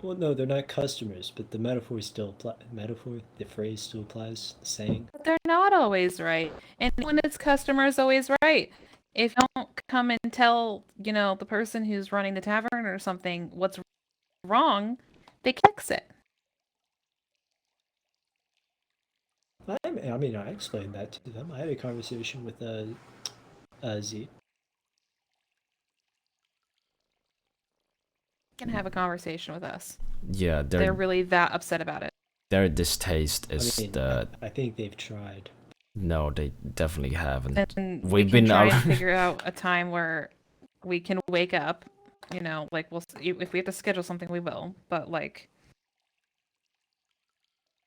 [SPEAKER 5] Well, no, they're not customers, but the metaphor still the phrase still applies, the saying.
[SPEAKER 9] But they're not always right. And when it's customers always right. If you don't come and tell, the person who's running the tavern or something what's wrong, they can fix it.
[SPEAKER 5] I mean, I explained that to them. I had a conversation with Z.
[SPEAKER 9] Can have a conversation with us.
[SPEAKER 3] Yeah,
[SPEAKER 9] they're really that upset about it.
[SPEAKER 3] Their distaste is
[SPEAKER 5] I think they've tried.
[SPEAKER 3] No, they definitely haven't.
[SPEAKER 9] And
[SPEAKER 3] We've
[SPEAKER 9] we
[SPEAKER 3] been
[SPEAKER 9] can try and figure out a time where we can wake up. We'll see. If we have to schedule something, we will. But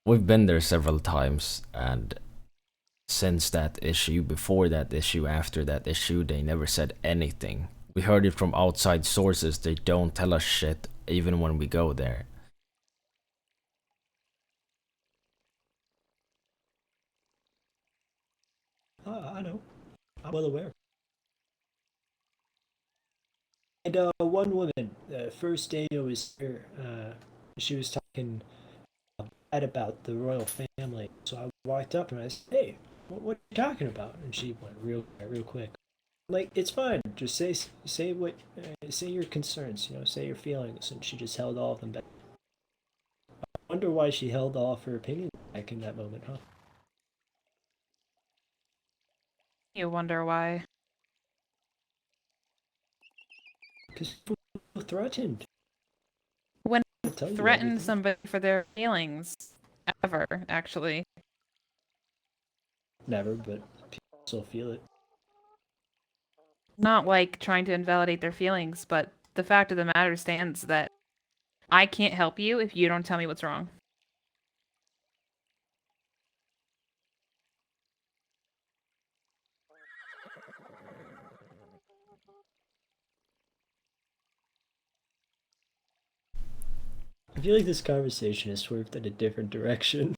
[SPEAKER 3] we've been there several times, and since that issue, before that issue, after that issue, they never said anything. We heard it from outside sources. They don't tell us shit, even when we go there.
[SPEAKER 5] I know. I'm well aware. And one woman, first day I was here, she was talking bad about the royal family. So I walked up and I said, "Hey, what are you talking about?" And she went real quick. I'm like, it's fine. Just say what, say your concerns. Say your feelings. And she just held all of them back. I wonder why she held all of her opinion back in that moment, huh?
[SPEAKER 9] you wonder why.
[SPEAKER 5] Because people feel threatened. tell you
[SPEAKER 9] threaten
[SPEAKER 5] everything.
[SPEAKER 9] somebody for their feelings ever, actually.
[SPEAKER 5] Never, but people still feel it.
[SPEAKER 9] Not like trying to invalidate their feelings, but the fact of the matter stands that I can't help you if you don't tell me what's wrong.
[SPEAKER 5] I feel like this conversation has swerved in a different direction.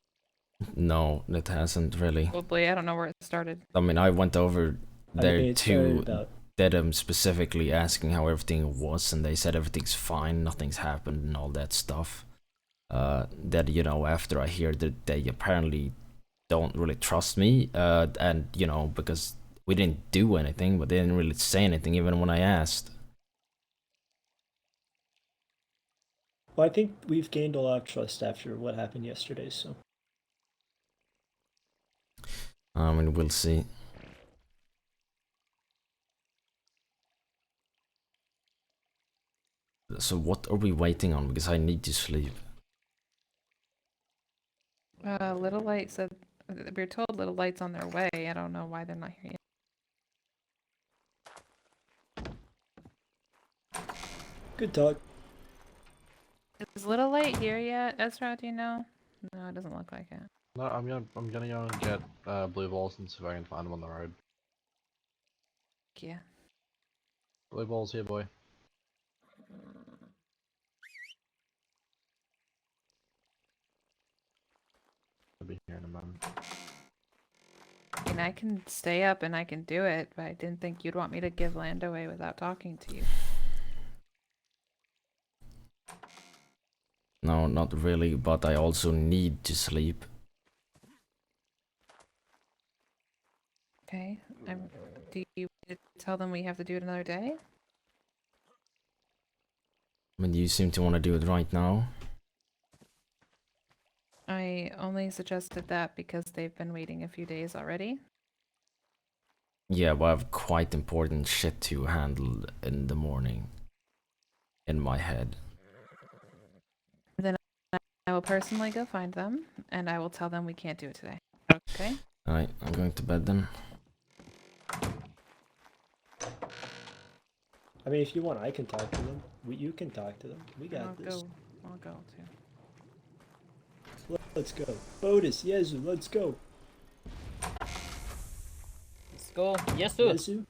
[SPEAKER 3] No, it hasn't really.
[SPEAKER 9] Probably, I don't know where it started.
[SPEAKER 3] I mean, I went over there
[SPEAKER 5] it started
[SPEAKER 3] to
[SPEAKER 5] about-
[SPEAKER 3] Dedham specifically asking how everything was, and they said everything's fine, nothing's happened, and all that stuff. That, you know, after I hear that they apparently don't really trust me, and, you know, because we didn't do anything, but they didn't really say anything even when I asked.
[SPEAKER 5] Well, I think we've gained a lot of trust after what happened yesterday, so.
[SPEAKER 3] I mean, we'll see. So what are we waiting on? Because I need to sleep.
[SPEAKER 9] Little Light said we're told Little Light's on their way. I don't know why they're not here yet.
[SPEAKER 5] Good talk.
[SPEAKER 9] Is Little Light here yet, Ezra? Do you know? No, it doesn't look like it.
[SPEAKER 8] No, I'm gonna go and get blue balls and see if I can find them on the road.
[SPEAKER 9] Yeah.
[SPEAKER 8] Blue balls here, boy. I'll be here in a moment.
[SPEAKER 9] I mean, I can stay up and I can do it, but I didn't think you'd want me to give land away without talking to you.
[SPEAKER 3] No, not really, but I also need to sleep.
[SPEAKER 9] Okay. Do you tell them we have to do it another day?
[SPEAKER 3] I mean, you seem to want to do it right now.
[SPEAKER 9] I only suggested that because they've been waiting a few days already.
[SPEAKER 3] Yeah, but I have quite important shit to handle in the morning. In my head.
[SPEAKER 9] Then I will personally go find them, and I will tell them we can't do it today. Okay?
[SPEAKER 3] Alright, I'm going to bed then.
[SPEAKER 5] I mean, if you want, I can talk to them. You can talk to them. We got this.
[SPEAKER 9] I'll go too.
[SPEAKER 5] Let's go. Bodis, Yezu, let's go.
[SPEAKER 10] Let's go. Yesu.
[SPEAKER 5] Yezu?